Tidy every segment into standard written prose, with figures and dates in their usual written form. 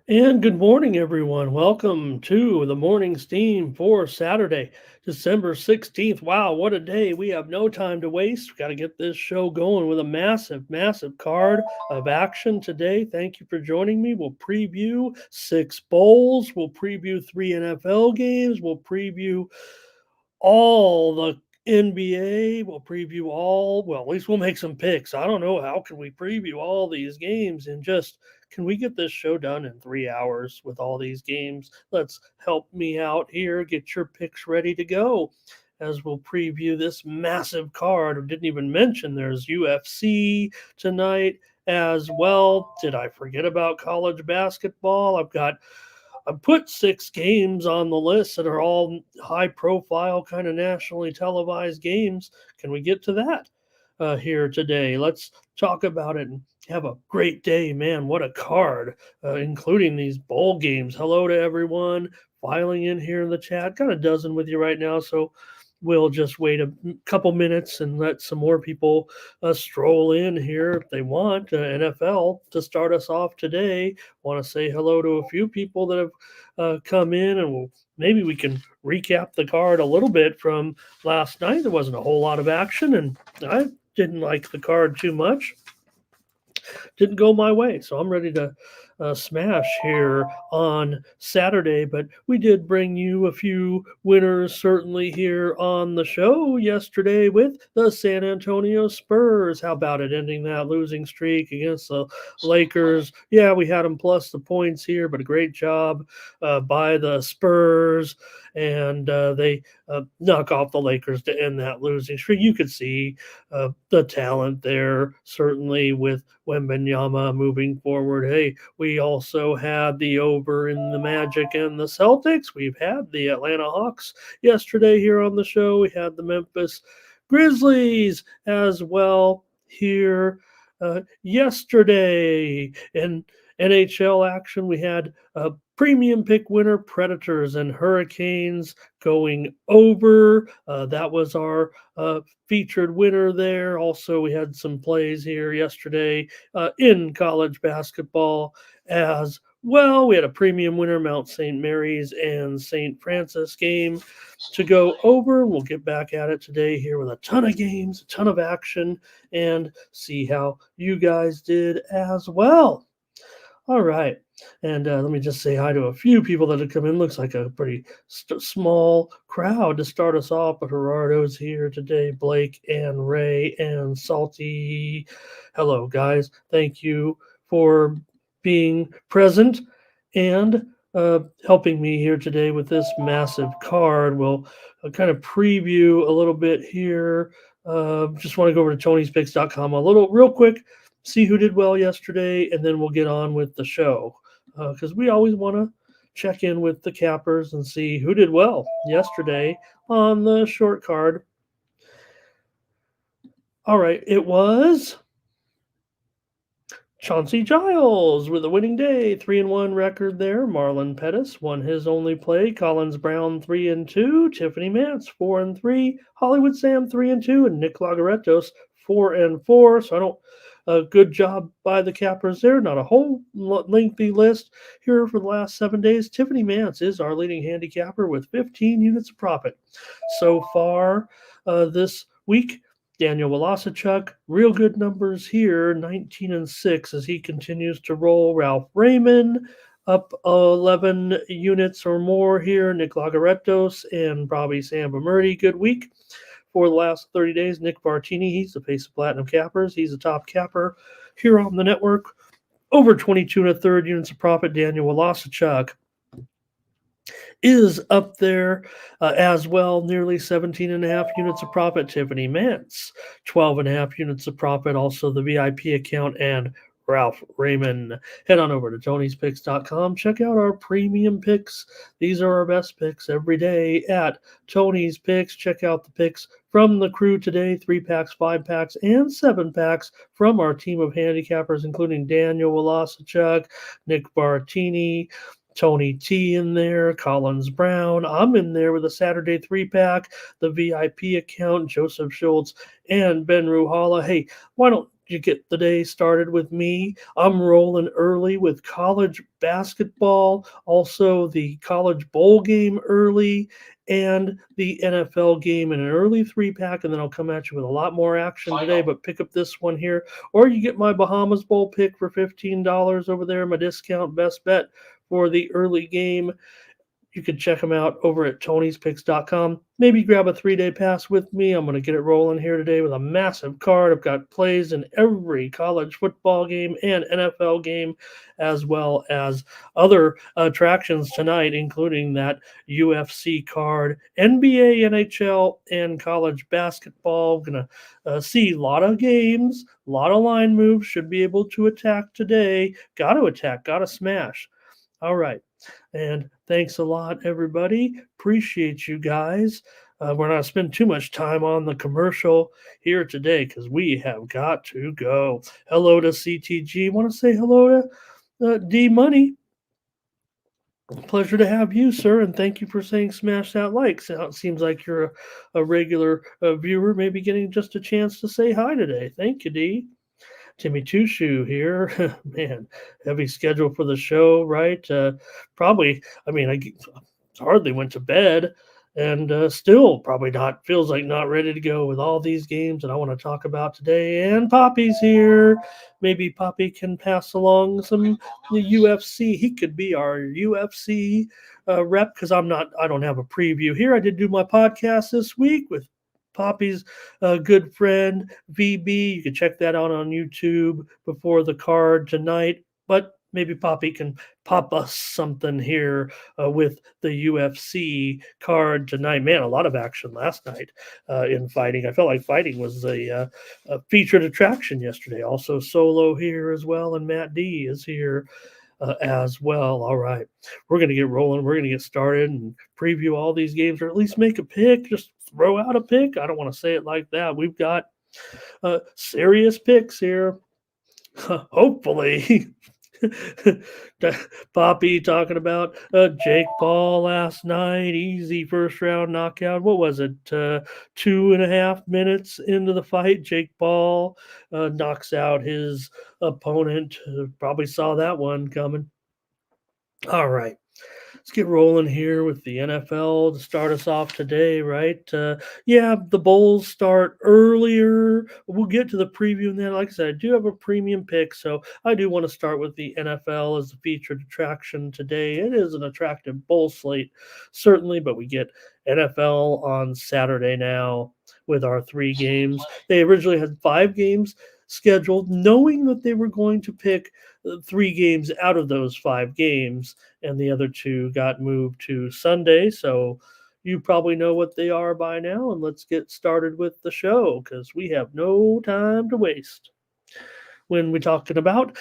And good morning, everyone. Welcome to the morning steam for Saturday, December 16th. Wow, what a day. We have no time to waste. We got to get this show going with a massive, massive card of action today. Thank you for joining me. We'll preview six bowls, we'll preview three NFL games, we'll preview all the NBA. We'll preview well, at least we'll make some picks. I don't know how can we preview all these games and just can we get this show done in 3 hours with all these games? Let's help me out here. Get your picks ready to go as we'll preview this massive card. I didn't even mention there's UFC tonight as well. Did I forget about college basketball? I put six games on the list that are all high profile, kind of nationally televised games. Can we get to that here today? Let's talk about it and have a great day, man. What a card, including these bowl games. Hello to everyone filing in here in the chat. Got a dozen with you right now, so we'll just wait a couple minutes and let some more people stroll in here if they want. NFL to start us off today. Want to say hello to a few people that have come in, and maybe we can recap the card a little bit from last night. There wasn't a whole lot of action, and I didn't like the card too much. Didn't go my way. So I'm ready to smash here on Saturday. But we did bring you a few winners certainly here on the show yesterday with the San Antonio Spurs. How about it ending that losing streak against the Lakers? Yeah, we had them plus the points here, but a great job by the Spurs. And they knock off the Lakers to end that losing streak. You could see the talent there, certainly with Wembanyama moving forward. Hey, we also had the over in the Magic and the Celtics. We've had the Atlanta Hawks yesterday here on the show. We had the Memphis Grizzlies as well here yesterday. In NHL action, we had a premium pick winner Predators and Hurricanes going over. That was our featured winner there. Also, we had some plays here yesterday in college basketball as well. We had a premium winner, Mount St. Mary's and St. Francis game to go over. We'll get back at it today here with a ton of games, a ton of action, and see how you guys did as well. All right. And let me just say hi to a few people that have come in. Looks like a pretty small crowd to start us off. But Gerardo's here today, Blake and Ray and Salty. Hello, guys. Thank you for being present and helping me here today with this massive card. We'll kind of preview a little bit here. Just want to go over to tonyspicks.com a little real quick, see who did well yesterday, and then we'll get on with the show because we always want to check in with the cappers and see who did well yesterday on the short card. All right, it was Chauncey Giles with a winning day, 3-1 record there. Marlon Pettis won his only play. Collins Brown 3-2. Tiffany Mance 4-3. Hollywood Sam 3-2, and Nick Lagaretos 4-4. So I don't. A good job by the cappers there. Not a whole lengthy list here for the last 7 days. Tiffany Mance is our leading handicapper with 15 units of profit so far this week. Daniel Wolosichuk, real good numbers here, 19-6 as he continues to roll. Ralph Raymond up 11 units or more here. Nick Lagaretos and Bobby Sambamurti, good week. For the last 30 days, Nick Bartini, he's the face of Platinum Cappers. He's a top capper here on the network. Over 22 1/3 units of profit. Daniel Wolosichuk is up there as well, nearly 17.5 units of profit. Tiffany Mance, 12.5 units of profit. Also the VIP account and Ralph Raymond. Head on over to Tony'sPicks.com. Check out our premium picks. These are our best picks every day at Tony's Picks. Check out the picks from the crew today, 3-packs, 5-packs, and 7-packs from our team of handicappers, including Daniel Wolosichuk, Nick Bartini, Tony T in there, Collins Brown. I'm in there with a Saturday 3-pack, the VIP account, Joseph Schultz, and Ben Ruhala. Hey, why don't you get the day started with me. I'm rolling early with college basketball, also the college bowl game early, and the NFL game in an early three pack. And then I'll come at you with a lot more action today. But pick up this one here, or you get my Bahamas Bowl pick for $15 over there, my discount best bet for the early game. You can check them out over at tonyspicks.com. Maybe grab a 3-day pass with me. I'm going to get it rolling here today with a massive card. I've got plays in every college football game and NFL game, as well as other attractions tonight, including that UFC card, NBA, NHL, and college basketball. Going to see a lot of games, a lot of line moves. Should be able to attack today. Got to attack, got to smash. All right. And thanks a lot, everybody. Appreciate you guys. We're not spending too much time on the commercial here today because we have got to go. Hello to CTG. Want to say hello to D Money. Pleasure to have you, sir, and thank you for saying smash that like. So it seems like you're a regular viewer, maybe getting just a chance to say hi today. Thank you, D. Timmy Two Shoe here. Man, heavy schedule for the show, right? Probably, I hardly went to bed and still probably not, feels like not ready to go with all these games that I want to talk about today. And Poppy's here. Maybe Poppy can pass along some the UFC. He could be our UFC rep because I don't have a preview here. I did do my podcast this week with Poppy's good friend VB. You can check that out on YouTube before the card tonight. But maybe Poppy can pop us something here with the UFC card tonight. Man, a lot of action last night in fighting. I felt like fighting was a featured attraction yesterday. Also, Solo here as well, and Matt D is here as well. All right, we're going to get rolling. We're going to get started and preview all these games, or at least make a pick. Just throw out a pick. I don't want to say it like that. We've got serious picks here. Hopefully. Poppy talking about Jake Paul last night, easy first round knockout. What was it? 2.5 minutes into the fight, Jake Paul knocks out his opponent. Probably saw that one coming. All right. Let's get rolling here with the NFL to start us off today, right? Yeah, the bowls start earlier. We'll get to the preview and then. Like I said, I do have a premium pick, so I do want to start with the NFL as the featured attraction today. It is an attractive bowl slate, certainly, but we get NFL on Saturday now with our 3 games. They originally had 5 games scheduled, knowing that they were going to pick 3 games out of those 5 games, and the other 2 got moved to Sunday. So you probably know what they are by now. And let's get started with the show because we have no time to waste. When we're talking about,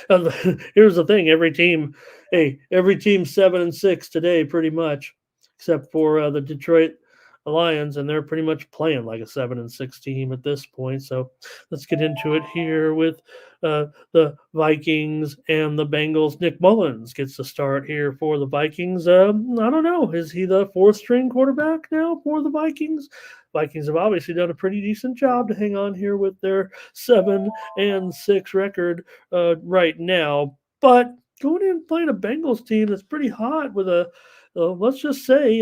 here's the thing: every team 7-6 today, pretty much, except for the Detroit Lions, and they're pretty much playing like a 7-6 team at this point. So let's get into it here with the Vikings and the Bengals. Nick Mullins gets the start here for the Vikings. I don't know. Is he the 4th string quarterback now for the Vikings? Vikings have obviously done a pretty decent job to hang on here with their 7-6 record right now. But going in and playing a Bengals team that's pretty hot with a, let's just say,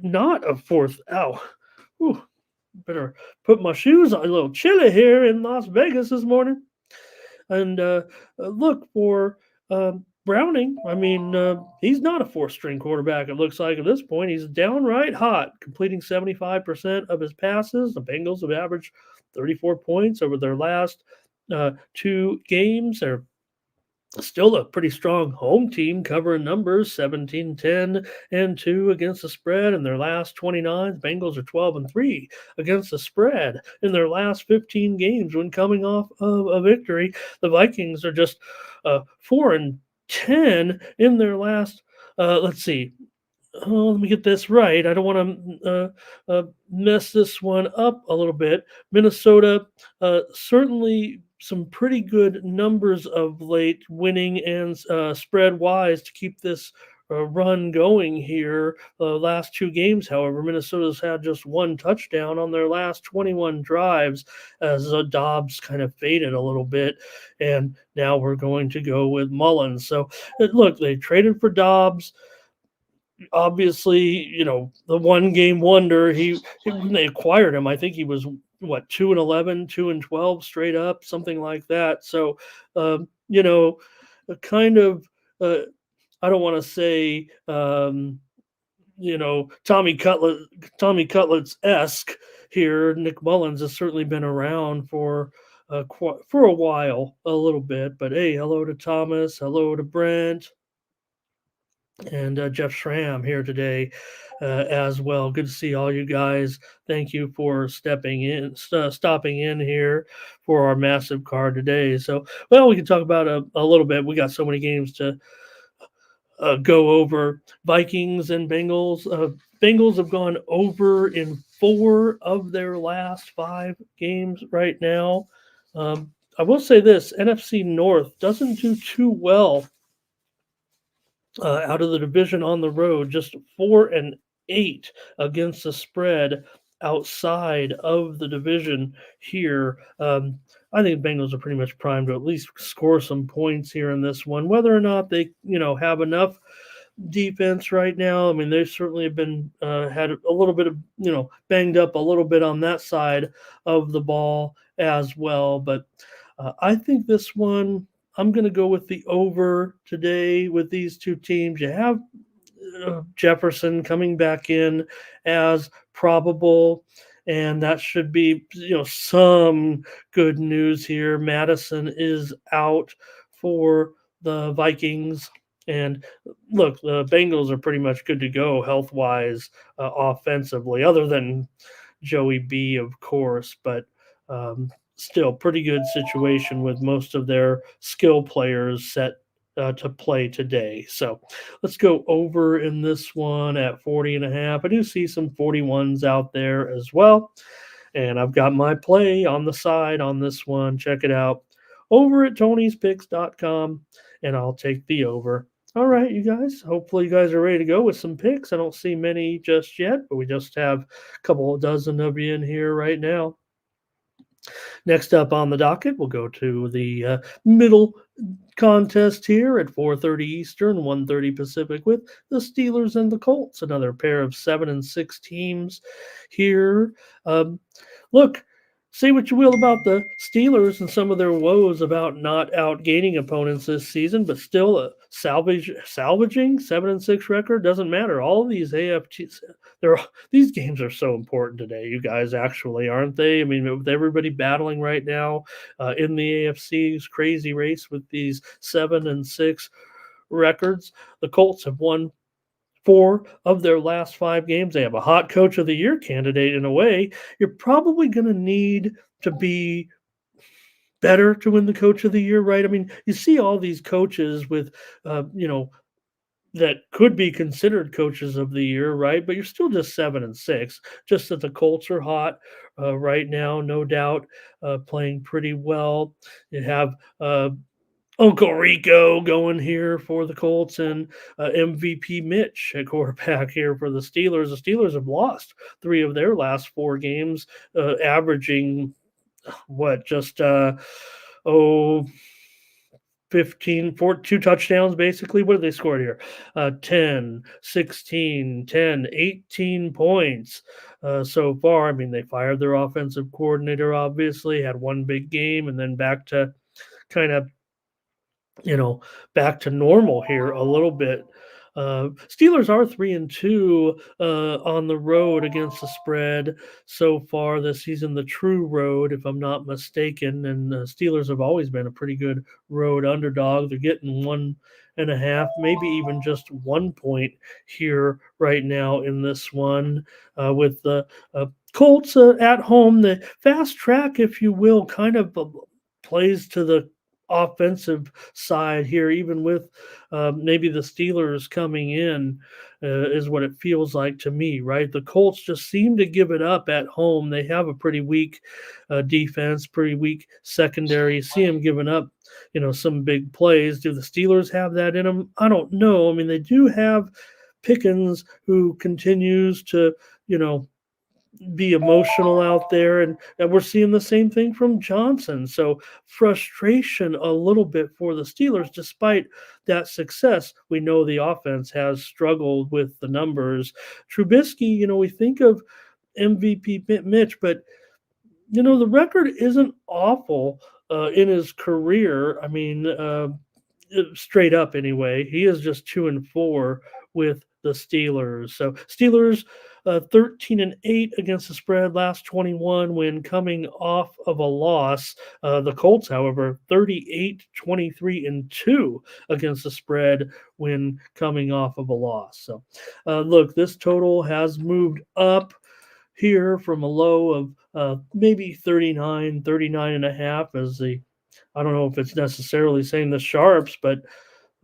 not a 4th. Ow. Whew. Better put my shoes on. A little chilly here in Las Vegas this morning. And look for Browning. He's not a 4th string quarterback, it looks like at this point. He's downright hot, completing 75% of his passes. The Bengals have averaged 34 points over their last 2 games. They're still a pretty strong home team, covering numbers 17-10-2 against the spread in their last 29. The Bengals are 12-3 against the spread in their last 15 games when coming off of a victory. The Vikings are just 4-10 in their last, let's see. Oh, let me get this right. I don't want to mess this one up a little bit. Minnesota, certainly some pretty good numbers of late, winning and spread wise to keep this run going here. The last two games, however, Minnesota's had just one touchdown on their last 21 drives as Dobbs kind of faded a little bit. And now we're going to go with Mullins. So, look, they traded for Dobbs. Obviously, the one game wonder. When they acquired him, I think he was what, 2-11, 2-12 straight up, something like that. So, a kind of, uh, I don't want to say, Tommy Cutlets esque here. Nick Mullins has certainly been around for a while, a little bit. But hey, hello to Thomas, hello to Brent, and Jeff Schramm here today as well. Good to see all you guys. Thank you for stopping in here for our massive card today. So, well, we can talk about a little bit. We got so many games to go over. Vikings and Bengals. Bengals have gone over in 4 of their last 5 games right now. I will say this: NFC North doesn't do too well out of the division on the road, just 4-8 against the spread outside of the division here. I think the Bengals are pretty much primed to at least score some points here in this one. Whether or not they, have enough defense right now, I mean, they certainly have been had a little bit of, banged up a little bit on that side of the ball as well. But I think this one, I'm going to go with the over today with these two teams. You have Jefferson coming back in as probable, and that should be, some good news here. Madison is out for the Vikings. And look, the Bengals are pretty much good to go health wise, offensively, other than Joey B, of course. But still, pretty good situation with most of their skill players set to play today. So let's go over in this one at 40.5. I do see some 41s out there as well. And I've got my play on the side on this one. Check it out over at tonyspicks.com, and I'll take the over. All right, you guys. Hopefully, you guys are ready to go with some picks. I don't see many just yet, but we just have a couple of dozen of you in here right now. Next up on the docket, we'll go to the middle contest here at 4:30 Eastern, 1:30 Pacific, with the Steelers and the Colts. Another pair of 7-6 teams here. Look, say what you will about the Steelers and some of their woes about not outgaining opponents this season, but still a salvaging 7-6 record doesn't matter. All of these AFTs, these games are so important today. You guys actually, aren't they? I mean, with everybody battling right now in the AFC's crazy race with these 7-6 records, the Colts have won 4 of their last 5 games. They have a hot coach of the year candidate in a way. You're probably going to need to be better to win the coach of the year, right? I mean, you see all these coaches with, that could be considered coaches of the year, right? But you're still just 7-6. Just that the Colts are hot right now, no doubt, playing pretty well. You have Uncle Rico going here for the Colts, and MVP Mitch at quarterback here for the Steelers. The Steelers have lost 3 of their last 4 games, averaging what, just 15, 4, 2 touchdowns basically. What have they scored here? 10, 16, 10, 18 points so far. I mean, they fired their offensive coordinator, obviously, had one big game, and then back to kind of, back to normal here a little bit. Steelers are 3-2 on the road against the spread so far this season, the true road, if I'm not mistaken. And the Steelers have always been a pretty good road underdog. They're getting 1.5, maybe even just 1 point here right now in this one with the Colts at home. The fast track, if you will, kind of plays to the offensive side here, even with maybe the Steelers coming in, is what it feels like to me, right? The Colts just seem to give it up at home. They have a pretty weak defense, pretty weak secondary. See them giving up, some big plays. Do the Steelers have that in them? I don't know. I mean, they do have Pickens, who continues to, you know, be emotional out there, and we're seeing the same thing from Johnson. So frustration a little bit for the Steelers, despite that success. We know the offense has struggled with the numbers. Trubisky, we think of MVP Mitch, but the record isn't awful in his career. I mean, straight up anyway. He is just 2-4 with the Steelers. So Steelers 13-8 against the spread last 21 when coming off of a loss. The Colts, however, 38-23-2 against the spread when coming off of a loss. So look, this total has moved up here from a low of maybe 39 and a half as the I don't know if it's necessarily saying the sharps, but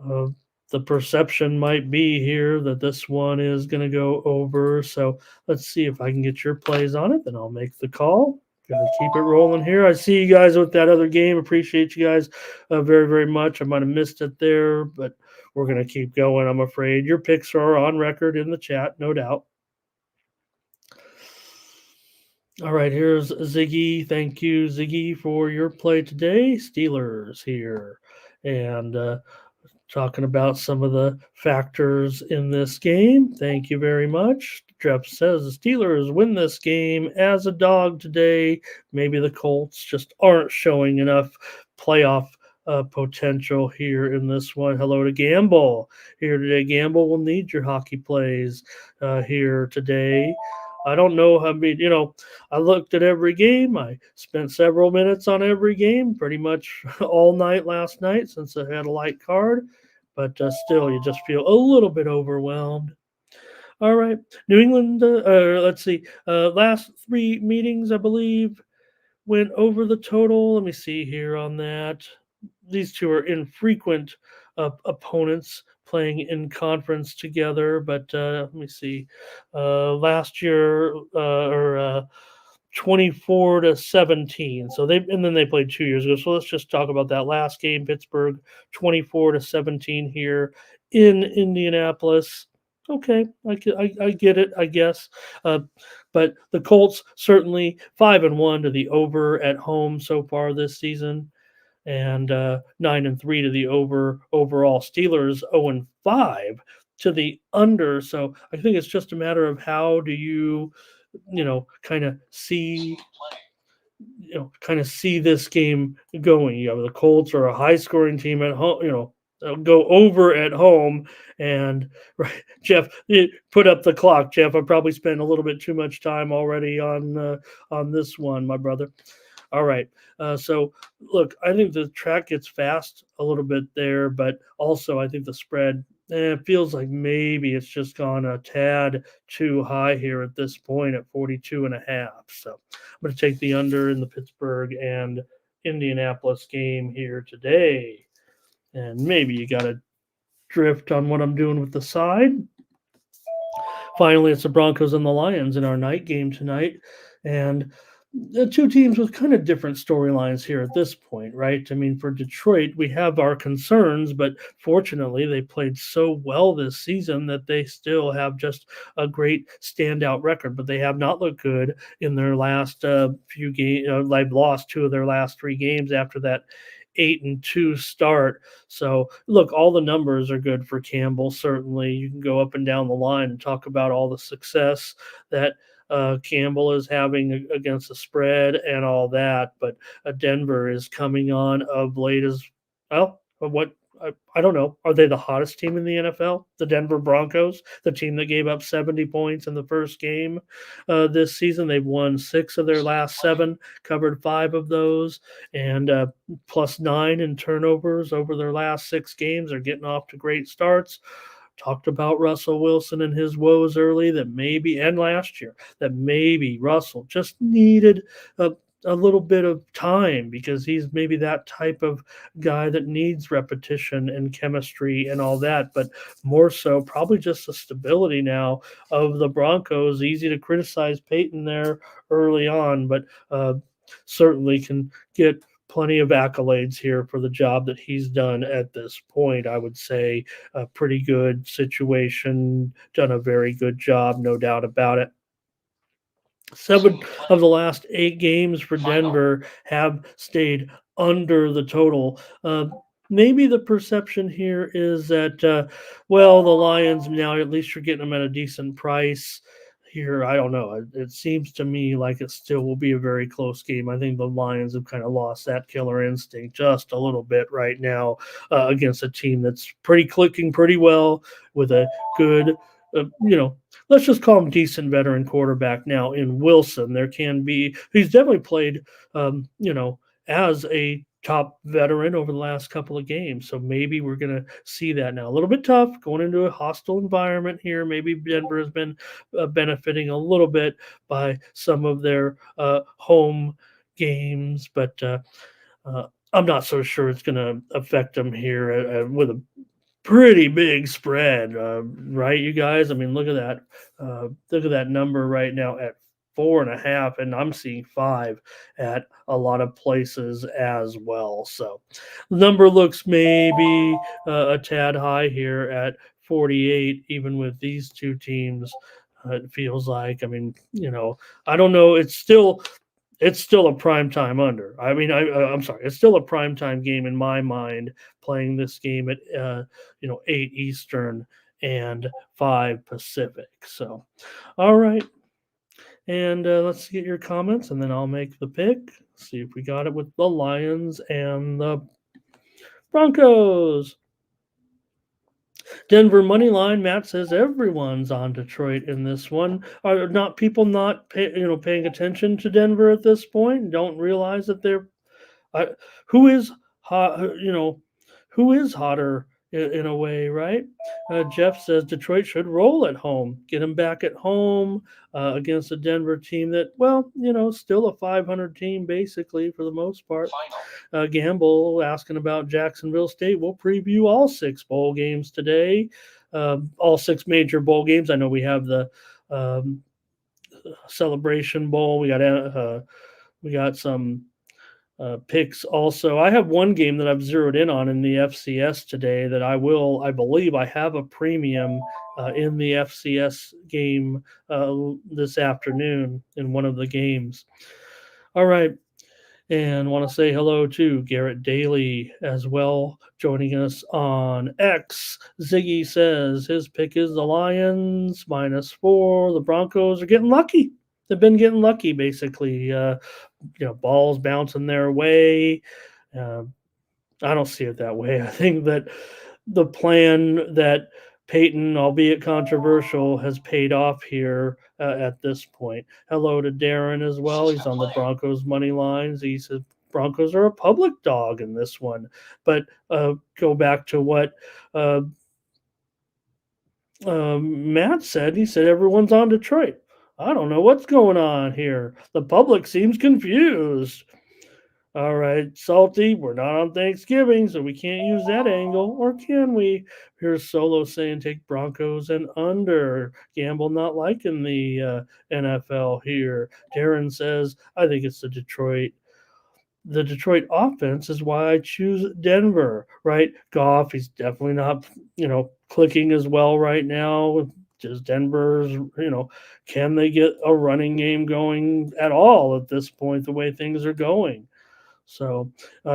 uh, the perception might be here that this one is going to go over. So let's see if I can get your plays on it. Then I'll make the call. Gonna keep it rolling here. I see you guys with that other game. Appreciate you guys very, very much. I might have missed it there, but we're gonna keep going. I'm afraid your picks are on record in the chat, no doubt. All right, here's Ziggy. Thank you, Ziggy, for your play today. Steelers here. And talking about some of the factors in this game. Thank you very much. Jeff says the Steelers win this game as a dog today. Maybe the Colts just aren't showing enough playoff potential here in this one. Hello to Gamble here today. Gamble will need your hockey plays here today. I don't know. I mean, I looked at every game. I spent several minutes on every game, pretty much all night last night since I had a light card. But still, you just feel a little bit overwhelmed. All right, New England. Let's see. Last three meetings, I believe, went over the total. Let me see here on that. These two are infrequent opponents playing in conference together. But let me see. Last year, or 24-17. So they played 2 years ago. So let's just talk about that last game. Pittsburgh 24-17 here in Indianapolis. Okay, I get it, I guess. But the Colts certainly 5-1 to the over at home so far this season, and 9-3 to the over overall. Steelers 0-5 to the under. So I think it's just a matter of how do you kind of see this game going. The Colts are a high scoring team at home, go over at home. And right, Jeff, put up the clock. Jeff, I probably spent a little bit too much time already on this one, my brother. All right. So look, I think the track gets fast a little bit there, but also I think the spread, it feels like maybe it's just gone a tad too high here at this point at 42.5. So I'm going to take the under in the Pittsburgh and Indianapolis game here today. And maybe you got to drift on what I'm doing with the side. Finally, it's the Broncos and the Lions in our night game tonight. And the two teams with kind of different storylines here at this point, right? I mean, for Detroit, we have our concerns, but fortunately, they played so well this season that they still have just a great standout record. But they have not looked good in their last few games. They've lost two of their last three games after that 8-2 start. So look, all the numbers are good for Campbell. Certainly, you can go up and down the line and talk about all the success that Campbell is having against the spread and all that. But Denver is coming on of late as well. What I don't know. Are they the hottest team in the NFL? The Denver Broncos, the team that gave up 70 points in the first game this season. They've won 6 of their last 7, covered 5 of those, and +9 in turnovers over their last 6 games. They're getting off to great starts. Talked about Russell Wilson and his woes early, that maybe, and last year, that maybe Russell just needed a little bit of time because he's maybe that type of guy that needs repetition and chemistry and all that, but more so probably just the stability now of the Broncos. Easy to criticize Peyton there early on, but certainly can get plenty of accolades here for the job that he's done at this point. I would say a pretty good situation, done a very good job, no doubt about it. 7 of the last 8 games for Denver have stayed under the total. Maybe the perception here is that, well, the Lions now at least you're getting them at a decent price here. I don't know. It seems to me like it still will be a very close game. I think the Lions have kind of lost that killer instinct just a little bit right now against a team that's pretty clicking pretty well with a good, let's just call him decent veteran quarterback now in Wilson. There can be he's definitely played as a top veteran over the last couple of games. So maybe we're going to see that now. A little bit tough going into a hostile environment here. Maybe Denver has been benefiting a little bit by some of their home games, but I'm not so sure it's going to affect them here with a pretty big spread, right, you guys? I mean, look at that. Look at that number right now at 4.5, and I'm seeing 5 at a lot of places as well. So the number looks maybe a tad high here at 48, even with these two teams. It feels like, I mean, I don't know. It's still a prime time under. I mean, I'm sorry, it's still a prime time game in my mind. Playing this game at 8 Eastern and 5 Pacific. So, all right, and let's get your comments, and then I'll make the pick. See if we got it with the Lions and the Broncos. Denver money line. Matt says everyone's on Detroit in this one. Are not people not paying attention to Denver at this point? Don't realize that they're I, who is hot? Who is hotter in a way, right? Jeff says Detroit should roll at home, get him back at home against a Denver team that, well, still a 500 team basically for the most part. Gamble asking about Jacksonville State. We'll preview all 6 bowl games today, all 6 major bowl games. I know we have the Celebration Bowl. We got some picks also. I have one game that I've zeroed in on in the FCS today that I believe I have a premium in the FCS game this afternoon in one of the games. All right. And want to say hello to Garrett Daly as well, joining us on X. Ziggy says his pick is the Lions -4. The Broncos are getting lucky. They've been getting lucky, basically. Balls bouncing their way. Uh, I don't see it that way. I think that the plan that Peyton, albeit controversial, has paid off here at this point. Hello to Darren as well. He's on the Broncos money lines. He says Broncos are a public dog in this one. But go back to what Matt said. He said everyone's on Detroit. I don't know what's going on here. The public seems confused. All right, Salty, we're not on Thanksgiving, so we can't use that angle. Or can we? Here's Solo saying take Broncos and under. Gamble not liking the NFL here. Darren says, I think it's the Detroit offense is why I choose Denver, right? Goff, he's definitely not, clicking as well right now. Just Denver's, can they get a running game going at all at this point, the way things are going? So,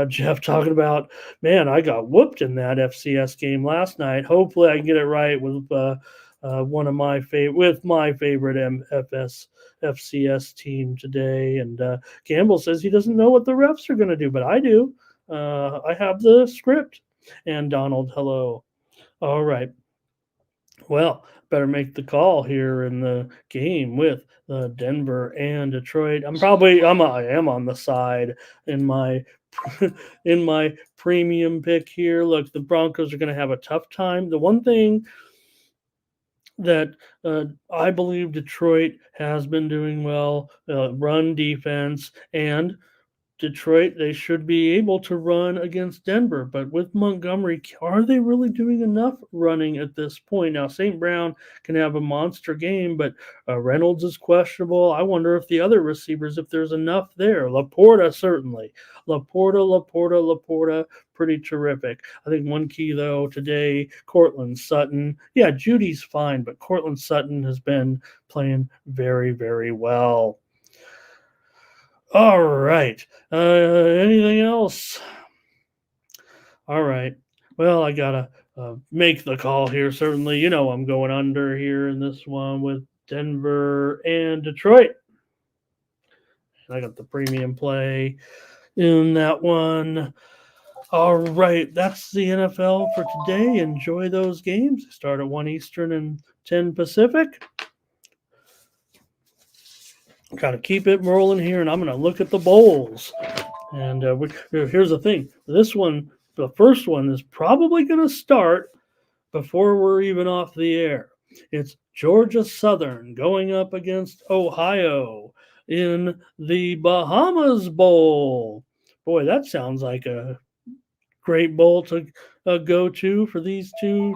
Jeff talking about, man, I got whooped in that FCS game last night. Hopefully, I can get it right with my favorite FCS team today. And Campbell says he doesn't know what the refs are going to do, but I do. I have the script. And Donald, hello. All right. Well, better make the call here in the game with Denver and Detroit. I am on the side in my in my premium pick here. Look, the Broncos are going to have a tough time. The one thing that I believe Detroit has been doing well, run defense, and Detroit, they should be able to run against Denver, but with Montgomery, are they really doing enough running at this point? Now, St. Brown can have a monster game, but Reynolds is questionable. I wonder if the other receivers, if there's enough there. Laporta, certainly. Laporta, pretty terrific. I think one key, though, today, Cortland Sutton. Yeah, Judy's fine, but Cortland Sutton has been playing very, very well. All right. Anything else? All right. Well, I gotta make the call here. Certainly, I'm going under here in this one with Denver and Detroit. I got the premium play in that one. All right, that's the NFL for today. Enjoy those games. Start at 1 Eastern and 10 Pacific. Got to keep it rolling here, and I'm going to look at the bowls. And here's the thing. This one, the first one, is probably going to start before we're even off the air. It's Georgia Southern going up against Ohio in the Bahamas Bowl. Boy, that sounds like a great bowl to go to for these two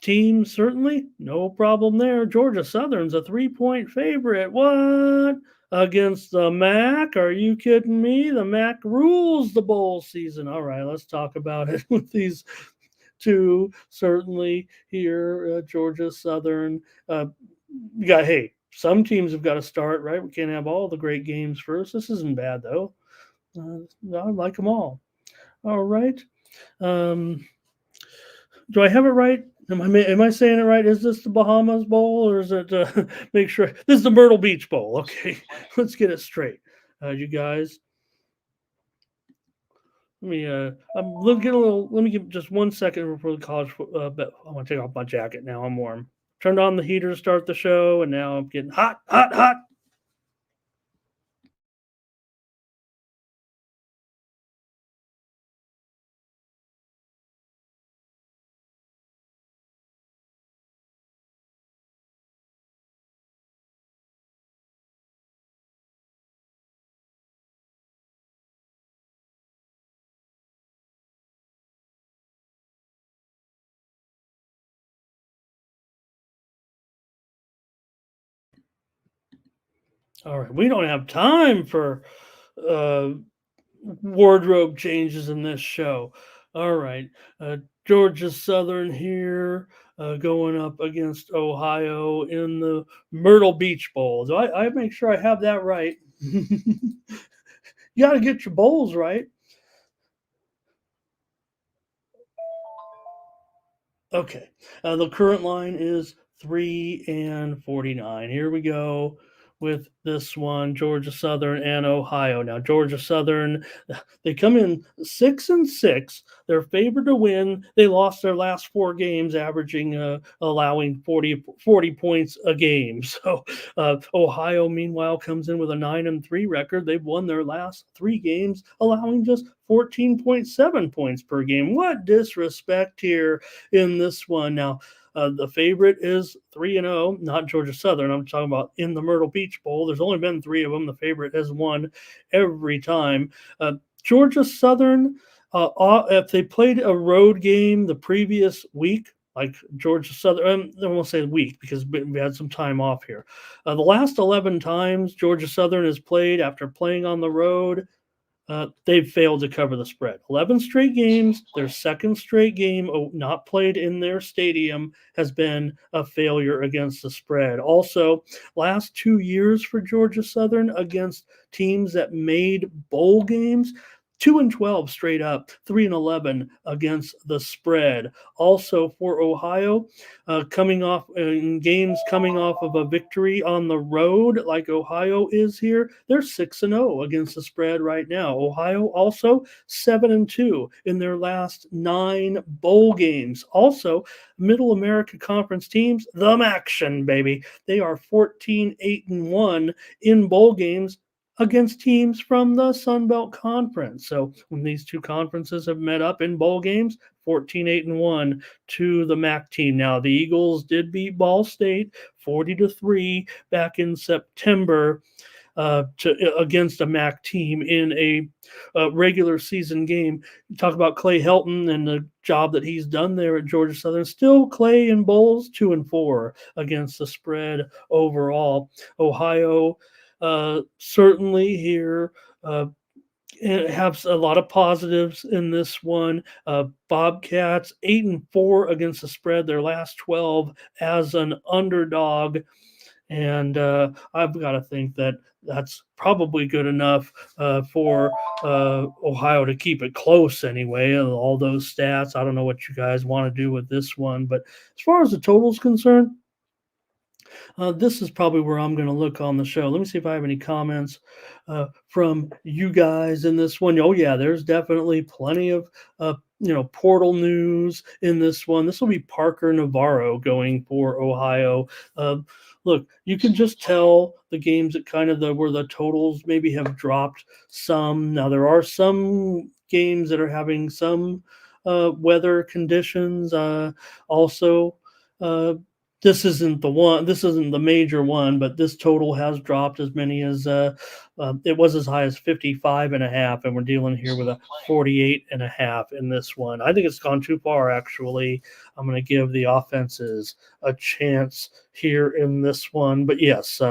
teams, certainly. No problem there. Georgia Southern's a 3-point favorite. What? Against the MAC? Are you kidding me? The MAC rules the bowl season. All right, let's talk about it with these two. Certainly here, Georgia Southern. Hey, some teams have got to start, right? We can't have all the great games first. This isn't bad, though. I like them all. All right. Do I have it right? Am I saying it right? Is this the Bahamas Bowl, or is it? Make sure this is the Myrtle Beach Bowl. Okay, let's get it straight, you guys. Let me. Get a little. Let me give just 1 second before the college. But I want to take off my jacket now. I'm warm. Turned on the heater to start the show, and now I'm getting hot, hot, hot. All right, we don't have time for wardrobe changes in this show. All right, Georgia Southern here going up against Ohio in the Myrtle Beach Bowl. So I make sure I have that right. You got to get your bowls right. Okay. The current line is 3-49. Here we go with this one, Georgia Southern and Ohio. Now, Georgia Southern, they come in 6-6. They're favored to win. They lost their last 4 games, averaging allowing 40 points a game. So Ohio, meanwhile, comes in with a 9-3 record. They've won their last 3 games, allowing just 14.7 points per game. What disrespect here in this one. Now, the favorite is 3-0, not Georgia Southern. I'm talking about in the Myrtle Beach Bowl. There's only been 3 of them. The favorite has won every time. Georgia Southern, if they played a road game the previous week, like Georgia Southern, I won't say week because we had some time off here. The last 11 times Georgia Southern has played after playing on the road, they've failed to cover the spread. 11 straight games. Their second straight game, not played in their stadium, has been a failure against the spread. Also, last 2 years for Georgia Southern against teams that made bowl games, 2-12 straight up, 3-11 against the spread. Also for Ohio, coming off of a victory on the road, like Ohio is here, they're 6-0 against the spread right now. Ohio also 7-2 in their last 9 bowl games. Also, Middle America Conference teams, the action, baby. They are 14-8-1 in bowl games against teams from the Sun Belt Conference. So when these two conferences have met up in bowl games, 14-8-1 to the MAC team. Now the Eagles did beat Ball State 40-3 back in September against a MAC team in a regular season game. You talk about Clay Helton and the job that he's done there at Georgia Southern. Still, Clay and Bowles 2-4 against the spread overall. Ohio certainly here. It has a lot of positives in this one. Bobcats 8-4 against the spread, their last 12 as an underdog. And I've got to think that that's probably good enough for Ohio to keep it close anyway. And all those stats. I don't know what you guys want to do with this one, but as far as the total's concerned, this is probably where I'm going to look on the show. Let me see if I have any comments from you guys in this one. Oh yeah, there's definitely plenty of portal news in this one. This will be Parker Navarro going for Ohio. Look, you can just tell the games that kind of where the totals maybe have dropped some. Now there are some games that are having some weather conditions. Also. This isn't the one. This isn't the major one, but this total has dropped as many as it was as high as 55.5, and we're dealing here with a 48.5 in this one. I think it's gone too far. Actually, I'm going to give the offenses a chance here in this one, but yes.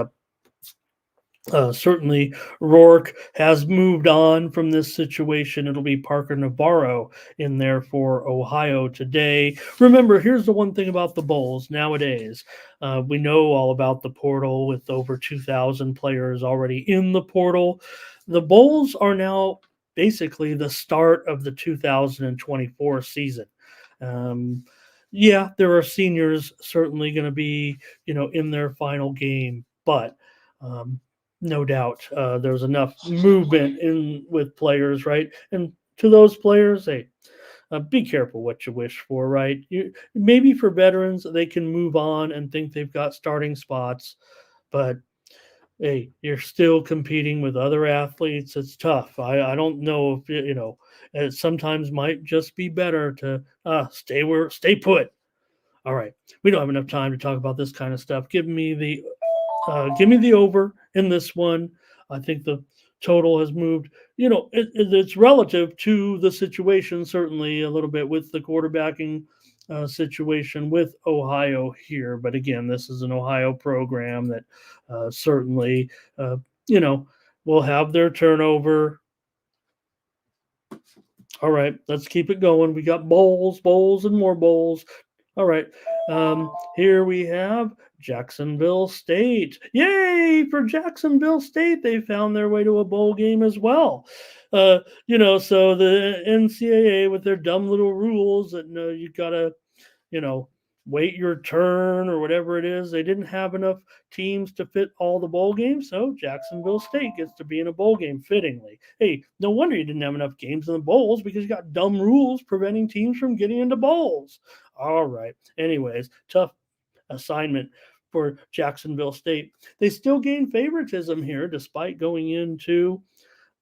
Certainly, Rourke has moved on from this situation. It'll be Parker Navarro in there for Ohio today. Remember, here's the one thing about the Bulls nowadays. We know all about the portal with over 2,000 players already in the portal. The Bulls are now basically the start of the 2024 season. Yeah, there are seniors certainly going to be, in their final game, but no doubt there's enough movement in with players, right? And to those players, hey, be careful what you wish for, right? Maybe for veterans, they can move on and think they've got starting spots, but hey, you're still competing with other athletes. It's tough. I don't know if it sometimes might just be better to stay put. All right, we don't have enough time to talk about this kind of stuff. Give me the over in this one. I think the total has moved. It's relative to the situation, certainly a little bit with the quarterbacking situation with Ohio here. But again, this is an Ohio program that certainly, will have their turnover. All right, let's keep it going. We got bowls, and more bowls. All right. Here we have Jacksonville State. Yay for Jacksonville State. They found their way to a bowl game as well. So the NCAA with their dumb little rules that you got to, wait your turn or whatever it is. They didn't have enough teams to fit all the bowl games, so Jacksonville State gets to be in a bowl game fittingly. Hey, no wonder you didn't have enough games in the bowls because you got dumb rules preventing teams from getting into bowls. All right. Anyways, tough assignment for Jacksonville State. They still gain favoritism here despite going into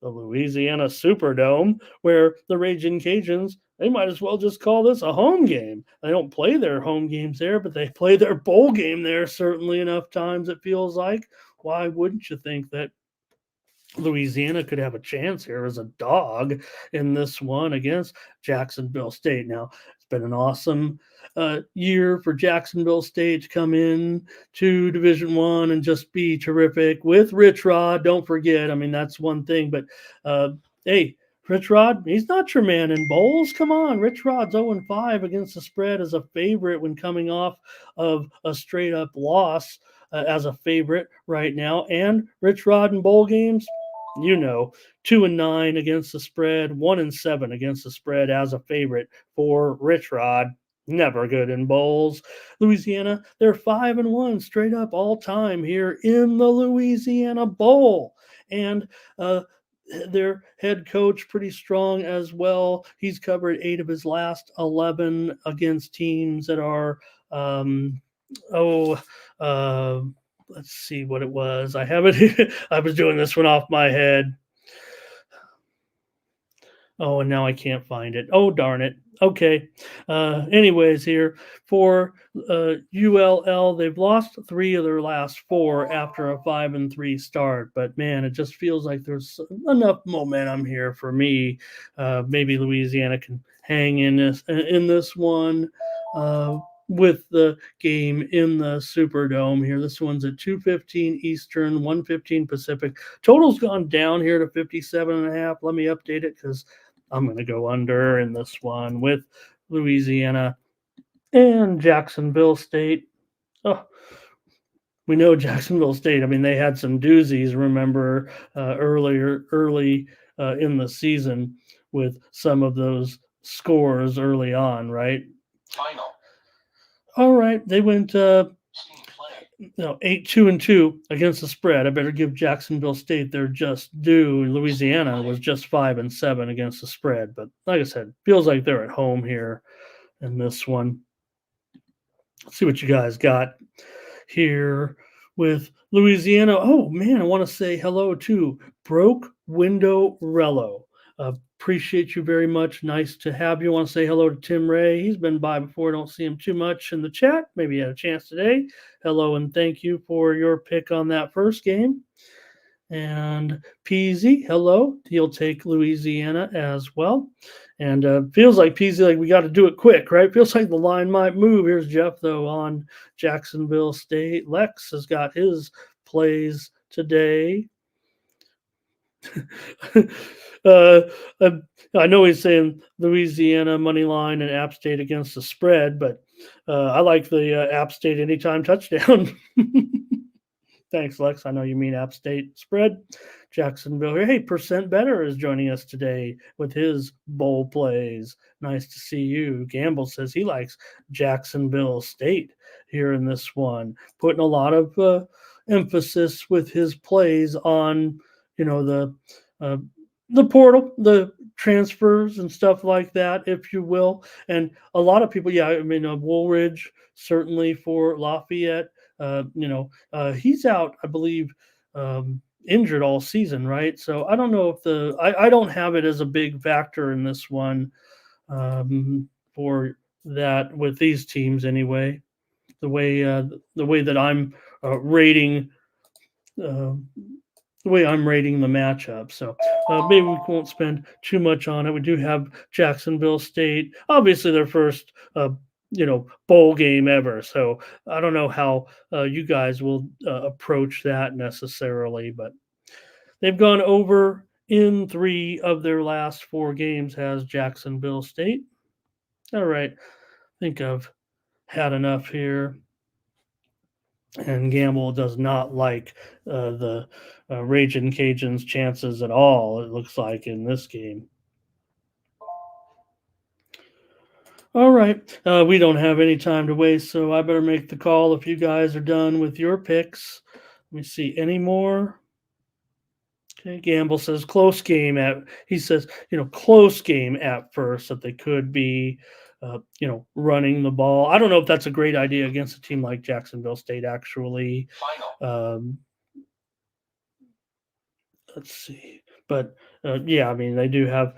the Louisiana Superdome, where the Raging Cajuns, they might as well just call this a home game. They don't play their home games there, but they play their bowl game there certainly enough times, it feels like. Why wouldn't you think that Louisiana could have a chance here as a dog in this one against Jacksonville State? Now, it's been an awesome year for Jacksonville State to come in to Division One and just be terrific with Rich Rod. Don't forget, I mean, that's one thing, but hey, Rich Rod, he's not your man in bowls. Come on, Rich Rod's 0-5 against the spread as a favorite when coming off of a straight up loss as a favorite right now. And Rich Rod in bowl games, 2-9 against the spread, 1-7 against the spread as a favorite for Rich Rod. Never good in bowls. Louisiana, they're 5-1 straight up all time here in the Louisiana Bowl. And their head coach pretty strong as well. He's covered 8 of his last 11 against teams that are let's see what it was. I have it. I was doing this one off my head. Oh, and now I can't find it. Oh, darn it. Okay. Anyways, here for ULL, they've lost 3 of their last 4 after a 5-3 start. But man, it just feels like there's enough momentum here for me. Maybe Louisiana can hang in this one. With the game in the Superdome here. This one's at 2:15 Eastern, 1:15 Pacific. Total's gone down here to 57.5. Let me update it because I'm going to go under in this one with Louisiana and Jacksonville State. Oh, we know Jacksonville State. I mean, they had some doozies, remember, early in the season with some of those scores early on, right? Final. All right. They went 8-2-2 against the spread. I better give Jacksonville State their just due. Louisiana was just 5-7 against the spread, but like I said, feels like they're at home here in this one. Let's see what you guys got here with Louisiana. Oh man, I want to say hello to Broke Window Rello. Appreciate you very much. Nice to have you. I want to say hello to Tim Ray. He's been by before. Don't see him too much in the chat. Maybe he had a chance today. Hello and thank you for your pick on that first game. And Peasy, hello. He'll take Louisiana as well. And feels like Peasy, like we got to do it quick, right? Feels like the line might move. Here's Jeff, though, on Jacksonville State. Lex has got his plays today. I know he's saying Louisiana money line and App State against the spread, but I like the App State anytime touchdown. Thanks, Lex. I know you mean App State spread. Jacksonville here. Hey, Percent Better is joining us today with his bowl plays. Nice to see you. Gamble says he likes Jacksonville State here in this one, putting a lot of emphasis with his plays on, the portal, the transfers and stuff like that, if you will. And a lot of people, Woolridge certainly for Lafayette. He's out, I believe, injured all season, right? So I don't know if I don't have it as a big factor in this one for that with these teams anyway. The way that I'm rating. The way I'm rating the matchup. So maybe we won't spend too much on it. We do have Jacksonville State, obviously their first, bowl game ever. So I don't know how you guys will approach that necessarily, but they've gone over in 3 of their last 4 games has Jacksonville State. All right. I think I've had enough here. And Gamble does not like the Ragin' Cajuns' chances at all, it looks like, in this game. All right. We don't have any time to waste, so I better make the call if you guys are done with your picks. Let me see. Any more? Okay. Gamble says close game close game at first, that they could be running the ball. I don't know if that's a great idea against a team like Jacksonville State, actually. Let's see. But, they do have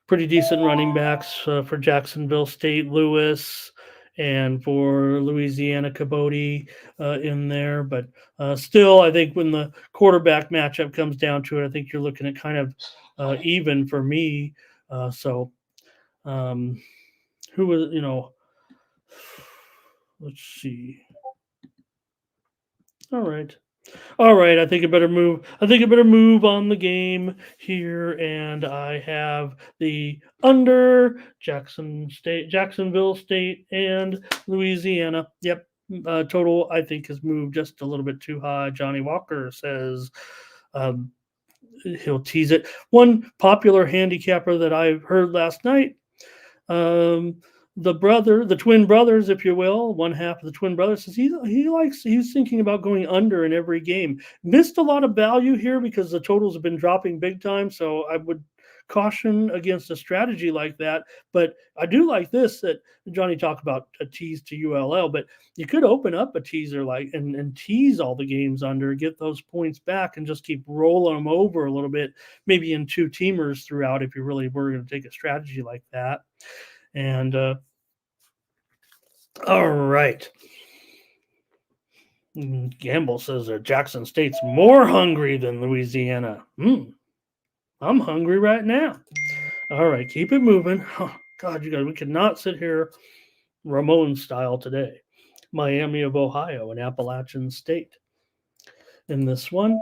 pretty decent running backs for Jacksonville State, Lewis, and for Louisiana, Cabote in there. But still, I think when the quarterback matchup comes down to it, I think you're looking at kind of even for me. Who was, let's see. All right. I think I better move on the game here, and I have the under Jacksonville State and Louisiana. Yep. Total, I think, has moved just a little bit too high. Johnny Walker says he'll tease it. One popular handicapper that I heard last night, the twin brothers, if you will, one half of the twin brothers, says he's thinking about going under in every game. Missed a lot of value here because the totals have been dropping big time. So I would caution against a strategy like that. But I do like this that Johnny talked about a tease to ULL, but you could open up a teaser like and tease all the games under, get those points back, and just keep rolling them over a little bit, maybe in two teamers throughout if you really were going to take a strategy like that. And all right. Gamble says that Jackson State's more hungry than Louisiana. I'm hungry right now. All right, keep it moving. Oh, God, you guys, we could not sit here Ramon style today. Miami of Ohio and Appalachian State in this one.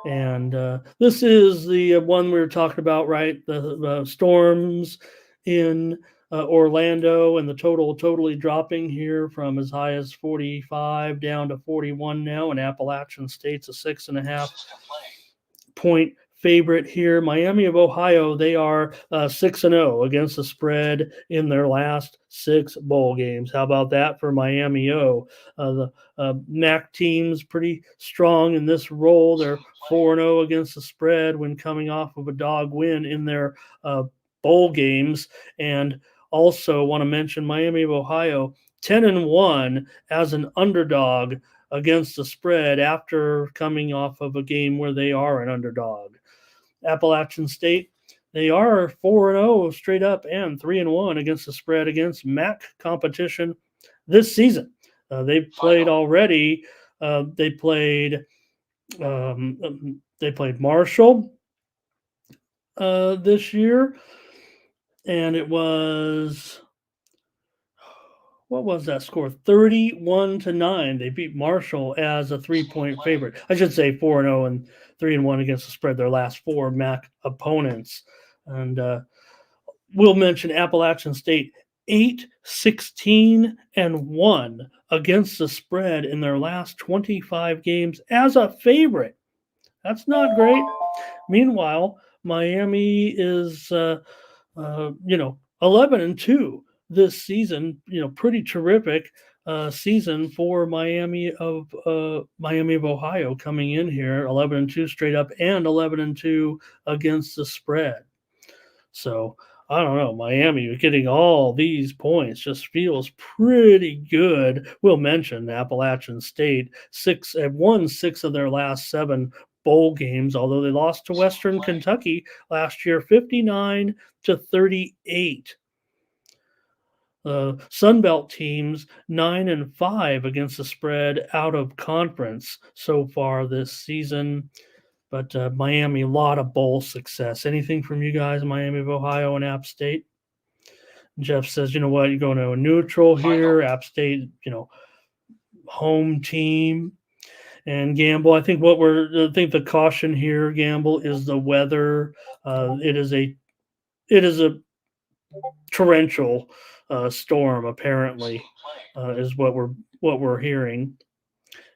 And this is the one we were talking about, right? The storms in Orlando, and the total totally dropping here from as high as 45 down to 41 now. And Appalachian State's a 6.5-point favorite here. Miami of Ohio, they are 6-0 against the spread in their last 6 bowl games. How about that for Miami O? The MAC team's pretty strong in this role. They're 4-0 against the spread when coming off of a dog win in their bowl games. And also want to mention Miami of Ohio, 10-1 as an underdog against the spread after coming off of a game where they are an underdog. Appalachian State, they are 4-0 straight up and 3-1 against the spread against MAC competition this season. They've played already. They played Marshall this year, and it was, what was that score? 31-9. They beat Marshall as a 3-point favorite. I should say 4-0 and 3-1 against the spread, their last 4 MAC opponents. And we'll mention Appalachian State 8-16-1 against the spread in their last 25 games as a favorite. That's not great. Meanwhile, Miami is 11-2 this season. Pretty terrific season for Miami of Ohio, coming in here 11-2 straight up and 11-2 against the spread. So I don't know. Miami getting all these points just feels pretty good. We'll mention Appalachian State have won 6 of their last 7 bowl games, although they lost to Western Kentucky last year, 59-38. Sunbelt teams 9-5 against the spread out of conference so far this season. But Miami, a lot of bowl success. Anything from you guys, Miami of Ohio and App State? Jeff says, you know what, you're going to a neutral here. App State, home team. And Gamble, I think the caution here, Gamble, is the weather. It is a torrential storm, apparently, is what we're hearing.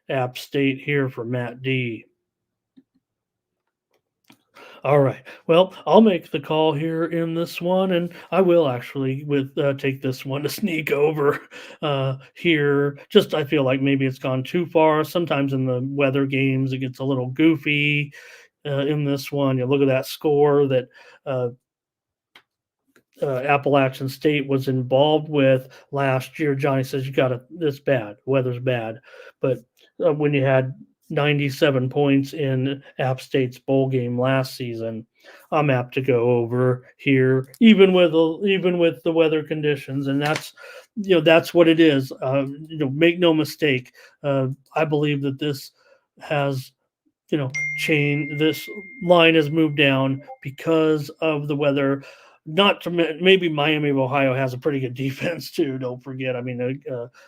App State here for Matt D. All right. Well, I'll make the call here in this one, and I will actually take this one to sneak over here. Just I feel like maybe it's gone too far. Sometimes in the weather games, it gets a little goofy. In this one, you look at that score that Appalachian State was involved with last year. Johnny says it's bad. Weather's bad, but when you had 97 points in App State's bowl game last season, I'm apt to go over here, even with the weather conditions, and that's what it is. Make no mistake. I believe that this has this line has moved down because of the weather. Not to maybe Miami of Ohio has a pretty good defense too. Don't forget. I mean,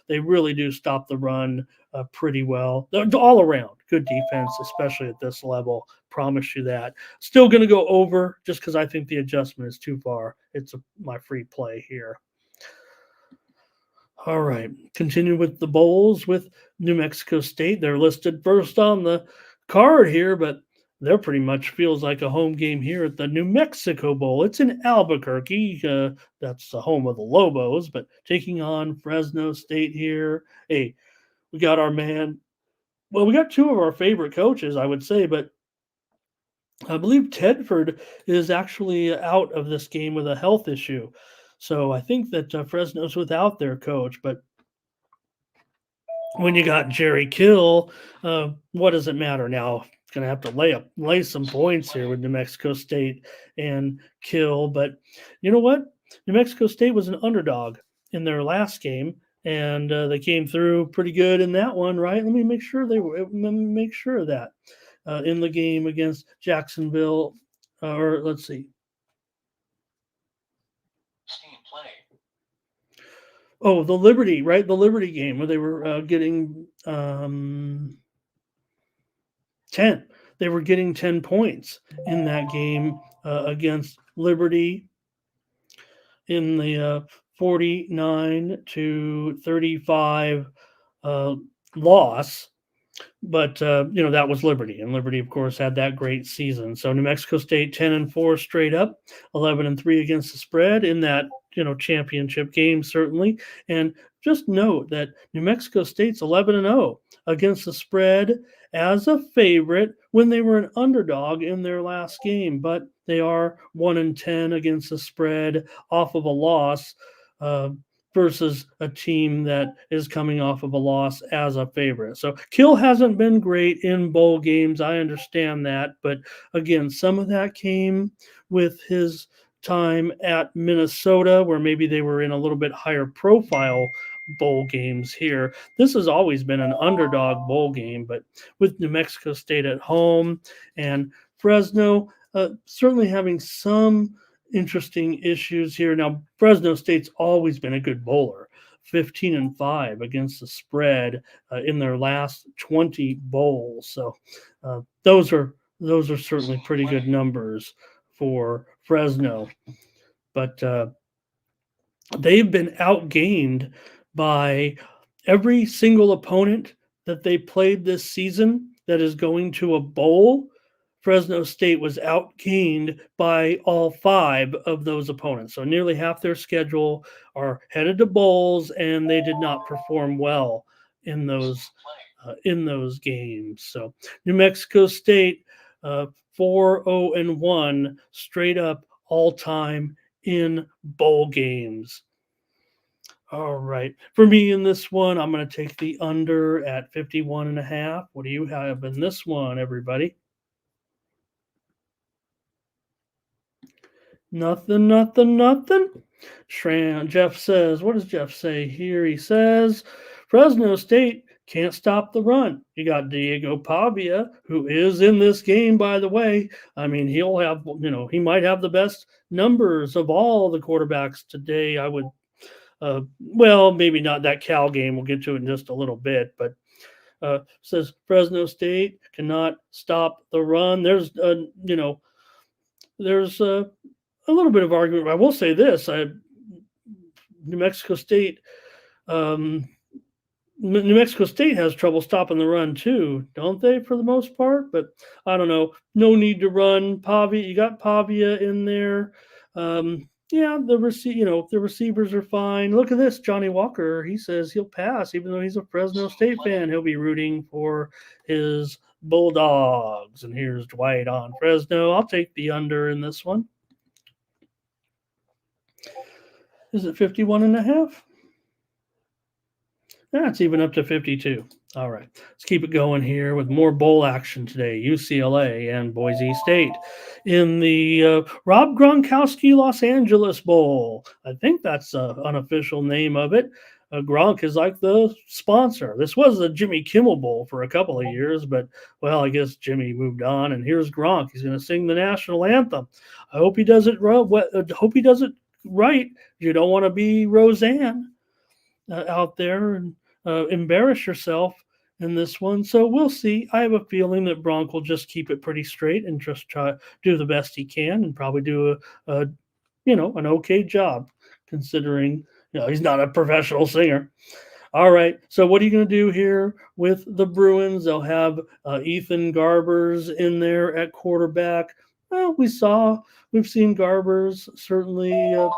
they really do stop the run pretty well. They're all around good defense, especially at this level. Promise you that. Still going to go over just because I think the adjustment is too far. It's my free play here. All right, continue with the bowls with New Mexico State. They're listed first on the card here, but they're pretty much feels like a home game here at the New Mexico Bowl. It's in Albuquerque. That's the home of the Lobos, but taking on Fresno State here. Hey, we got our man. Well, we got 2 of our favorite coaches, I would say, but I believe Tedford is actually out of this game with a health issue. So I think that Fresno's without their coach. But when you got Jerry Kill, what does it matter now? It's going to have to lay some points here with New Mexico State and Kill. But you know what? New Mexico State was an underdog in their last game, and they came through pretty good in that one, right? Let me make sure let me make sure of that in the game against Jacksonville, or let's see. Oh, the Liberty, right? The Liberty game where they were getting 10. They were getting 10 points in that game against Liberty in the 49-35 loss. But that was Liberty, and Liberty, of course, had that great season. So New Mexico State 10-4 straight up, 11-3 against the spread in that championship game, certainly. And just note that New Mexico State's 11-0 against the spread as a favorite when they were an underdog in their last game, but they are 1-10 against the spread off of a loss. Versus a team that is coming off of a loss as a favorite. So Kill hasn't been great in bowl games. I understand that. But again, some of that came with his time at Minnesota, where maybe they were in a little bit higher profile bowl games here. This has always been an underdog bowl game, but with New Mexico State at home and Fresno certainly having some interesting issues here. Now, Fresno State's always been a good bowler, 15-5 against the spread in their last 20 bowls. So those are certainly pretty good numbers for Fresno. But they've been outgained by every single opponent that they played this season that is going to a bowl. Fresno State was outgained by all 5 of those opponents. So nearly half their schedule are headed to bowls, and they did not perform well in those games. So New Mexico State 4-0-1 straight up all time in bowl games. All right. For me in this one, I'm going to take the under at 51.5. What do you have in this one, everybody? Nothing. Jeff says, what does Jeff say here? He says, Fresno State can't stop the run. You got Diego Pavia, who is in this game, by the way. I mean, he'll have, he might have the best numbers of all the quarterbacks today. I would, maybe not that Cal game. We'll get to it in just a little bit, but says Fresno State cannot stop the run. There's, there's a little bit of argument. I will say this: New Mexico State has trouble stopping the run too, don't they? For the most part, but I don't know. No need to run. Pavia, you got Pavia in there. The receivers are fine. Look at this, Johnny Walker. He says he'll pass, even though he's a Fresno State fan. He'll be rooting for his Bulldogs. And here's Dwight on Fresno. I'll take the under in this one. Is it 51.5? That's even up to 52. All right, let's keep it going here with more bowl action today. UCLA and Boise State in the Rob Gronkowski Los Angeles Bowl. I think that's the unofficial name of it. Gronk is like the sponsor. This was the Jimmy Kimmel Bowl for a couple of years, but, well, I guess Jimmy moved on, and here's Gronk. He's going to sing the national anthem. I hope he does it right. You don't want to be Roseanne out there and embarrass yourself in this one. So we'll see. I have a feeling that Gronk will just keep it pretty straight and just try to do the best he can and probably do an okay job considering he's not a professional singer. All right. So what are you going to do here with the Bruins? They'll have Ethan Garbers in there at quarterback. Well, we've seen Garbers certainly, a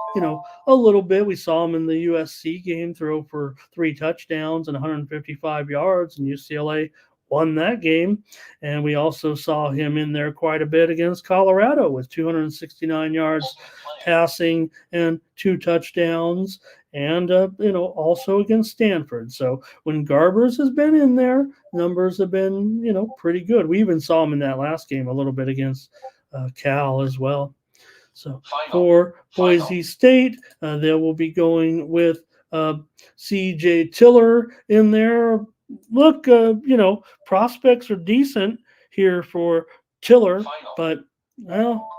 little bit. We saw him in the USC game throw for 3 touchdowns and 155 yards, and UCLA won that game. And we also saw him in there quite a bit against Colorado with 269 yards passing and 2 touchdowns. And, also against Stanford. So when Garbers has been in there, numbers have been, pretty good. We even saw him in that last game a little bit against Cal as well. So for Boise State, they will be going with C.J. Tiller in there. Look, prospects are decent here for Tiller, but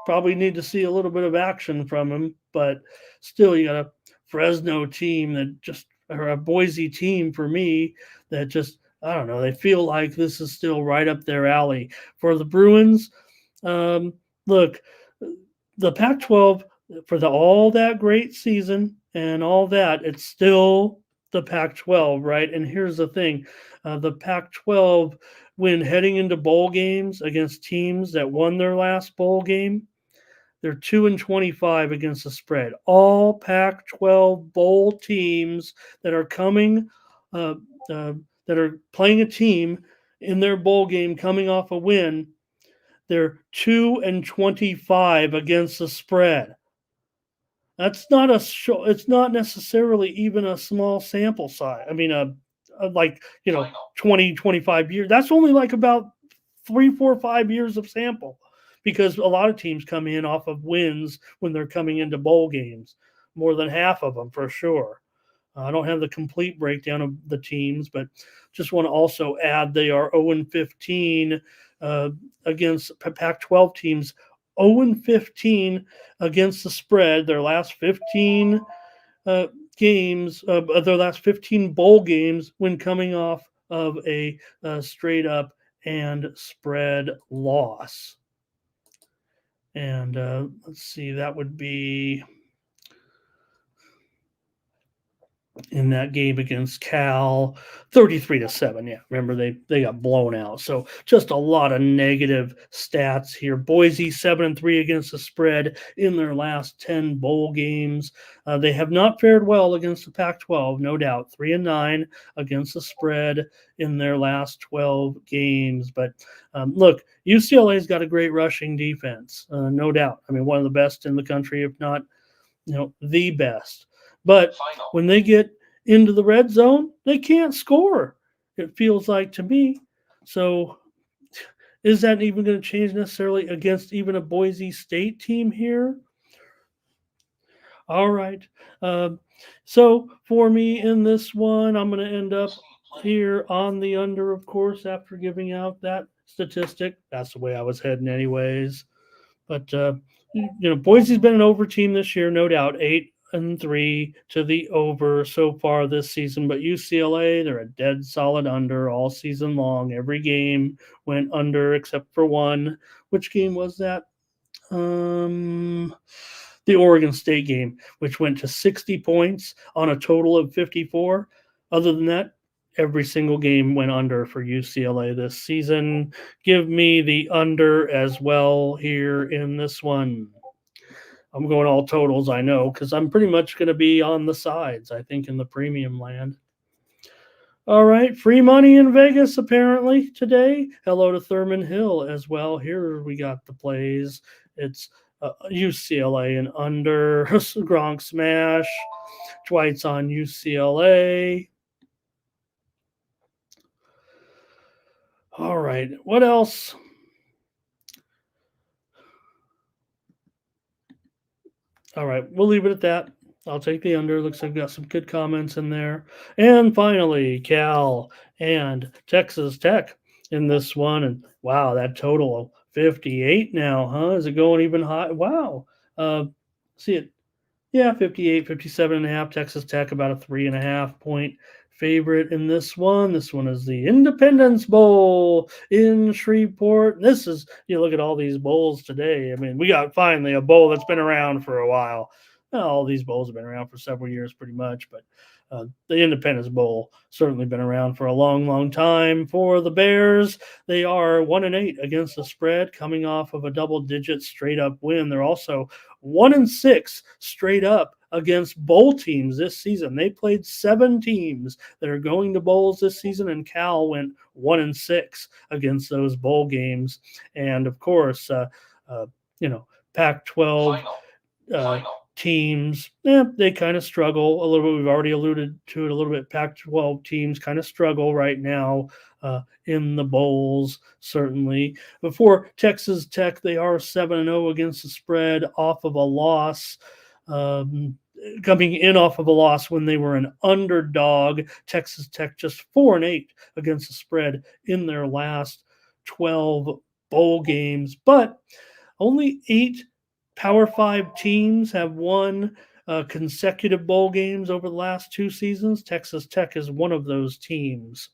probably need to see a little bit of action from him. But still, you got a Fresno team or a Boise team for me that just, I don't know, they feel like this is still right up their alley. For the Bruins, look, the Pac-12 for all that great season and all that, it's still the Pac-12, right? And here's the thing: the Pac-12, when heading into bowl games against teams that won their last bowl game, they're 2-25 against the spread. All Pac-12 bowl teams that are coming, that are playing a team in their bowl game coming off a win, they're 2-25 against the spread. That's not it's not necessarily even a small sample size. I mean, 20, 25 years. That's only like about 3, 4, 5 years of sample, because a lot of teams come in off of wins when they're coming into bowl games. More than half of them, for sure. I don't have the complete breakdown of the teams, but just want to also add they are 0-15 against Pac-12 teams. 0-15 against the spread. Their last 15 games, their last 15 bowl games, when coming off of a straight up and spread loss. And let's see, that would be in that game against Cal, 33-7. Yeah, remember they got blown out. So just a lot of negative stats here. Boise 7-3 against the spread in their last 10 bowl games. They have not fared well against the Pac-12, no doubt. 3-9 against the spread in their last 12 games. But look, UCLA's got a great rushing defense, no doubt. I mean, one of the best in the country, if not, the best. But when they get into the red zone, they can't score, it feels like to me. So is that even going to change necessarily against even a Boise State team here? All right. So for me in this one, I'm going to end up here on the under, of course, after giving out that statistic. That's the way I was heading anyways. But, Boise's been an over team this year, no doubt. 8-3 to the over so far this season. But UCLA, they're a dead solid under all season long. Every game went under except for one. Which game was that? The Oregon State game, which went to 60 points on a total of 54. Other than that, every single game went under for UCLA this season. Give me the under as well here in this one. I'm going all totals, I know, because I'm pretty much going to be on the sides, I think, in the premium land. All right, free money in Vegas apparently today. Hello to Thurman Hill as well. Here we got the plays. It's UCLA and under. Gronk smash. Dwight's on UCLA. All right, what else? All right, we'll leave it at that. I'll take the under. Looks like I've got some good comments in there. And finally, Cal and Texas Tech in this one. And wow, that total of 58 now, huh? Is it going even high? Wow. See it. Yeah, 58, 57.5. Texas Tech about a 3.5 point favorite in this one. This one is the Independence Bowl in Shreveport. This is, look at all these bowls today. I mean, we got finally a bowl that's been around for a while. Well, all these bowls have been around for several years pretty much, but The Independence Bowl certainly been around for a long, long time for the Bears. They are 1-8 against the spread, coming off of a double-digit straight-up win. They're also 1-6 straight up against bowl teams this season. They played 7 teams that are going to bowls this season, and Cal went 1-6 against those bowl games. And of course, Pac-12 teams, they kind of struggle a little bit. We've already alluded to it a little bit. Pac-12 teams kind of struggle right now in the bowls, certainly. Before Texas Tech, they are 7-0 against the spread off of a loss. Coming in off of a loss when they were an underdog. Texas Tech just 4-8 against the spread in their last 12 bowl games, but only 8 Power 5 teams have won consecutive bowl games over the last 2 seasons. Texas Tech is one of those teams.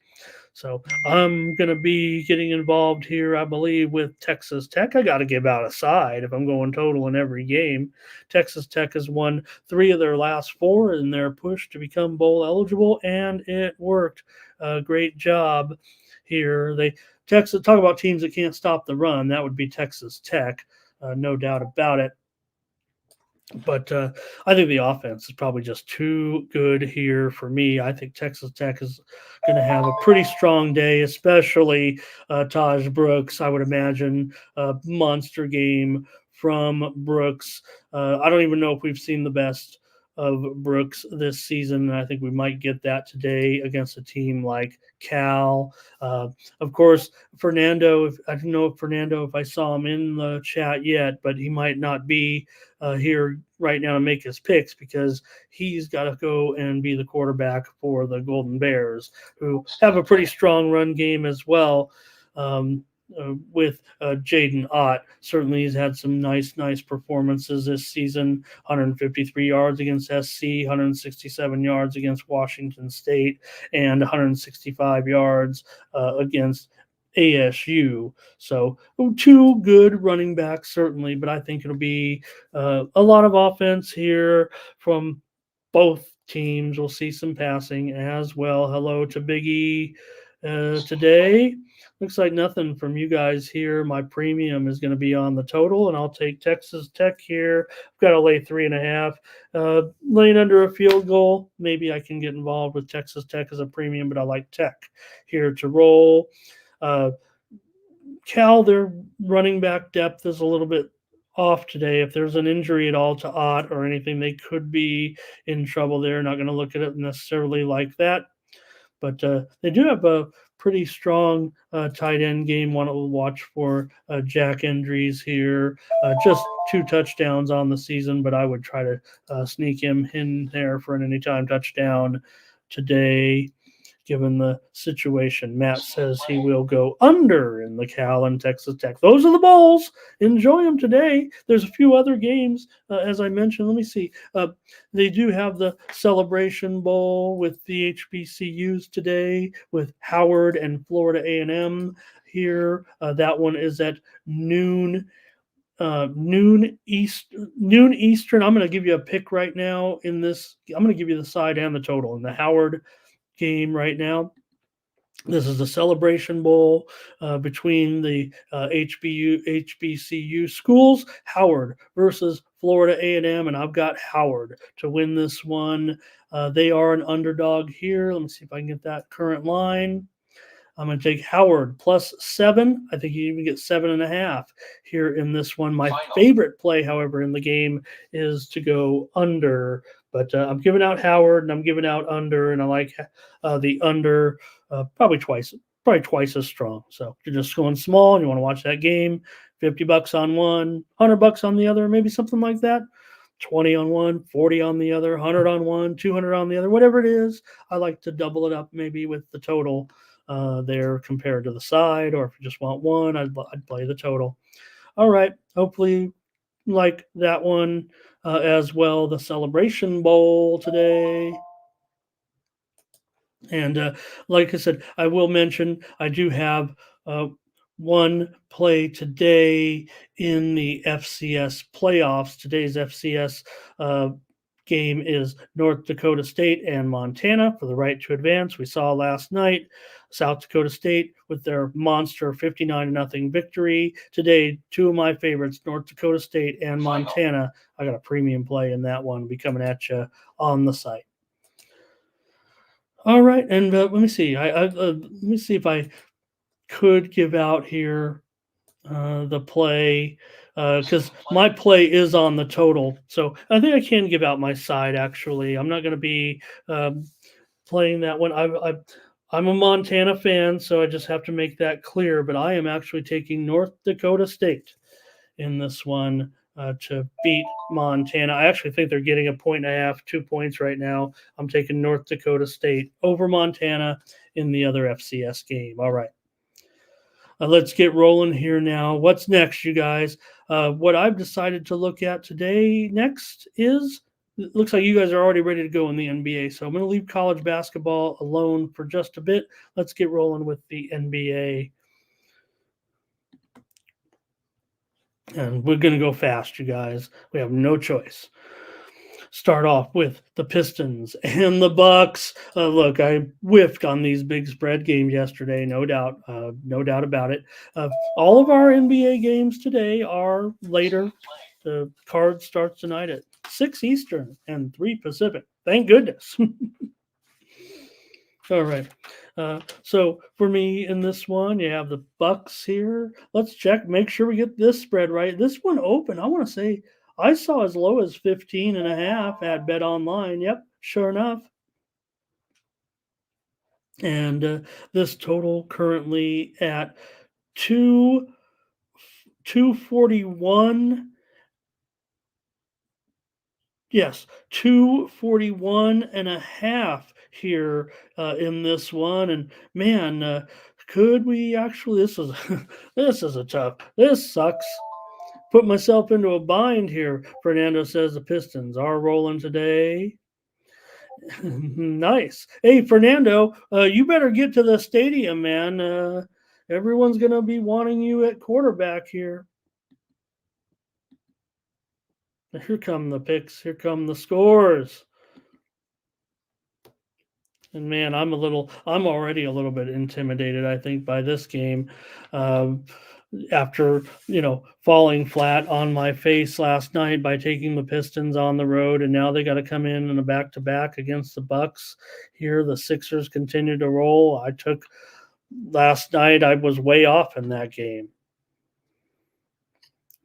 So I'm going to be getting involved here, I believe, with Texas Tech. I got to give out a side if I'm going total in every game. Texas Tech has won 3 of their last 4 in their push to become bowl eligible, and it worked. Great job here. Talk about teams that can't stop the run. That would be Texas Tech, no doubt about it. But I think the offense is probably just too good here for me. I think Texas Tech is going to have a pretty strong day, especially Taj Brooks. I would imagine a monster game from Brooks. I don't even know if we've seen the best of Brooks this season. I think we might get that today against a team like Cal. Of course, Fernando, I don't know if Fernando, if I saw him in the chat yet, but he might not be here right now to make his picks because he's got to go and be the quarterback for the Golden Bears, who have a pretty strong run game as well. With Jaden Ott. Certainly he's had some nice performances this season. 153 yards against SC, 167 yards against Washington State, and 165 yards against ASU. So 2 good running backs, certainly, but I think it'll be a lot of offense here from both teams. We'll see some passing as well. Hello to Biggie today. Looks like nothing from you guys here. My premium is going to be on the total, and I'll take Texas Tech here. I've got to lay 3.5. Laying under a field goal, maybe I can get involved with Texas Tech as a premium, but I like Tech here to roll. Cal, their running back depth is a little bit off today. If there's an injury at all to Ott or anything, they could be in trouble there. Not going to look at it necessarily like that. But they do have a pretty strong tight end game. Want to watch for Jack Endries here. Just 2 touchdowns on the season, but I would try to sneak him in there for an anytime touchdown today, given the situation. Matt says he will go under in the Cal and Texas Tech. Those are the bowls. Enjoy them today. There's a few other games, as I mentioned. Let me see. They do have the Celebration Bowl with the HBCUs today with Howard and Florida A&M here. That one is at noon Eastern. I'm going to give you a pick right now in this. I'm going to give you the side and the total in the Howard game right now. This is the Celebration Bowl between the HBCU schools. Howard versus Florida A&M, and I've got Howard to win this one. They are an underdog here. Let me see if I can get that current line. I'm going to take Howard +7. I think you even get 7.5 here in this one. My favorite play, however, in the game is to go under. But I'm giving out Howard and I'm giving out under, and I like the under probably twice as strong. So if you're just going small and you want to watch that game, $50 on one, $100 on the other, maybe something like that. 20 on one, 40 on the other, 100 on one, 200 on the other, whatever it is. I like to double it up maybe with the total there compared to the side, or if you just want one, I'd play the total. All right, hopefully like that one as well, the Celebration Bowl today. And like I said, I will mention I do have one play today in the FCS playoffs. Today's FCS game is North Dakota State and Montana for the right to advance. We saw last night South Dakota State with their monster 59-0 victory. Today, two of my favorites, North Dakota State and Montana. I got a premium play in that one. Will be coming at you on the site. All right, and let me see. Let me see if I could give out here the play because my play is on the total. So I think I can give out my side. Actually, I'm not going to be playing that one. I'm a Montana fan, so I just have to make that clear. But I am actually taking North Dakota State in this one to beat Montana. I actually think they're getting a point and a half, 2 points right now. I'm taking North Dakota State over Montana in the other FCS game. All right. Let's get rolling here now. What's next, you guys? What I've decided to look at today next is it looks like you guys are already ready to go in the NBA. So I'm going to leave college basketball alone for just a bit. Let's get rolling with the NBA. And we're going to go fast, you guys. We have no choice. Start off with the Pistons and the Bucks. Look, I whiffed on these big spread games yesterday, no doubt about it. All of our NBA games today are later. The card starts tonight at 6 Eastern and 3 Pacific. Thank goodness. All right. So for me in this one, you have the Bucks here. Let's check, make sure we get this spread right. This one open, I want to say I saw as low as 15.5 at Bet Online. Yep, sure enough. And this total currently at 241. Yes, 241.5 here in this one. And man, could we actually, this is a tough, this sucks. Put myself into a bind here. Fernando says the Pistons are rolling today. Nice. Hey, Fernando, you better get to the stadium, man. Everyone's going to be wanting you at quarterback here. Here come the picks. Here come the scores. And man, I'm already a little bit intimidated, I think, by this game. After falling flat on my face last night by taking the Pistons on the road, and now they got to come in a back-to-back against the Bucks. Here, the Sixers continue to roll. I took last night. I was way off in that game.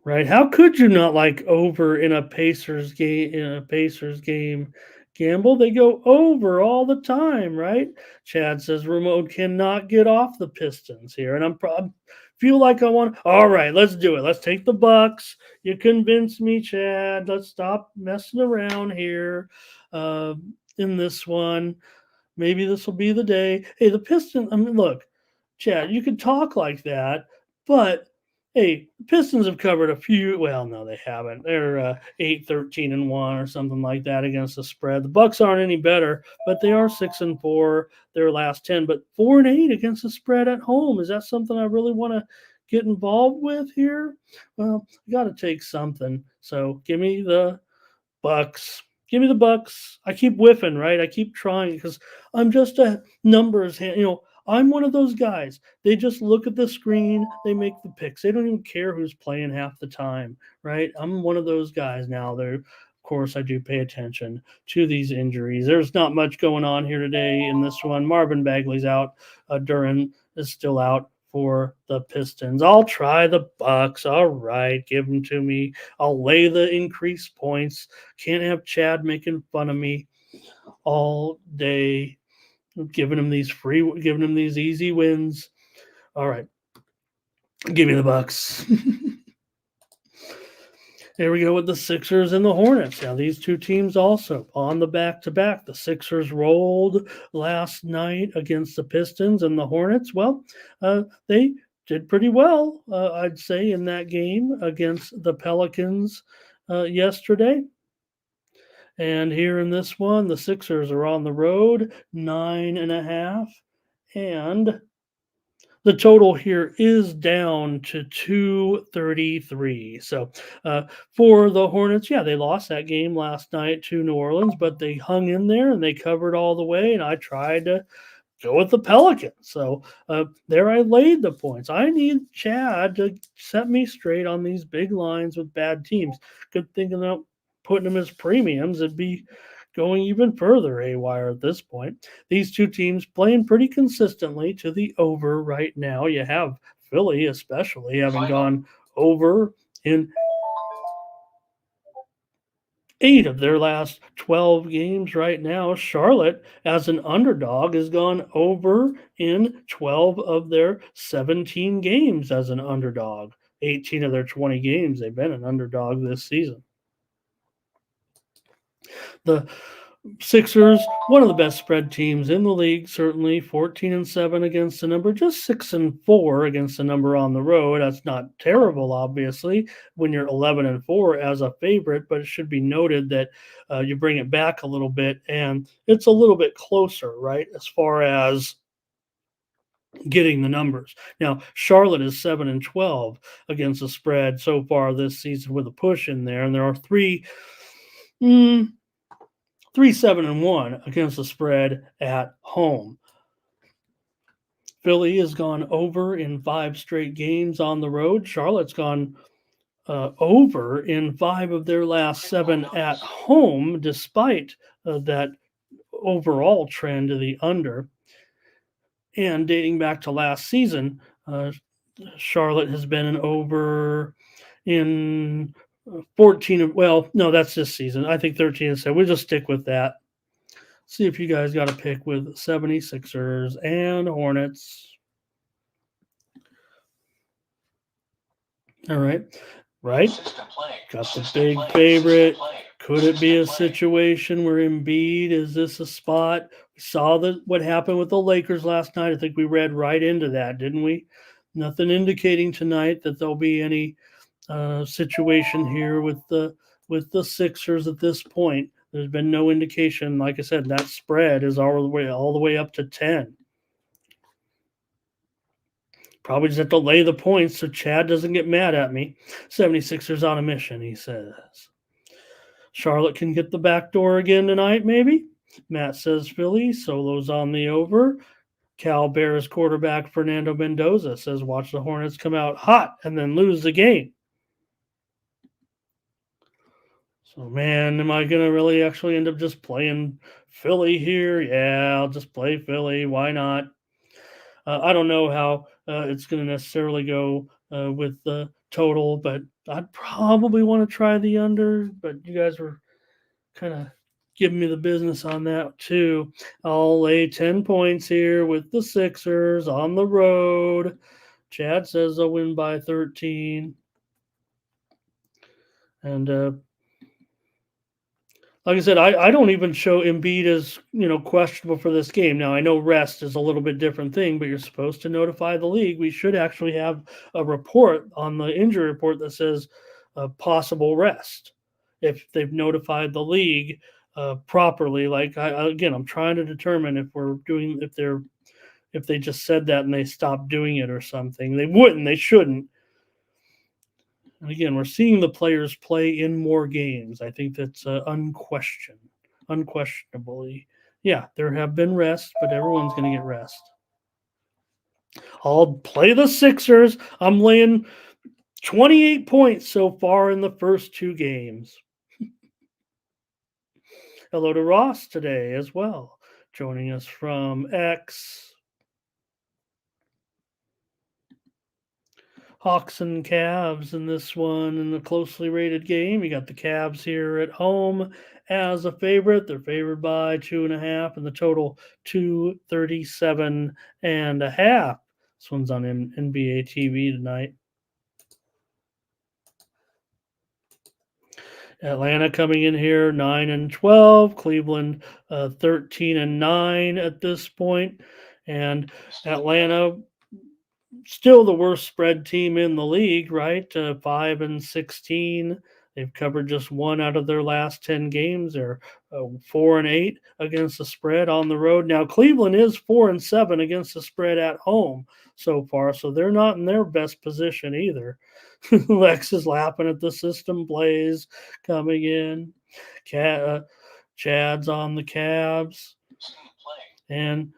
Right? How could you not like over in a Pacers game? Gamble, they go over all the time, right? Chad says Ramon cannot get off the Pistons here, and I'm feel like I want. All right, let's do it. Let's take the Bucks. You convinced me, Chad. Let's stop messing around here. In this one, maybe this will be the day. Hey, the Pistons. I mean, look, Chad, you could talk like that, but hey, Pistons have covered a few. Well, no, they haven't. They're 8-13-1 or something like that against the spread. The Bucks aren't any better, but they are 6-4 their last 10. But 4-8 against the spread at home. Is that something I really want to get involved with here? Well, I got to take something. So give me the Bucks. Give me the Bucks. I keep whiffing, right? I keep trying because I'm just a numbers hand. I'm one of those guys. They just look at the screen, they make the picks. They don't even care who's playing half the time, right? I'm one of those guys now. Of course, I do pay attention to these injuries. There's not much going on here today in this one. Marvin Bagley's out. Duran is still out for the Pistons. I'll try the Bucks. All right, give them to me. I'll lay the increased points. Can't have Chad making fun of me all day. Giving them these easy wins. All right. Give me the Bucks. There we go with the Sixers and the Hornets. Now, these two teams also on the back-to-back. The Sixers rolled last night against the Pistons, and the Hornets, well, they did pretty well, I'd say, in that game against the Pelicans yesterday. And here in this one, the Sixers are on the road, 9.5, and The total here is down to 233. So for the Hornets, yeah, they lost that game last night to New Orleans, but they hung in there and they covered all the way. And I tried to go with the Pelicans. So there I laid the points. I need Chad to set me straight on these big lines with bad teams. Good thing about putting them as premiums. It'd be going even further haywire at this point. These two teams playing pretty consistently to the over right now. You have Philly, especially, having gone over in 8 of their last 12 games right now. Charlotte, as an underdog, has gone over in 12 of their 17 games as an underdog. 18 of their 20 games, they've been an underdog this season. The Sixers, one of the best spread teams in the league, certainly 14-7 against the number, just 6-4 against the number on the road. That's not terrible, obviously, when you're 11-4 as a favorite, but it should be noted that you bring it back a little bit and it's a little bit closer, right, as far as getting the numbers. Now, Charlotte is 7-12 against the spread so far this season with a push in there, and there are mm, 3-7-1 against the spread at home. Philly has gone over in 5 straight games on the road. Charlotte's gone over in 5 of their last 7 at home, despite that overall trend to the under. And dating back to last season, Charlotte has been an over in 14. Well, no, that's this season. I think 13-7. We'll just stick with that. See if you guys got a pick with 76ers and Hornets. All right. Right? Got the big favorite. Could it be a situation where Embiid, is this a spot? We saw what happened with the Lakers last night. I think we read right into that, didn't we? Nothing indicating tonight that there'll be any situation here with the Sixers at this point. There's been no indication. Like I said, that spread is all the way up to 10. Probably just have to lay the points so Chad doesn't get mad at me. 76ers on a mission, he says. Charlotte can get the back door again tonight, maybe. Matt says Philly. Solo's on the over. Cal Bears quarterback Fernando Mendoza says watch the Hornets come out hot and then lose the game. So, man, am I going to really actually end up just playing Philly here? Yeah, I'll just play Philly. Why not? I don't know how it's going to necessarily go with the total, but I'd probably want to try the under. But you guys were kind of giving me the business on that too. I'll lay 10 points here with the Sixers on the road. Chad says they'll win by 13. And like I said, I don't even show Embiid as, questionable for this game. Now, I know rest is a little bit different thing, but you're supposed to notify the league. We should actually have a report on the injury report that says possible rest if they've notified the league properly. Like, I'm trying to determine if they just said that and they stopped doing it or something. They shouldn't. And again, we're seeing the players play in more games. I think that's unquestionably. Yeah, there have been rests, but everyone's going to get rest. I'll play the Sixers. I'm laying 28 points so far in the first 2 games. Hello to Ross today as well, joining us from X. Hawks and Cavs in this one in the closely rated game. You got the Cavs here at home as a favorite. They're favored by 2.5, and the total 237.5. This one's on NBA TV tonight. Atlanta coming in here 9-12. Cleveland 13-9 at this point, and Atlanta still the worst spread team in the league, right? 5-16 They've covered just 1 out of their last 10 games. They're 4-8 against the spread on the road. Now Cleveland is 4-7 against the spread at home so far, so they're not in their best position either. Lex is laughing at the system plays coming in. Chad's on the Cavs, and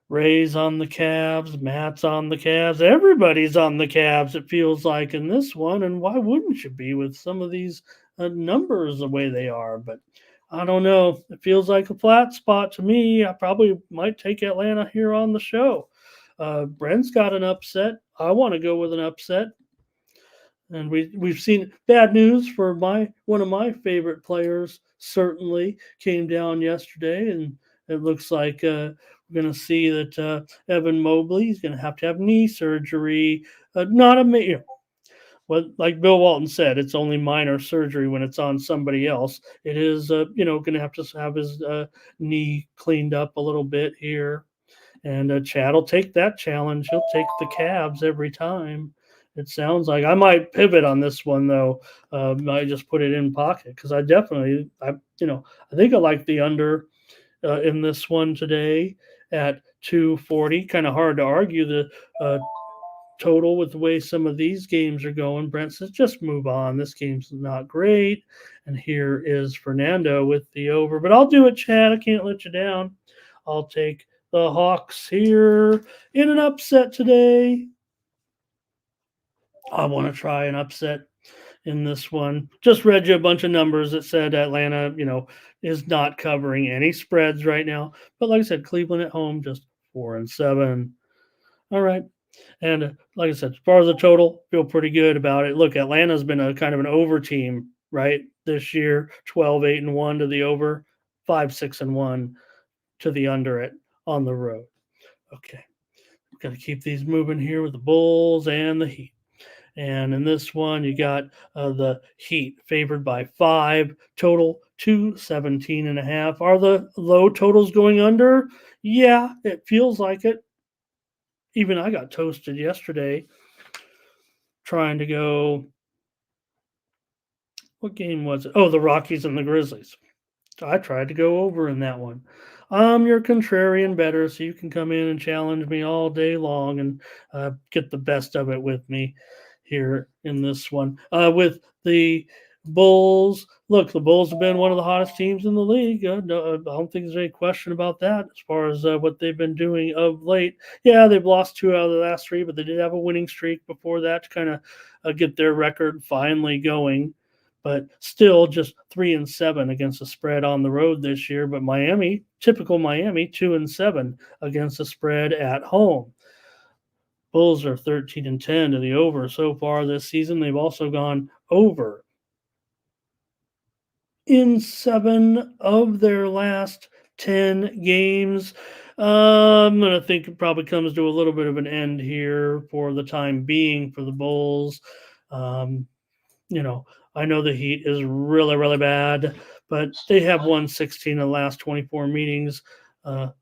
Ray's on the Cavs, Matt's on the Cavs, everybody's on the Cavs, it feels like, in this one. And why wouldn't you be with some of these numbers the way they are? But I don't know. It feels like a flat spot to me. I probably might take Atlanta here on the show. Brent's got an upset. I want to go with an upset. And we've seen bad news for one of my favorite players. Certainly came down yesterday, and it looks like we're going to see that Evan Mobley is going to have knee surgery. Not a well, like Bill Walton said, it's only minor surgery when it's on somebody else. It is going to have his knee cleaned up a little bit here. And Chad will take that challenge. He'll take the Cavs every time. It sounds like I might pivot on this one though. I just put it in pocket because I think I like the under in this one today at 240. Kind of hard to argue the total with the way some of these games are going. Brent says just move on. This game's not great. And here is Fernando with the over. But I'll do it, Chad. I can't let you down. I'll take the Hawks here in an upset today. I want to try an upset in this one. Just read you a bunch of numbers that said Atlanta, is not covering any spreads right now. But like I said, Cleveland at home, just 4-7. All right. And like I said, as far as the total, feel pretty good about it. Look, Atlanta's been a kind of an over team, right? This year, 12-8-1 to the over, 5-6-1 to the under it on the road. Okay. We've got to keep these moving here with the Bulls and the Heat. And in this one, you got the Heat favored by 5, total 217.5. Are the low totals going under? Yeah, it feels like it. Even I got toasted yesterday trying to go. What game was it? Oh, the Rockies and the Grizzlies. I tried to go over in that one. I'm your contrarian better, so you can come in and challenge me all day long and get the best of it with me here in this one. With the Bulls, look, the Bulls have been one of the hottest teams in the league. No, I don't think there's any question about that as far as what they've been doing of late. Yeah, they've lost 2 out of the last 3, but they did have a winning streak before that to kind of get their record finally going. But still just 3-7 against the spread on the road this year. But Miami, typical Miami, 2-7 against the spread at home. Bulls are 13-10 to the over so far this season. They've also gone over in 7 of their last 10 games. I'm going to think it probably comes to a little bit of an end here for the time being for the Bulls. I know the Heat is really, really bad, but they have won 16 of the last 24 meetings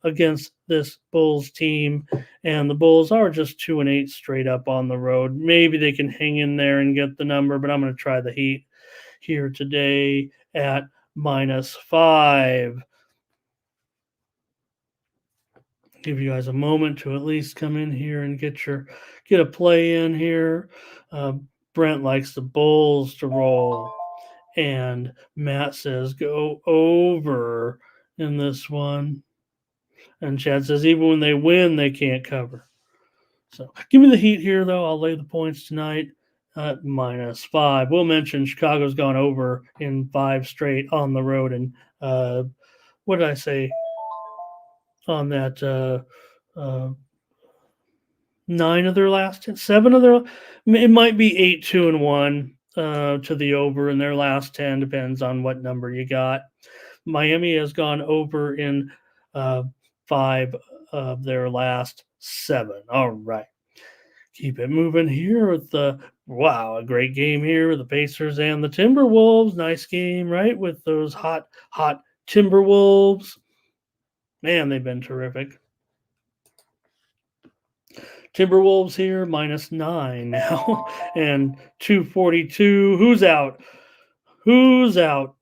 against this Bulls team, and the Bulls are just 2-8 straight up on the road. Maybe they can hang in there and get the number, but I'm going to try the Heat here today at -5. Give you guys a moment to at least come in here and get a play in here. Brent likes the Bulls to roll, and Matt says go over in this one. And Chad says even when they win, they can't cover. So give me the Heat here, though. I'll lay the points tonight at -5. We'll mention Chicago's gone over in 5 straight on the road. And what did I say on that? 9 of their last 10, 7 of their, it might be 8-2-1 to the over in their last 10, depends on what number you got. Miami has gone over in 5 of their last 7. All right. Keep it moving here with a great game here with the Pacers and the Timberwolves. Nice game, right? With those hot Timberwolves. Man, they've been terrific. Timberwolves here, -9 now, and 242. Who's out? Who's out?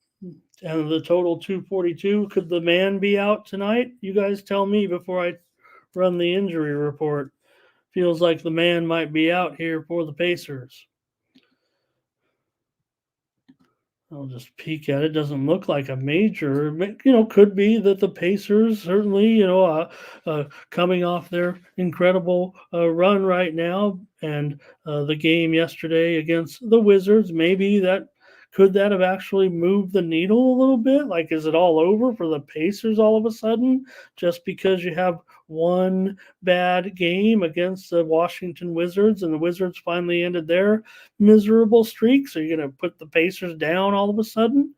And the total 242. Could the man be out tonight? You guys tell me before I run the injury report. Feels like the man might be out here for the Pacers. I'll just peek at it. Doesn't look like a major. Could be that the Pacers certainly, coming off their incredible run right now, and the game yesterday against the Wizards. Maybe that have actually moved the needle a little bit? Like, is it all over for the Pacers all of a sudden just because you have one bad game against the Washington Wizards and the Wizards finally ended their miserable streak? So you're going to put the Pacers down all of a sudden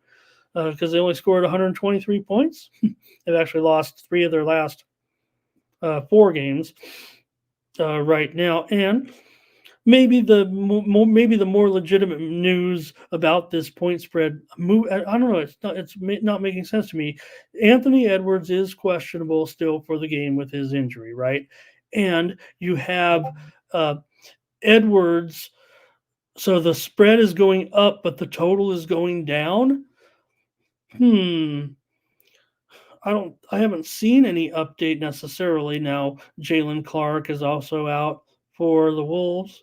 because they only scored 123 points? They've actually lost 3 of their last 4 games right now. And maybe the more legitimate news about this point spread move. I don't know. It's not making sense to me. Anthony Edwards is questionable still for the game with his injury, right? And you have Edwards. So the spread is going up, but the total is going down. I haven't seen any update necessarily. Now Jalen Clark is also out for the Wolves.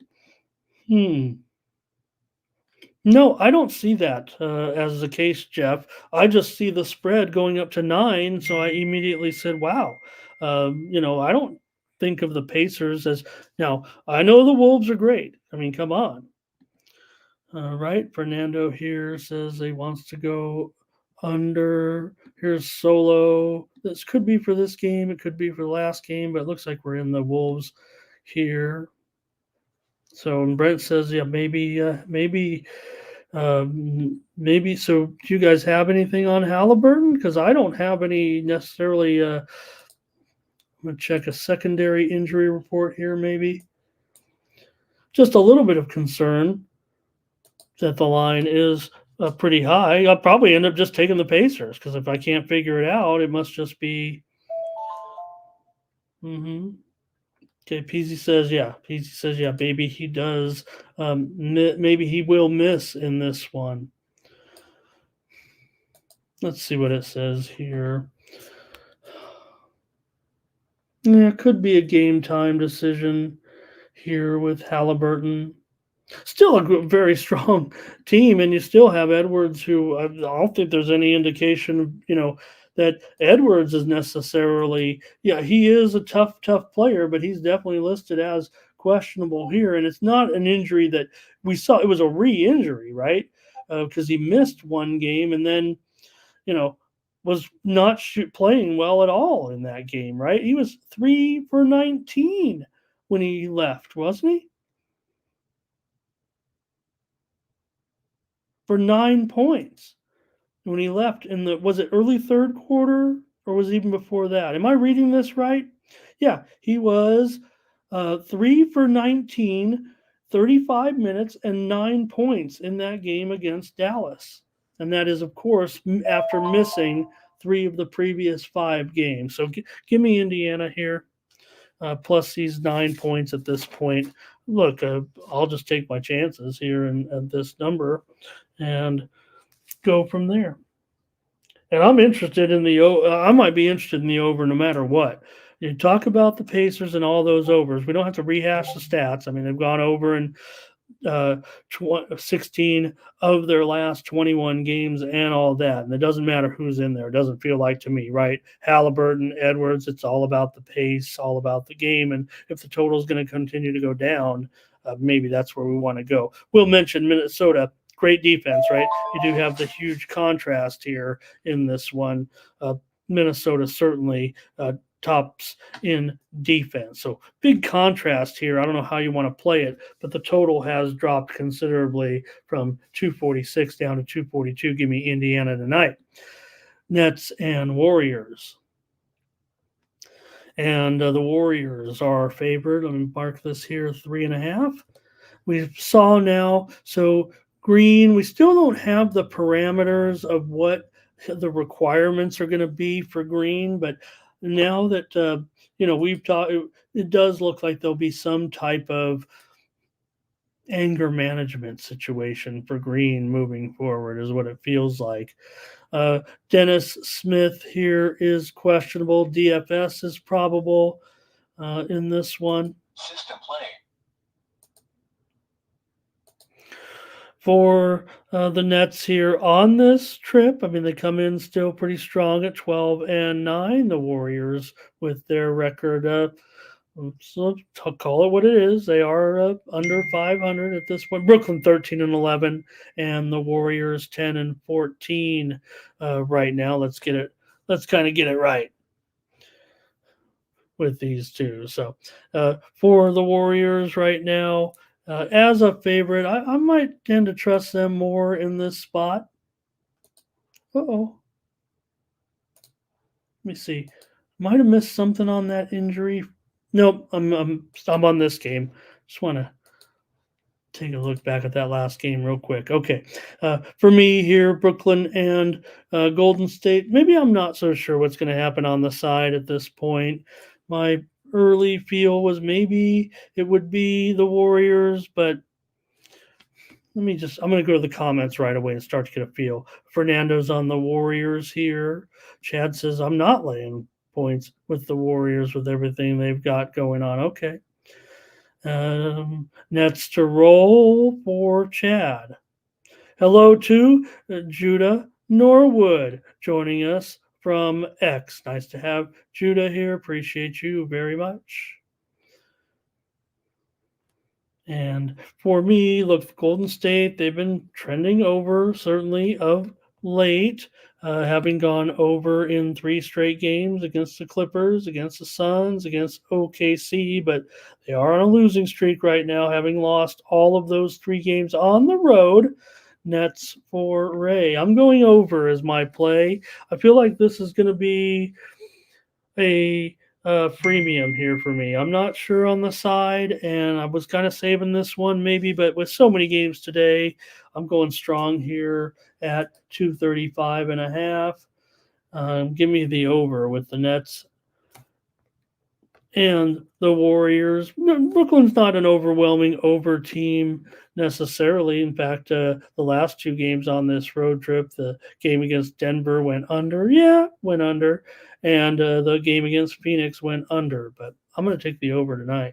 No, I don't see that as the case, Jeff. I just see the spread going up to 9, so I immediately said, "Wow." I don't think of the Pacers as now. I know the Wolves are great. I mean, come on, right? Fernando here says he wants to go under. Here's Solo. This could be for this game. It could be for the last game, but it looks like we're in the Wolves here. So, and Brent says, yeah, maybe. Maybe so. Do you guys have anything on Halliburton? Because I don't have any necessarily. I'm gonna check a secondary injury report here. Maybe just a little bit of concern that the line is pretty high. I'll probably end up just taking the Pacers because if I can't figure it out, it must just be. Okay, Peasy says, yeah. Peasy says, yeah. Maybe he does. Maybe he will miss in this one. Let's see what it says here. Yeah, it could be a game time decision here with Halliburton. Still a very strong team, and you still have Edwards, who I don't think there's any indication, that Edwards is necessarily. Yeah, he is a tough player, but he's definitely listed as questionable here, and it's not an injury that we saw. It was a re-injury, right? Because he missed one game, and then was not playing well at all in that game, right? He was 3 for 19 when he left, wasn't he? For 9 points when he left was it early third quarter or was it even before that? Am I reading this right? Yeah, he was 3 for 19, 35 minutes and 9 points in that game against Dallas. And that is, of course, after missing 3 of the previous 5 games. So give me Indiana here, plus these 9 points at this point. Look, I'll just take my chances here at this number and go from there. And I'm interested in I might be interested in the over no matter what. You talk about the Pacers and all those overs. We don't have to rehash the stats. I mean, they've gone over in 16 of their last 21 games and all that. And it doesn't matter who's in there. It doesn't feel like to me, right? Halliburton, Edwards, it's all about the pace, all about the game. And if the total is going to continue to go down, maybe that's where we want to go. We'll mention Minnesota. Great defense, right? You do have the huge contrast here in this one. Minnesota certainly tops in defense. So big contrast here. I don't know how you want to play it, but the total has dropped considerably from 246 down to 242. Give me Indiana tonight. Nets and Warriors. And the Warriors are favored. Let me mark this here, 3.5. We saw now, so Green, we still don't have the parameters of what the requirements are going to be for Green, but now that we've talked, it does look like there'll be some type of anger management situation for Green moving forward, is what it feels like. Dennis Smith here is questionable. DFS is probable in this one. System play. For the Nets here on this trip, I mean, they come in still pretty strong at 12-9. The Warriors, with their record, so call it what it is. They are under 500 at this point. Brooklyn 13-11, and the Warriors 10-14 right now. Let's kind of get it right with these two. So for the Warriors right now, as a favorite, I might tend to trust them more in this spot. Uh-oh. Let me see. Might have missed something on that injury. Nope, I'm on this game. Just want to take a look back at that last game real quick. Okay. For me here, Brooklyn and Golden State, maybe I'm not so sure what's going to happen on the side at this point. My early feel was maybe it would be the Warriors, but I'm going to go to the comments right away and start to get a feel. Fernando's on the Warriors here. Chad says, I'm not laying points with the Warriors with everything they've got going on. Okay. Nets to roll for Chad. Hello to Judah Norwood joining us from X. Nice to have Judah here. Appreciate you very much. And for me, look, Golden State, they've been trending over, certainly, of late, having gone over in 3 straight games against the Clippers, against the Suns, against OKC, but they are on a losing streak right now, having lost all of those 3 games on the road. Nets for Ray. I'm going over as my play. I feel like this is going to be a freemium here for me. I'm not sure on the side, and I was kind of saving this one maybe, but with so many games today, I'm going strong here at 235.5. Give me the over with the Nets and the Warriors. Brooklyn's not an overwhelming over team necessarily. In fact, the last 2 games on this road trip, the game against Denver went under. Yeah, went under. And the game against Phoenix went under. But I'm going to take the over tonight.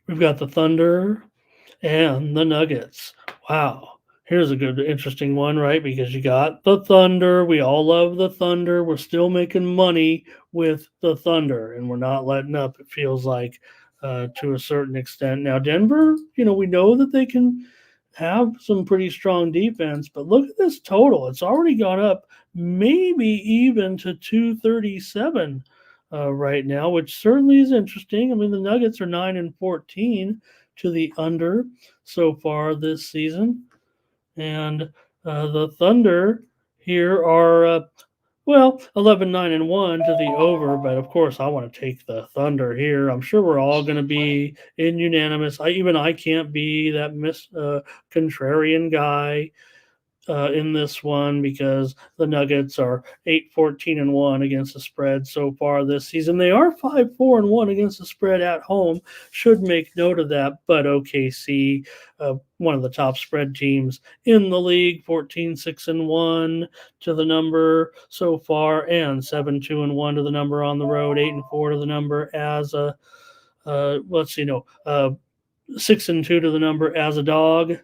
We've got the Thunder and the Nuggets. Wow. Here's a good, interesting one, right? Because you got the Thunder. We all love the Thunder. We're still making money with the Thunder, and we're not letting up, it feels like, to a certain extent. Now, Denver, we know that they can have some pretty strong defense, but look at this total. It's already gone up maybe even to 237 right now, which certainly is interesting. I mean, the Nuggets are 9-14 to the under so far this season. And the Thunder here are, 11-9-1 to the over. But of course, I want to take the Thunder here. I'm sure we're all going to be in unanimous. I can't be that contrarian guy in this one because the Nuggets are 8-14-1 against the spread so far this season. They are 5-4-1 against the spread at home. Should make note of that. But OKC, one of the top spread teams in the league, 14-6-1 to the number so far, and 7-2-1 to the number on the road, 8-4 to the number as a 6-2 to the number as a dog.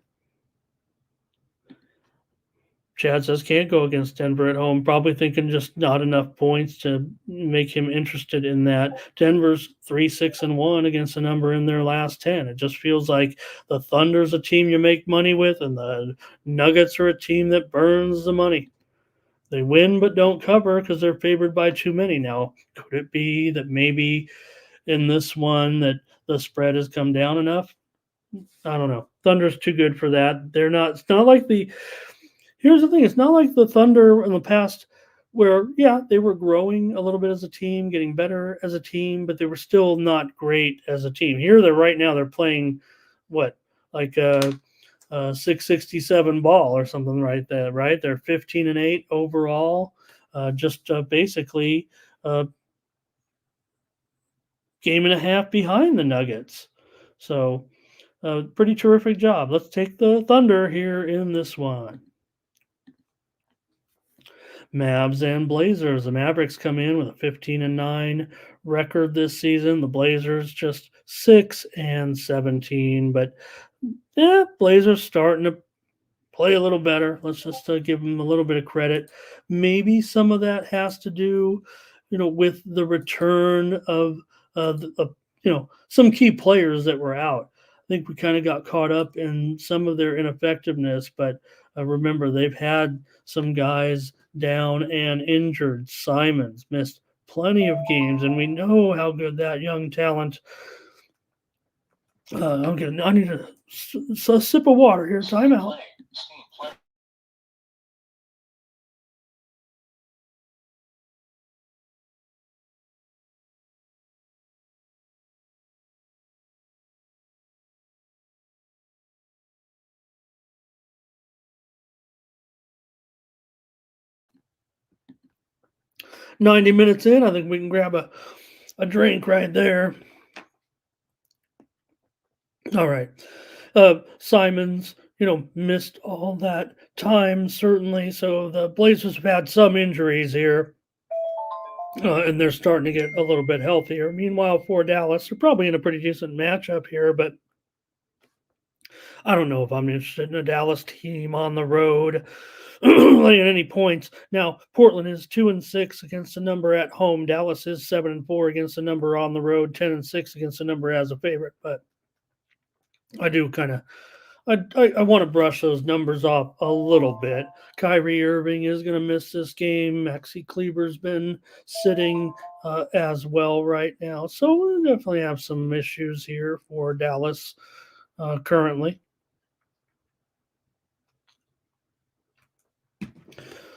Chad says can't go against Denver at home. Probably thinking just not enough points to make him interested in that. Denver's 3-6-1 against a number in their last 10. It just feels like the Thunder's a team you make money with, and the Nuggets are a team that burns the money. They win but don't cover because they're favored by too many. Now, could it be that maybe in this one that the spread has come down enough? I don't know. Thunder's too good for that. They're not. It's not like the. Here's the thing. It's not like the Thunder in the past where, they were growing a little bit as a team, getting better as a team, but they were still not great as a team. Here, they're playing what, like 667 ball or something like that, right? They're 15-8 overall, basically game and a half behind the Nuggets. So, pretty terrific job. Let's take the Thunder here in this one. Mavs and Blazers. The Mavericks come in with a 15-9 record this season. The Blazers just 6-17. But yeah, Blazers starting to play a little better. Let's just give them a little bit of credit. Maybe some of that has to do, with the return of some key players that were out. I think we kind of got caught up in some of their ineffectiveness, but remember they've had some guys down and injured. Simons missed plenty of games, and we know how good that young talent. I need a sip of water here. Time out. 90 minutes in, I think we can grab a drink right there. All right. Simons, missed all that time, certainly. So the Blazers have had some injuries here, and they're starting to get a little bit healthier. Meanwhile, for Dallas, they're probably in a pretty decent matchup here, but I don't know if I'm interested in a Dallas team on the road laying any points. Now, Portland is 2-6 against the number at home. Dallas is 7-4 against the number on the road, 10-6 against the number as a favorite. But I do kind of I want to brush those numbers off a little bit. Kyrie Irving is going to miss this game. Maxi Kleber's been sitting as well right now. So we definitely have some issues here for Dallas currently.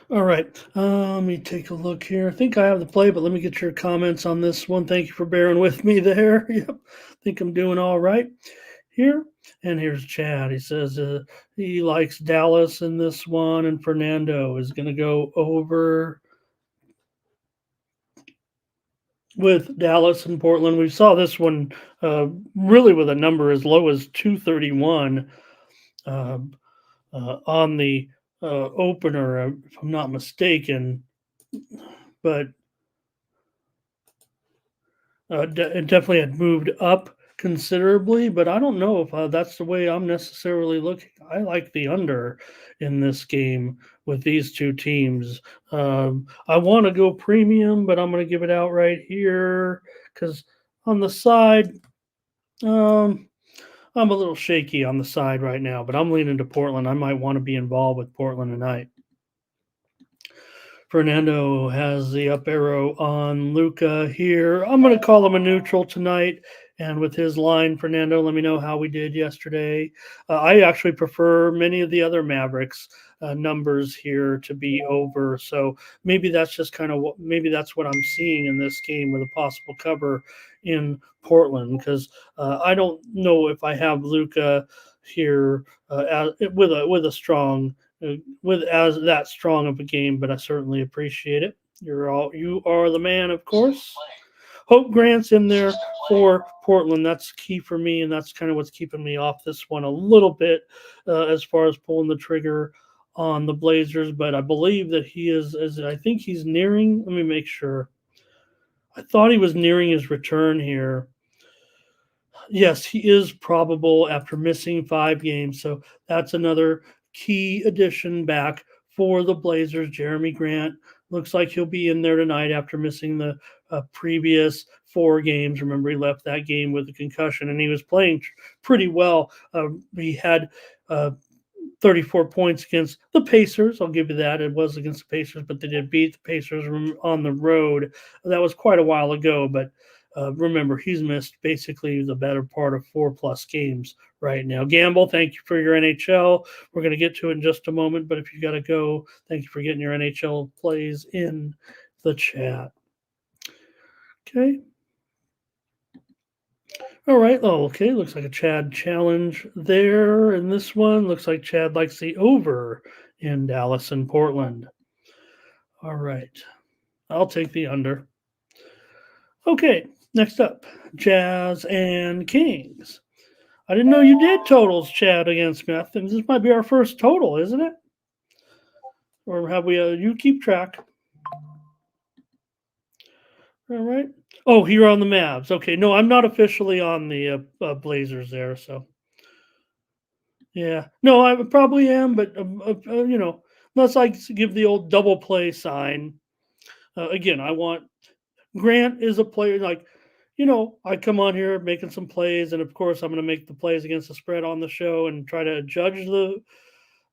All right. Let me take a look here. I think I have the play, but let me get your comments on this one. Thank you for bearing with me there. Yep. I think I'm doing all right here. And here's Chad. He says he likes Dallas in this one, and Fernando is going to go over with Dallas and Portland. We saw this one really with a number as low as 231 on the opener, if I'm not mistaken. But it definitely had moved up considerably, but I don't know if that's the way I'm necessarily looking. I like the under in this game with these two teams. I want to go premium, but I'm going to give it out right here because on the side, I'm a little shaky on the side right now, but I'm leaning to Portland. I might want to be involved with Portland tonight. Fernando has the up arrow on Luca here. I'm going to call him a neutral tonight. And with his line, Fernando, let me know how we did yesterday. I actually prefer many of the other Mavericks numbers here to be over. So maybe that's just maybe that's what I'm seeing in this game with a possible cover in Portland, because I don't know if I have Luca here with a strong with as that strong of a game, but I certainly appreciate it. You are the man, of course. Hope Grant's in there for Portland. That's key for me, and that's kind of what's keeping me off this one a little bit as far as pulling the trigger on the Blazers. But I believe that he is, as I think he's nearing. Let me make sure. I thought he was nearing his return here. Yes, he is probable after missing 5 games. So that's another key addition back for the Blazers. Jeremy Grant looks like he'll be in there tonight after missing the previous 4 games. Remember, he left that game with a concussion, and he was playing pretty well. He had 34 points against the Pacers. I'll give you that. It was against the Pacers, but they did beat the Pacers on the road. That was quite a while ago, but remember, he's missed basically the better part of 4+ games right now. Gamble, thank you for your NHL. We're going to get to it in just a moment, but if you got to go, thank you for getting your NHL plays in the chat. Okay. All right. Oh, okay. Looks like a Chad challenge there in this one. Looks like Chad likes the over in Dallas and Portland. All right. I'll take the under. Okay. Next up, Jazz and Kings. I didn't know you did totals, Chad, against me. I think this might be our first total, isn't it? Or have we? You keep track. All right. Oh, you're on the Mavs. Okay. No, I'm not officially on the Blazers there. So yeah. No, I probably am, but unless I give the old double play sign. Again, I want Grant is a player like, I come on here making some plays, and of course, I'm going to make the plays against the spread on the show and try to judge the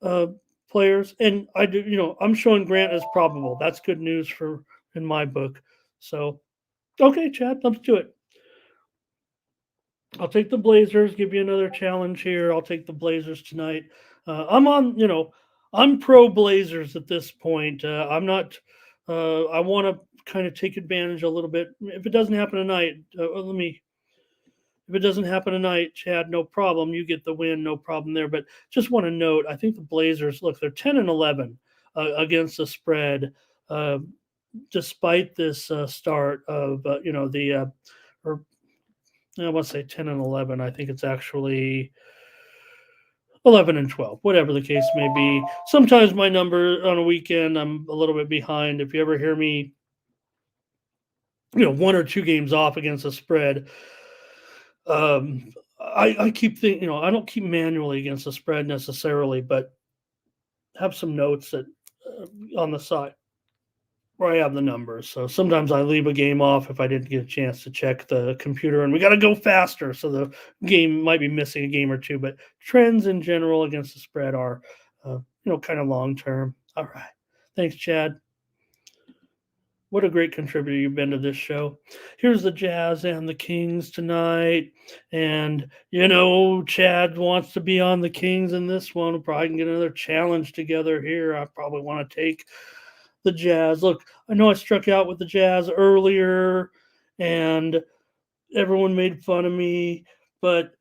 uh, players. And I do, I'm showing Grant as probable. That's good news for in my book. So, okay, Chad, let's do it. I'll take the Blazers. Give you another challenge here. I'll take the Blazers tonight. I'm on, I'm pro Blazers at this point. I'm not. I want to kind of take advantage a little bit. If it doesn't happen tonight, let me. If it doesn't happen tonight, Chad, no problem. You get the win, no problem there. But just want to note, I think the Blazers look. They're 10-11 against the spread, uh, despite this start of or I want to say 10-11. I think it's actually 11-12, whatever the case may be. Sometimes my number on a weekend, I'm a little bit behind. If you ever hear me, one or two games off against a spread, I keep thinking, I don't keep manually against the spread necessarily, but have some notes that on the side where I have the numbers. So sometimes I leave a game off if I didn't get a chance to check the computer, and we got to go faster. So the game might be missing a game or two, but trends in general against the spread are, kind of long term. All right. Thanks, Chad. What a great contributor you've been to this show. Here's the Jazz and the Kings tonight. And, Chad wants to be on the Kings in this one. We'll probably can get another challenge together here. I probably want to take the Jazz. Look, I know I struck out with the Jazz earlier and everyone made fun of me, but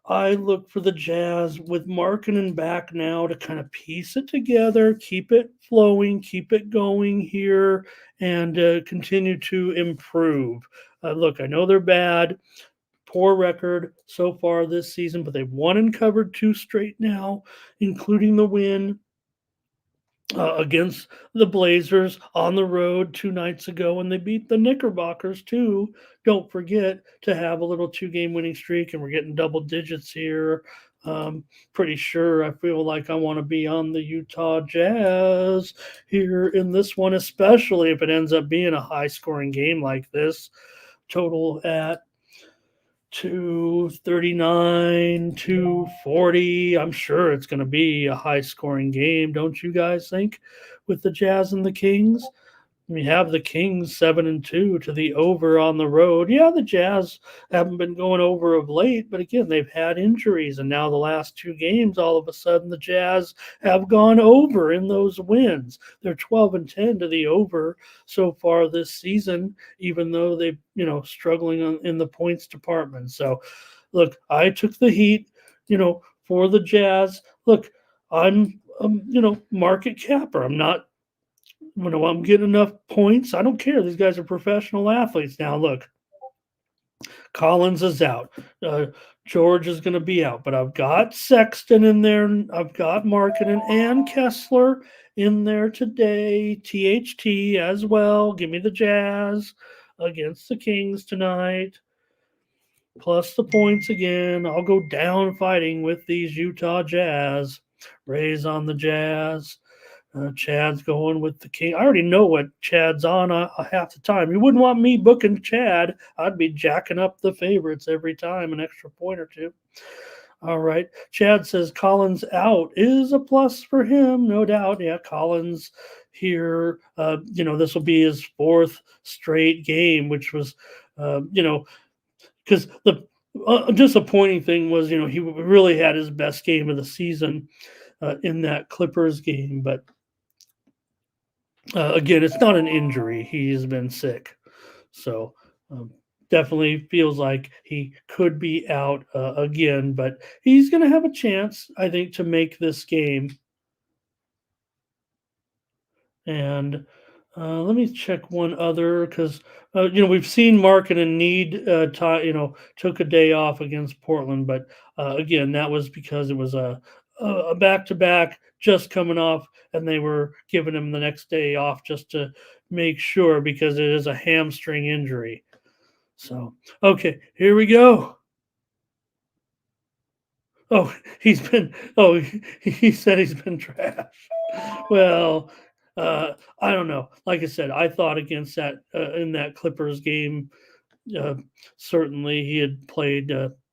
I look for the Jazz with Markkanen back now to kind of piece it together, keep it flowing, keep it going here, and continue to improve. Look, I know they're bad, poor record so far this season, but they've won and covered two straight now, including the win against the Blazers on the road 2 nights ago, and they beat the Knickerbockers too. Don't forget to have a little 2 game winning streak, and we're getting double digits here. Pretty sure I feel like I want to be on the Utah Jazz here in this one, especially if it ends up being a high scoring game like this. Total at 239, 240. I'm sure it's going to be a high scoring game, don't you guys think, with the Jazz and the Kings? We have the Kings 7-2 to the over on the road. Yeah, the Jazz haven't been going over of late, but again, they've had injuries, and now the last 2 games, all of a sudden, the Jazz have gone over in those wins. They're 12-10 to the over so far this season, even though they've struggling in the points department. So, look, I took the heat, for the Jazz. Look, I'm market capper. I'm not I'm getting enough points. I don't care. These guys are professional athletes now. Look, Collins is out. George is going to be out, but I've got Sexton in there. I've got Markkanen and Kessler in there today. THT as well. Give me the Jazz against the Kings tonight. Plus the points again. I'll go down fighting with these Utah Jazz. Raise on the Jazz. Chad's going with the King. I already know what Chad's on half the time. You wouldn't want me booking Chad. I'd be jacking up the favorites every time, an extra point or two. All right. Chad says Collins out is a plus for him, no doubt. Yeah, Collins here. This will be his 4th straight game, which was, because the disappointing thing was, he really had his best game of the season in that Clippers game, but again, it's not an injury. He's been sick. So definitely feels like he could be out again, but he's going to have a chance, I think, to make this game. And Let me check one other because we've seen Market and Need took a day off against Portland, but again that was because it was a back to back just coming off, and they were giving him the next day off just to make sure because it is a hamstring injury. So okay, here we go. Oh, he's been. Oh, he said he's been trash. Well, I don't know. Like I said, I thought against that in that Clippers game, uh, certainly he had played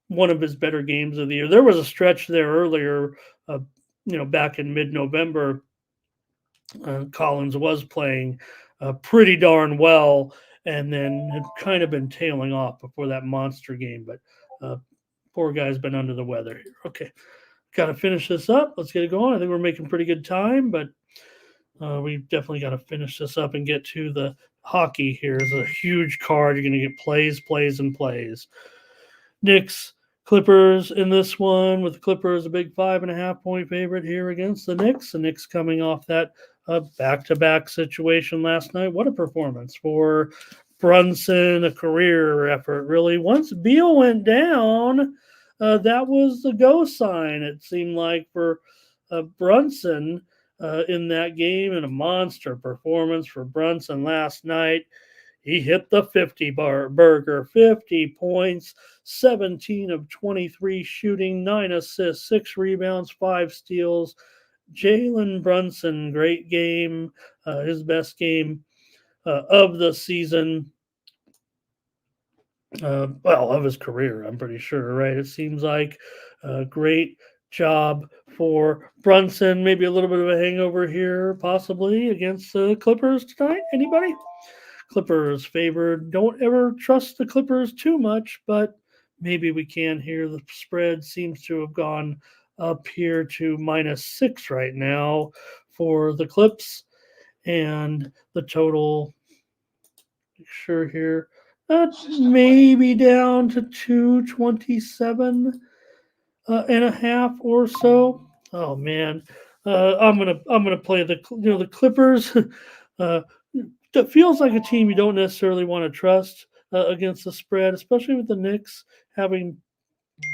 one of his better games of the year. There was a stretch there earlier, uh, back in mid-November. Collins was playing pretty darn well, and then had kind of been tailing off before that monster game. But poor guy's been under the weather here. Okay, got to finish this up. Let's get it going. I think we're making pretty good time, but we definitely got to finish this up and get to the hockey. Here's a huge card. You're going to get plays, plays, and plays. Knicks, Clippers in this one, with the Clippers a big 5.5 point favorite here against the Knicks. The Knicks coming off that back-to-back situation last night. What a performance for Brunson, a career effort, really. Once Beal went down, that was the go sign, it seemed like, for Brunson in that game, and a monster performance for Brunson last night. He hit the 50 burger, 50 points, 17 of 23 shooting, 9 assists, 6 rebounds, 5 steals. Jalen Brunson, great game, his best game of the season. Of his career, I'm pretty sure, right? It seems like a great job for Brunson. Maybe a little bit of a hangover here, possibly against the Clippers tonight. Anybody? Clippers favored. Don't ever trust the Clippers too much, but maybe we can here. The spread seems to have gone up here to -6 right now for the Clips, and the total, sure here, maybe down to 227 and a half or so. Oh man, I'm gonna play the Clippers. uh, it feels like a team you don't necessarily want to trust against the spread, especially with the Knicks having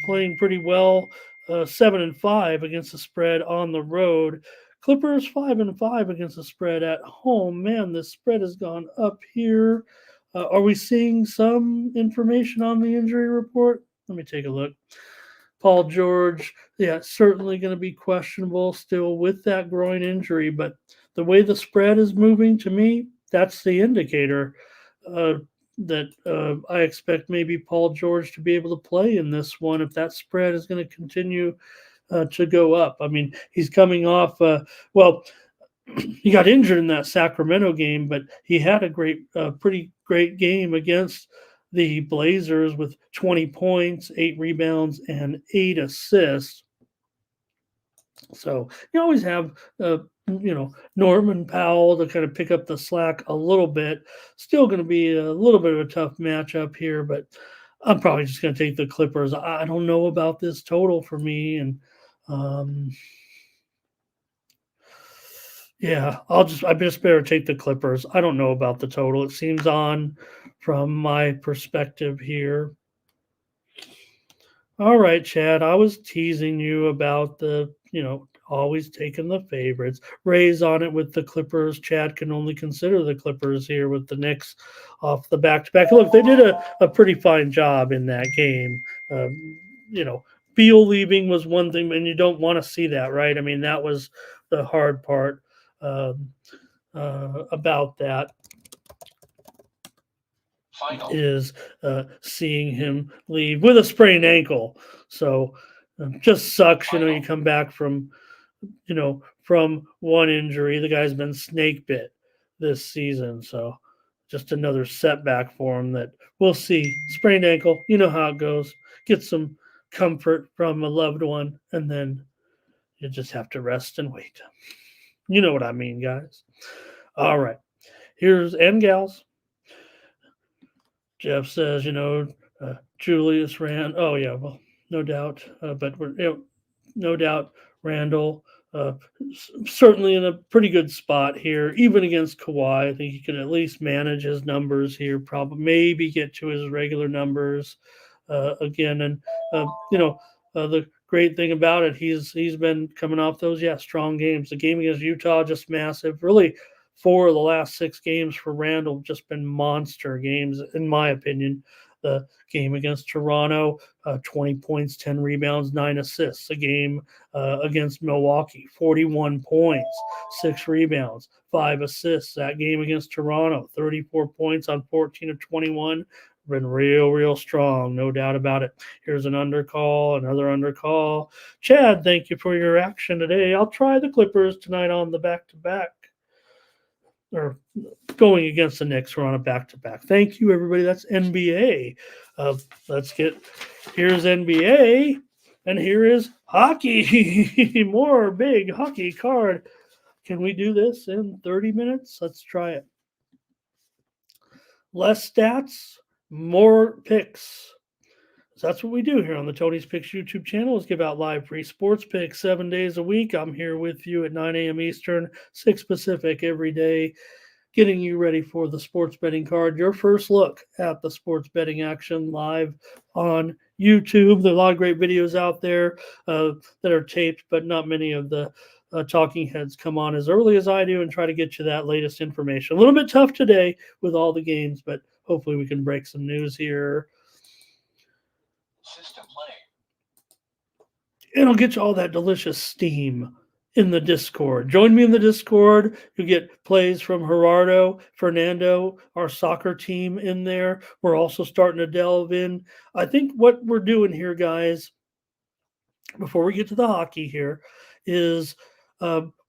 playing pretty well, 7-5 against the spread on the road. Clippers 5-5 against the spread at home. Man, the spread has gone up here. Are we seeing some information on the injury report? Let me take a look. Paul George, yeah, certainly going to be questionable still with that groin injury, but the way the spread is moving, to me, that's the indicator uh, that I expect maybe Paul George to be able to play in this one if that spread is going to continue to go up. I mean, he's coming off, he got injured in that Sacramento game, but he had a pretty great game against the Blazers with 20 points, 8 rebounds, and 8 assists. So you always have, Norman Powell to kind of pick up the slack a little bit. Still going to be a little bit of a tough matchup here, but I'm probably just going to take the Clippers. I don't know about this total for me, and um, yeah, I just better take the Clippers. I don't know about the total. It seems on from my perspective here. All right, Chad. I was teasing you about always taking the favorites. Raise on it with the Clippers. Chad can only consider the Clippers here with the Knicks off the back to back. Look, they did a pretty fine job in that game. You know, Beal leaving was one thing, and you don't want to see that, right? I mean, that was the hard part about that is seeing him leave with a sprained ankle. So just sucks, you come back from one injury. The guy's been snake bit this season. So just another setback for him that we'll see. Sprained ankle, you know how it goes. Get some comfort from a loved one, and then you just have to rest and wait. You know what I mean, guys. All right. Here's and gals. Jeff says, Julius Rand. Oh yeah, well, no doubt. But we're no doubt Randall uh, certainly in a pretty good spot here, even against Kawhi. I think he can at least manage his numbers here, probably maybe get to his regular numbers again. And the great thing about it, he's been coming off those strong games. The game against Utah just massive. Really, 4 of the last 6 games for Randall just been monster games, in my opinion. The game against Toronto, 20 points, 10 rebounds, 9 assists. A game against Milwaukee, 41 points, 6 rebounds, 5 assists. That game against Toronto, 34 points on 14 of 21. Been real strong, no doubt about it. Here's an undercall, another undercall. Chad, thank you for your action today. I'll try the Clippers tonight on the back-to-back. Or going against the Knicks, we're on a back-to-back. Thank you, everybody. That's NBA. Here's NBA, and here is hockey. More big hockey card. Can we do this in 30 minutes? Let's try it. Less stats, more picks. So that's what we do here on the Tony's Picks YouTube channel, is give out live free sports picks 7 days a week. I'm here with you at 9 a.m. Eastern, 6 Pacific every day, getting you ready for the sports betting card. Your first look at the sports betting action live on YouTube. There are a lot of great videos out there that are taped, but not many of the talking heads come on as early as I do and try to get you that latest information. A little bit tough today with all the games, but hopefully we can break some news here. System play. It'll get you all that delicious steam in the Discord. Join me in the Discord. You get plays from Gerardo, Fernando, our soccer team in there. We're also starting to delve in. I think what we're doing here, guys, before we get to the hockey here, is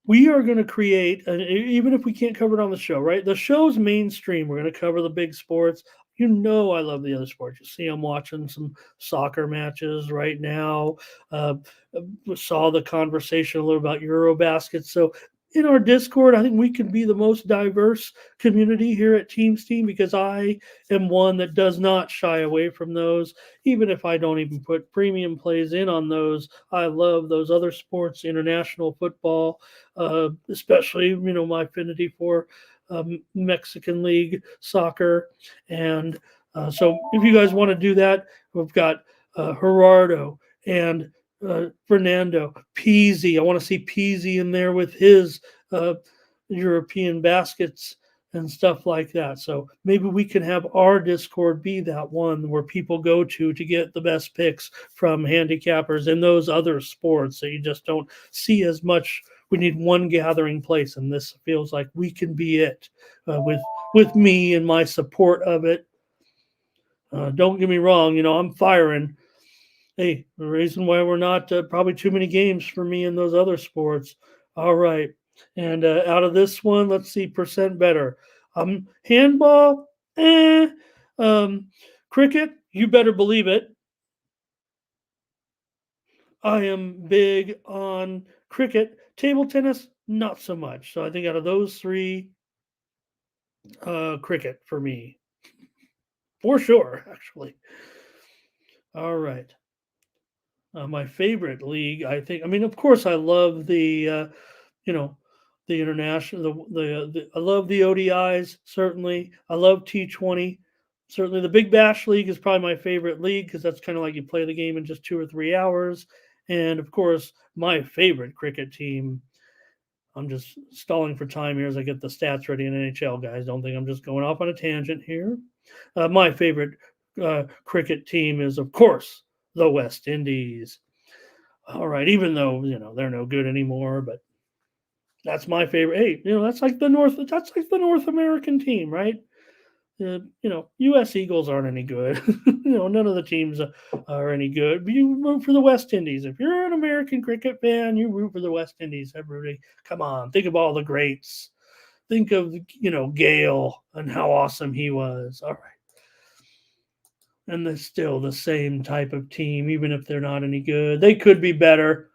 we are going to create, even if we can't cover it on the show, right? The show's mainstream. We're going to cover the big sports. You know I love the other sports. You see I'm watching some soccer matches right now. Saw the conversation a little about Eurobasket. So in our Discord, I think we can be the most diverse community here at Teams Team, because I am one that does not shy away from those. Even if I don't even put premium plays in on those, I love those other sports, international football, especially, my affinity for Mexican League soccer. And so if you guys want to do that, we've got Gerardo and Fernando, Peasy. I want to see Peasy in there with his European baskets and stuff like that. So maybe we can have our Discord be that one where people go to get the best picks from handicappers in those other sports that you just don't see as much. We need one gathering place, and this feels like we can be it with me and my support of it. Don't get me wrong, I'm firing. Hey, the reason why we're not probably too many games for me in those other sports. All right. And out of this one, let's see, percent better. Handball, cricket, you better believe it. I am big on cricket. Table tennis, not so much. So I think out of those 3, cricket for me. For sure, actually. All right. My favorite league, I think. I mean, of course, I love the international. I love the ODIs. Certainly, I love T20. Certainly, the Big Bash League is probably my favorite league, because that's kind of like you play the game in just 2 or 3 hours. And of course, my favorite cricket team. I'm just stalling for time here as I get the stats ready in NHL, guys. Don't think I'm just going off on a tangent here. My favorite cricket team is, of course, the West Indies. All right, even though they're no good anymore, but that's my favorite. Hey, that's like the North American team, right? U.S. Eagles aren't any good. None of the teams are any good. But you root for the West Indies. If you're an American cricket fan, you root for the West Indies. Everybody, come on, think of all the greats. Think of Gale and how awesome he was. All right. And they're still the same type of team, even if they're not any good. They could be better.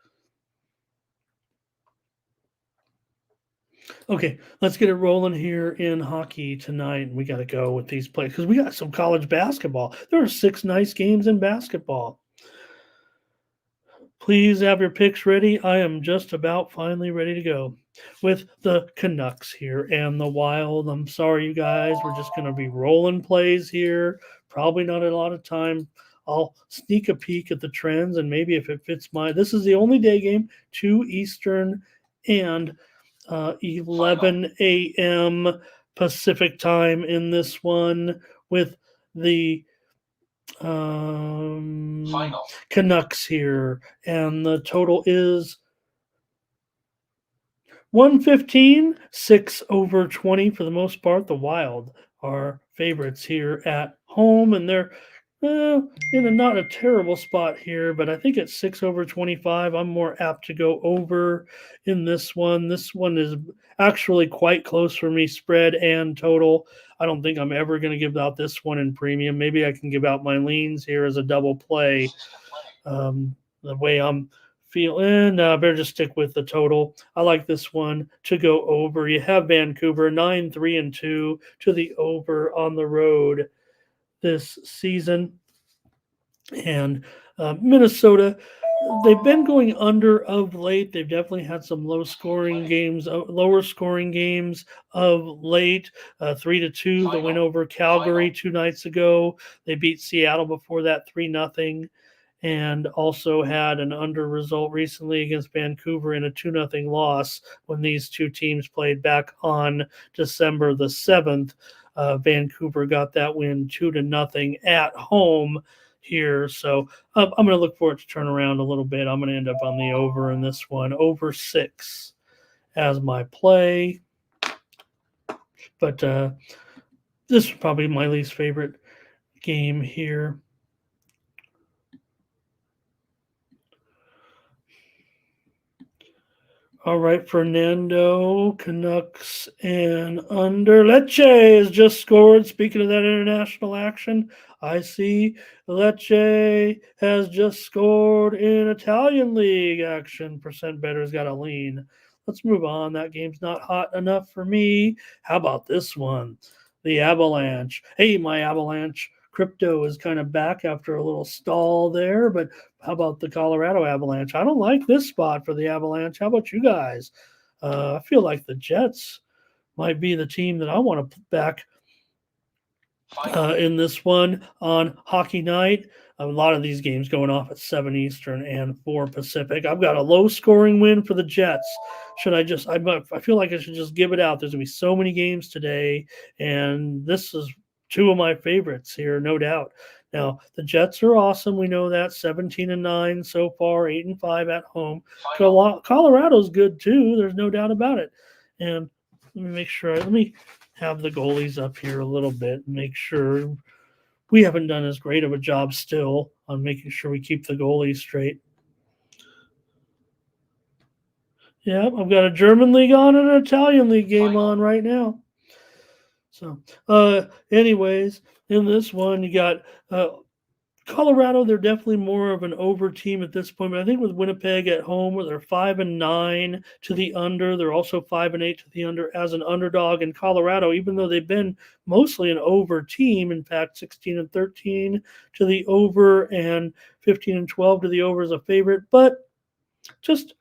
Okay, let's get it rolling here in hockey tonight. We got to go with these plays because we got some college basketball. There are 6 nice games in basketball. Please have your picks ready. I am just about finally ready to go with the Canucks here and the Wild. I'm sorry, you guys. We're just going to be rolling plays here. Probably not a lot of time. I'll sneak a peek at the trends and maybe if it fits my. This is the only day game, 2 Eastern and 11 a.m. Pacific time in this one with the Canucks here, and the total is 115, 6 over 20 for the most part. The Wild are favorites here at home, and they're in not a terrible spot here, but I think at 6 over 25, I'm more apt to go over in this one. This one is actually quite close for me, spread and total. I don't think I'm ever going to give out this one in premium. Maybe I can give out my leans here as a double play. The way I'm feeling, I better just stick with the total. I like this one to go over. You have Vancouver 9-3-2 to the over on the road this season. And Minnesota, they've been going under of late. They've definitely had some lower scoring games of late. 3-2, the win over Calgary 2 nights ago. They beat Seattle before that 3-0. And also had an under result recently against Vancouver in a 2-0 loss when these two teams played back on December the 7th. Vancouver got that win 2-0 at home here. So I'm going to look for it to turn around a little bit. I'm going to end up on the over in this one, over 6 as my play. But this is probably my least favorite game here. All right, Fernando, Canucks and under. Lecce has just scored. Speaking of that international action, I see Lecce has just scored in Italian League action. Percent better's got a lean. Let's move on. That game's not hot enough for me. How about this one? The Avalanche. Hey, my Avalanche. Crypto is kind of back after a little stall there, but how about the Colorado Avalanche? I don't like this spot for the Avalanche. How about you guys? I feel like the Jets might be the team that I want to put back in this one on hockey night. A lot of these games going off at 7 Eastern and 4 Pacific. I've got a low-scoring win for the Jets. Should I just – I feel like I should just give it out. There's going to be so many games today, and this is two of my favorites here, no doubt. Now, the Jets are awesome. We know that. 17-9 so far, 8-5 at home. Colorado's good, too. There's no doubt about it. And let me make sure – let me have the goalies up here a little bit and make sure – we haven't done as great of a job still on making sure we keep the goalies straight. Yeah, I've got a German league on and an Italian league game on right now. So, anyways, in this one, you got Colorado. They're definitely more of an over team at this point. But I think with Winnipeg at home, where they're 5-9 to the under, they're also 5-8 to the under as an underdog. In Colorado, even though they've been mostly an over team, in fact, 16-13 to the over and 15-12 to the over as a favorite, but just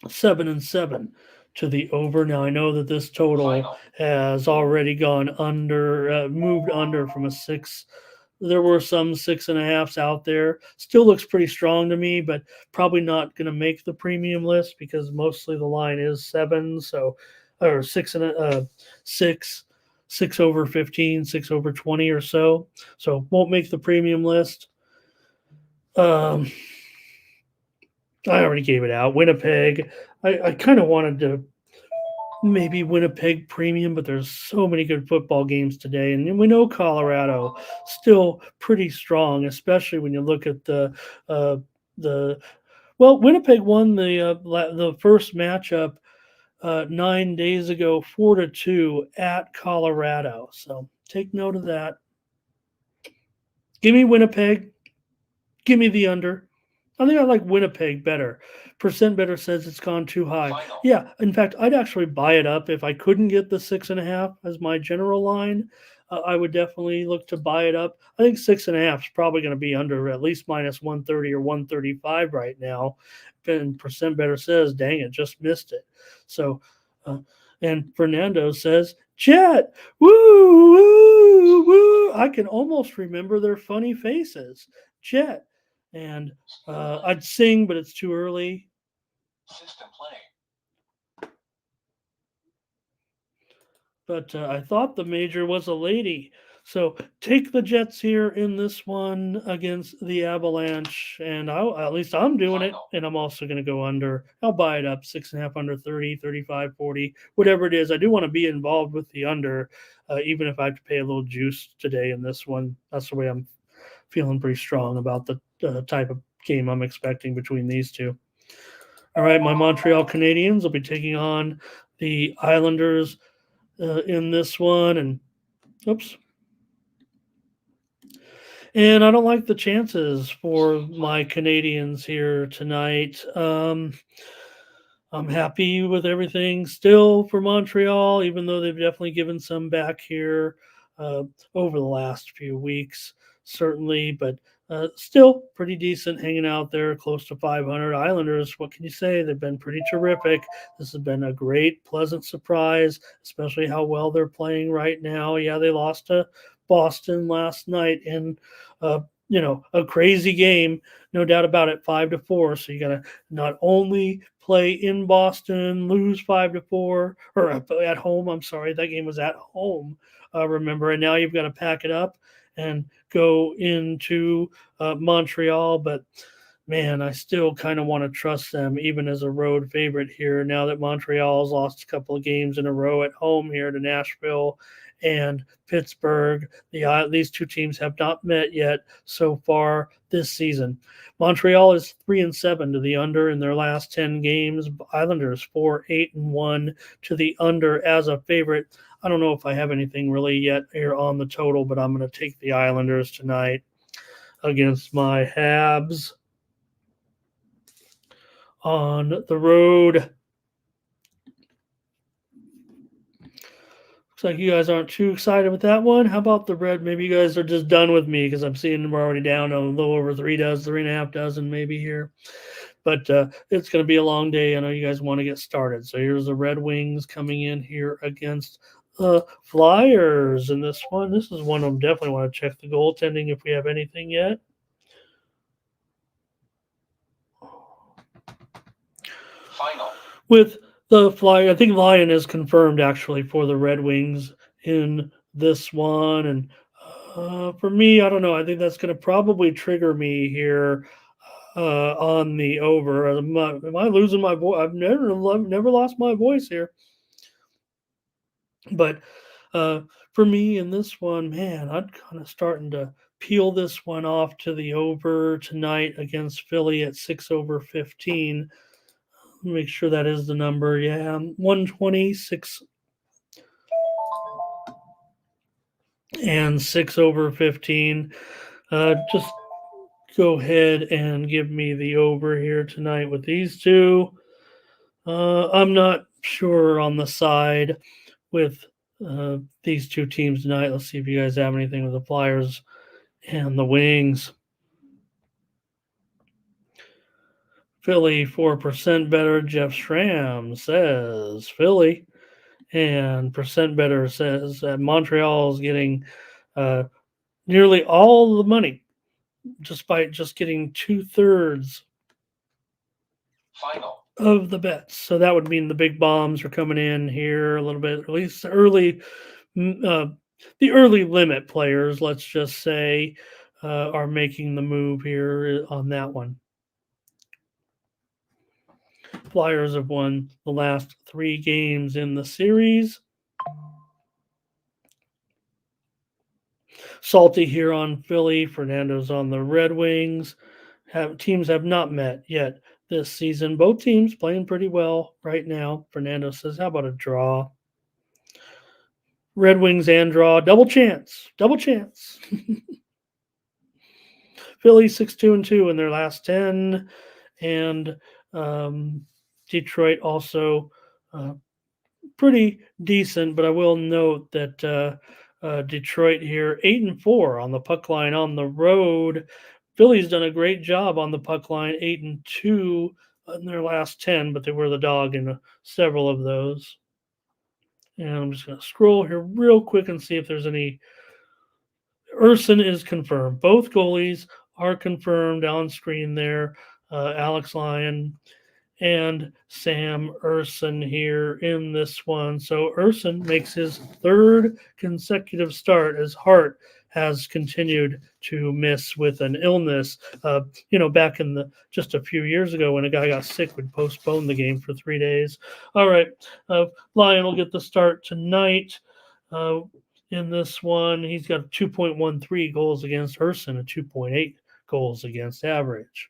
7-7 to the over. Now I know that this total has already gone under, moved under from a 6. There were some 6.5s out there. Still looks pretty strong to me, but probably not going to make the premium list because mostly the line is 7. So, or 6 over 15, 6 over 20 or so. So won't make the premium list. I already gave it out. Winnipeg. I kind of wanted to maybe Winnipeg premium, but there's so many good football games today. And we know Colorado still pretty strong, especially when you look at Winnipeg won the first matchup 9 days ago, 4-2 at Colorado. So take note of that. Give me Winnipeg. Give me the under. I think I like Winnipeg better. Percent better says it's gone too high. Yeah, in fact, I'd actually buy it up if I couldn't get the 6.5 as my general line. I would definitely look to buy it up. I think 6.5 is probably going to be under at least minus 130 or 135 right now. And percent better says, dang it, just missed it. So, uh, and Fernando says, Jet, woo, woo, woo. I can almost remember their funny faces. Jet. And I'd sing, but it's too early. System playing. But I thought the major was a lady. So take the Jets here in this one against the Avalanche, and at least I'm doing it, and I'm also going to go under. I'll buy it up 6.5 under 30, 35, 40, whatever it is. I do want to be involved with the under, even if I have to pay a little juice today in this one. That's the way I'm feeling pretty strong about the type of game I'm expecting between these two. All right, my Montreal Canadiens will be taking on the Islanders in this one, and oops. And I don't like the chances for my Canadians here tonight. I'm happy with everything still for Montreal, even though they've definitely given some back here uh, over the last few weeks, certainly, but still pretty decent hanging out there close to 500. Islanders, what can you say? They've been pretty terrific. This has been a great, pleasant surprise, especially how well they're playing right now. Yeah, they lost to Boston last night in, a crazy game, no doubt about it, 5-4. So you got to not only play in Boston, lose 5-4, or at home. I'm sorry, that game was at home. Remember, and now you've got to pack it up and go into Montreal. But man, I still kind of want to trust them, even as a road favorite here. Now that Montreal's lost a couple of games in a row at home here to Nashville and Pittsburgh, these two teams have not met yet so far this season. Montreal is 3-7 to the under in their last 10 games. Islanders 4-8-1 to the under as a favorite. I don't know if I have anything really yet here on the total, but I'm going to take the Islanders tonight against my Habs on the road. Looks like you guys aren't too excited with that one. How about the red? Maybe you guys are just done with me because I'm seeing them already down a little over 3.5 dozen maybe here. But it's going to be a long day. I know you guys want to get started. So here's the Red Wings coming in here against the Flyers in this one. This is one I definitely want to check the goaltending if we have anything yet. Final. With the Flyer, I think Lyon is confirmed actually for the Red Wings in this one. And for me, I don't know. I think that's going to probably trigger me here on the over. Am I losing my voice? I've never lost my voice here. But for me in this one, man, I'm kind of starting to peel this one off to the over tonight against Philly at 6/15. Make sure that is the number. Yeah, 126 and 6/15. Just go ahead and give me the over here tonight with these two. I'm not sure on the side with these two teams tonight. Let's see if you guys have anything with the Flyers and the Wings. Philly 4% better. Jeff Schramm says Philly, and percent better says that Montreal is getting nearly all the money, despite just getting 2/3 final of the bets. So that would mean the big bombs are coming in here a little bit, at least early. The early limit players, let's just say, are making the move here on that one. Flyers have won the last 3 games in the series. Salty here on Philly. Fernando's on the Red Wings. Teams have not met yet this season. Both teams playing pretty well right now. Fernando says, how about a draw? Red Wings and draw. Double chance. Double chance. Philly 6-2-2 in their last 10. And Detroit also pretty decent, but I will note that Detroit here, 8-4 on the puck line on the road. Philly's done a great job on the puck line, 8-2 in their last 10, but they were the dog in several of those. And I'm just going to scroll here real quick and see if there's any. Urson is confirmed. Both goalies are confirmed on screen there. Alex Lyon and Sam Urson here in this one. So Urson makes his third consecutive start as Hart has continued to miss with an illness. Back in just a few years ago when a guy got sick, would postpone the game for 3 days. All right, Lyon will get the start tonight. In this one, he's got 2.13 goals against Urson, a 2.8 goals against average.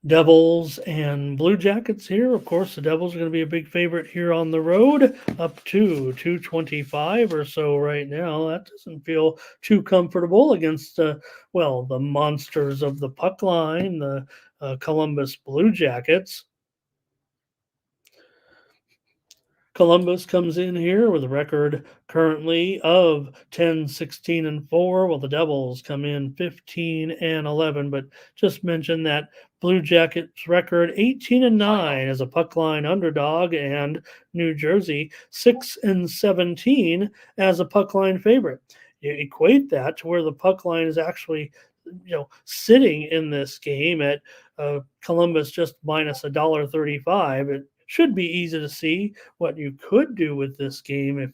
Devils and Blue Jackets here. Of course, the Devils are going to be a big favorite here on the road, up to 225 or so right now. That doesn't feel too comfortable against, the monsters of the puck line, the Columbus Blue Jackets. Columbus comes in here with a record currently of 10-16-4, while the Devils come in 15-11. But just mention that Blue Jackets record 18-9 as a puck line underdog, and New Jersey 6-17 as a puck line favorite. You equate that to where the puck line is actually, sitting in this game at Columbus just minus $1.35. It should be easy to see what you could do with this game if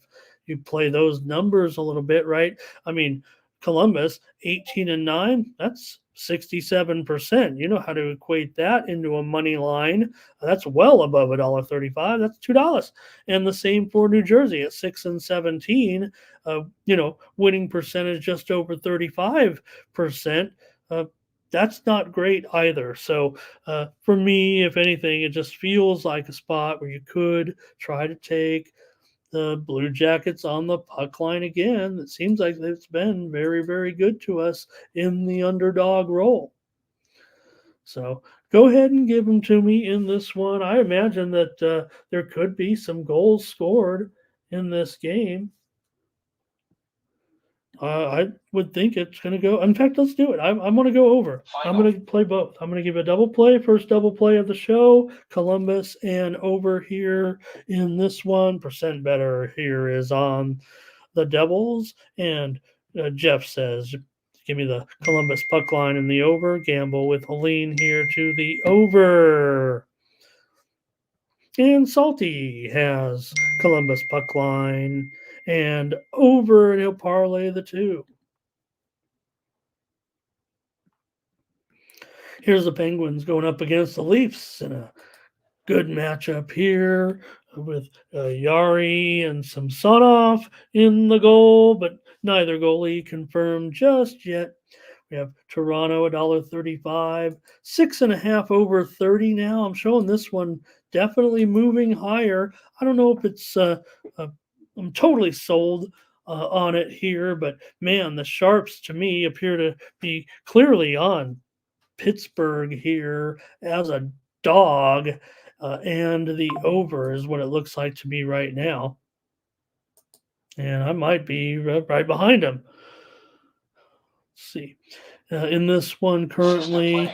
you play those numbers a little bit, right? I mean, Columbus 18-9, that's 67%. You know how to equate that into a money line. That's well above $1.35. That's $2. And the same for New Jersey at 6-17. Winning percentage just over 35%. That's not great either. So for me, if anything, it just feels like a spot where you could try to take the Blue Jackets on the puck line again. It seems like it's been very, very good to us in the underdog role. So go ahead and give them to me in this one. I imagine that there could be some goals scored in this game. I would think it's going to go. In fact, let's do it. I'm going to go over. I'm going to play both. I'm going to give a double play. First double play of the show, Columbus and over here in this one. Percent better here is on the Devils. And Jeff says, give me the Columbus puck line and the over. Gamble with a lean here to the over. And Salty has Columbus puck line and over, and he'll parlay the two. Here's the Penguins going up against the Leafs in a good matchup here with Yari and Samsonov in the goal, but neither goalie confirmed just yet. We have Toronto $1.35, 6.5 over 30 now. I'm showing this one definitely moving higher. I don't know if it's I'm totally sold on it here, but man, the Sharps to me appear to be clearly on Pittsburgh here as a dog, and the over is what it looks like to me right now. And I might be right behind him. Let's see. In this one currently,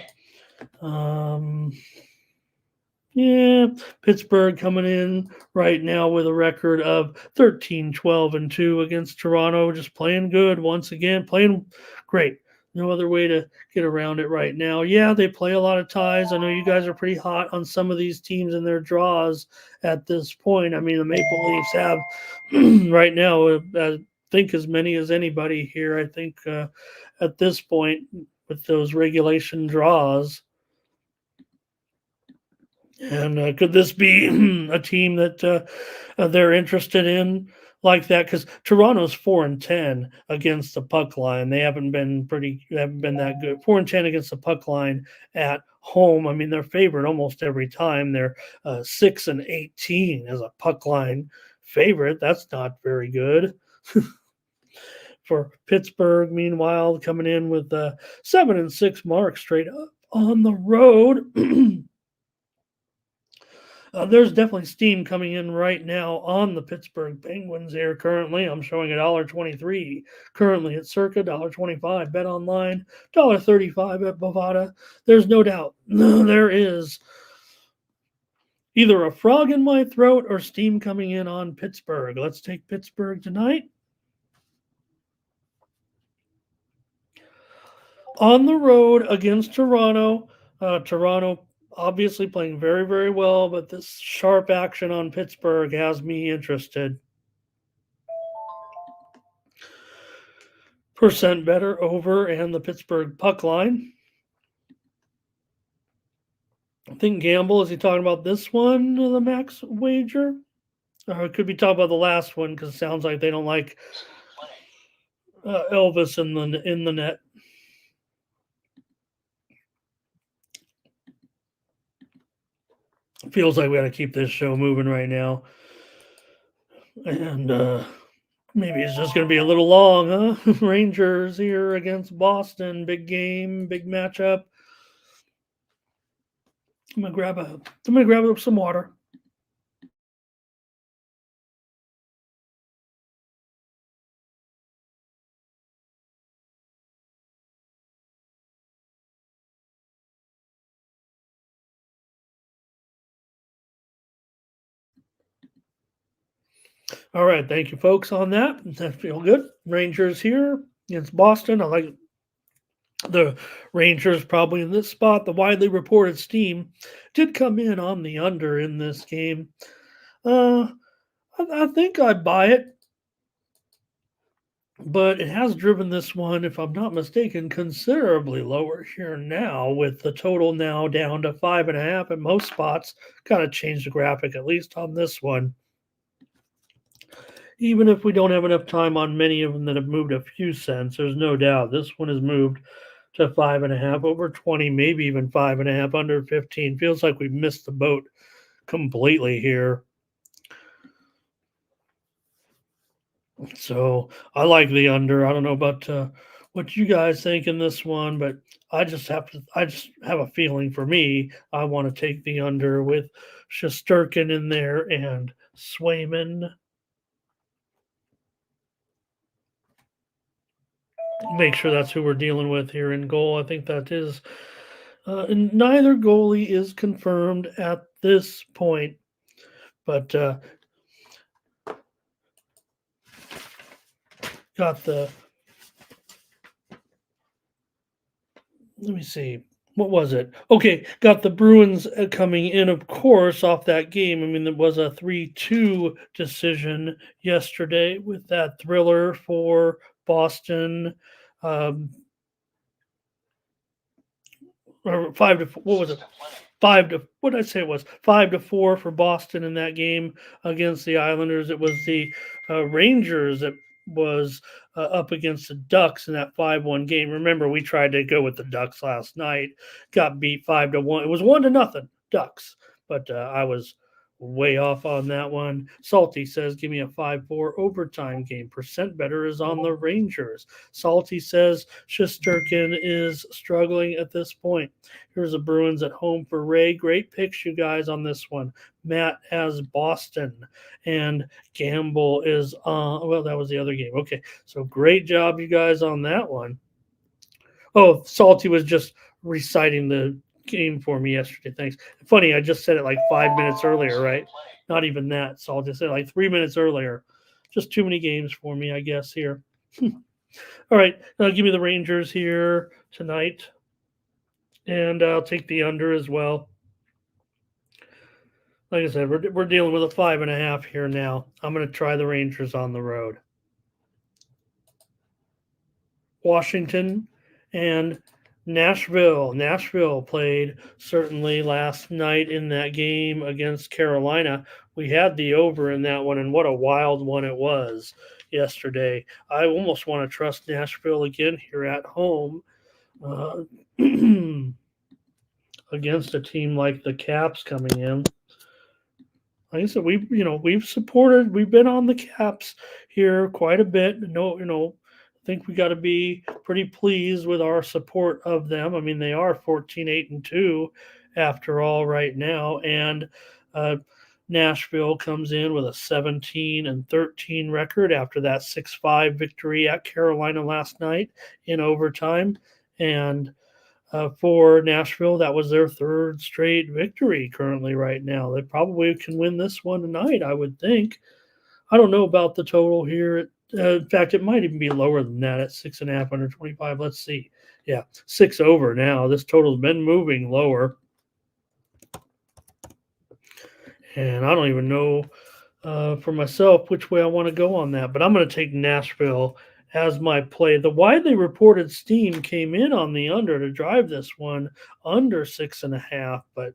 Pittsburgh coming in right now with a record of 13-12-2 against Toronto, just playing good once again, playing great. No other way to get around it right now. Yeah, they play a lot of ties. I know you guys are pretty hot on some of these teams and their draws at this point. I mean, the Maple Leafs have right now, I think, as many as anybody here. I think at this point with those regulation draws. And could this be a team that they're interested in like that? Because Toronto's 4-10 against the puck line. They haven't been that good. 4-10 against the puck line at home. I mean, they're favored almost every time. They're 6-18 as a puck line favorite. That's not very good. For Pittsburgh, meanwhile, coming in with 7-6 marks straight up on the road. There's definitely steam coming in right now on the Pittsburgh Penguins here currently. I'm showing $1.23 currently at Circa, $1.25 Bet Online, $1.35 at Bovada. There's no doubt there is either a frog in my throat or steam coming in on Pittsburgh. Let's take Pittsburgh tonight. On the road against Toronto. Toronto obviously playing very, very well, but this sharp action on Pittsburgh has me interested. Percent better over and the Pittsburgh puck line. I think Gamble, is he talking about this one, the max wager? Or it could be talking about the last one because it sounds like they don't like Elvis in the net. Feels like we got to keep this show moving right now. And maybe it's just going to be a little long, huh? Rangers here against Boston. Big game, big matchup. I'm gonna grab up some water. All right, thank you, folks, on that. That feel good. Rangers here against Boston. I like the Rangers probably in this spot. The widely reported steam did come in on the under in this game. I think I buy it, but it has driven this one, if I'm not mistaken, considerably lower here now, with the total now down to 5.5 at most spots. Got to change the graphic at least on this one. Even if we don't have enough time on many of them that have moved a few cents, there's no doubt this one has moved to 5.5, over 20, maybe even 5.5, under 15. Feels like we've missed the boat completely here. So I like the under. I don't know about what you guys think in this one, but I just have a feeling for me. I want to take the under with Shesterkin in there and Swayman. Make sure that's who we're dealing with here in goal. I think that is. And neither goalie is confirmed at this point, but got the. Let me see. What was it? Okay, got the Bruins coming in, of course, off that game. I mean, there was a 3-2 decision yesterday with that thriller for Boston. Or 5 to, what was it? 5 to, what did I say it was? 5-4 for Boston in that game against the Islanders. It was the Rangers that was up against the Ducks in that 5-1 game. Remember, we tried to go with the Ducks last night, got beat 5-1. It was 1-0 Ducks, but I was way off on that one. Salty says, give me a 5-4 overtime game. Percent better is on the Rangers. Salty says Shesterkin is struggling at this point. Here's the Bruins at home for Ray. Great picks, you guys, on this one. Matt has Boston, and Gamble is on. Well, that was the other game. Okay, so great job, you guys, on that one. Oh, Salty was just reciting the game for me yesterday. Thanks. Funny, I just said it like 5 minutes earlier, right? Not even that. So I'll just say like 3 minutes earlier. Just too many games for me, I guess, here. All right, give me the Rangers here tonight. And I'll take the under as well. Like I said, we're dealing with a 5.5 here now. I'm going to try the Rangers on the road. Washington and Nashville. Nashville played certainly last night in that game against Carolina. We had the over in that one, and what a wild one it was yesterday. I almost want to trust Nashville again here at home against a team like the Caps coming in. Like I said, we've been on the Caps here quite a bit. I think we got to be pretty pleased with our support of them. I mean, they are 14-8-2 after all right now, and Uh, Nashville comes in with a 17-13 record after that 6-5 victory at Carolina last night in overtime. And for Nashville, that was their third straight victory currently right now. They probably can win this one tonight, I would think. I don't know about the total here. In fact, it might even be lower than that at 6.5 under 25. Let's see. Yeah, 6 over now. This total's been moving lower. And I don't even know for myself which way I want to go on that. But I'm going to take Nashville as my play. The widely reported steam came in on the under to drive this one under 6.5. But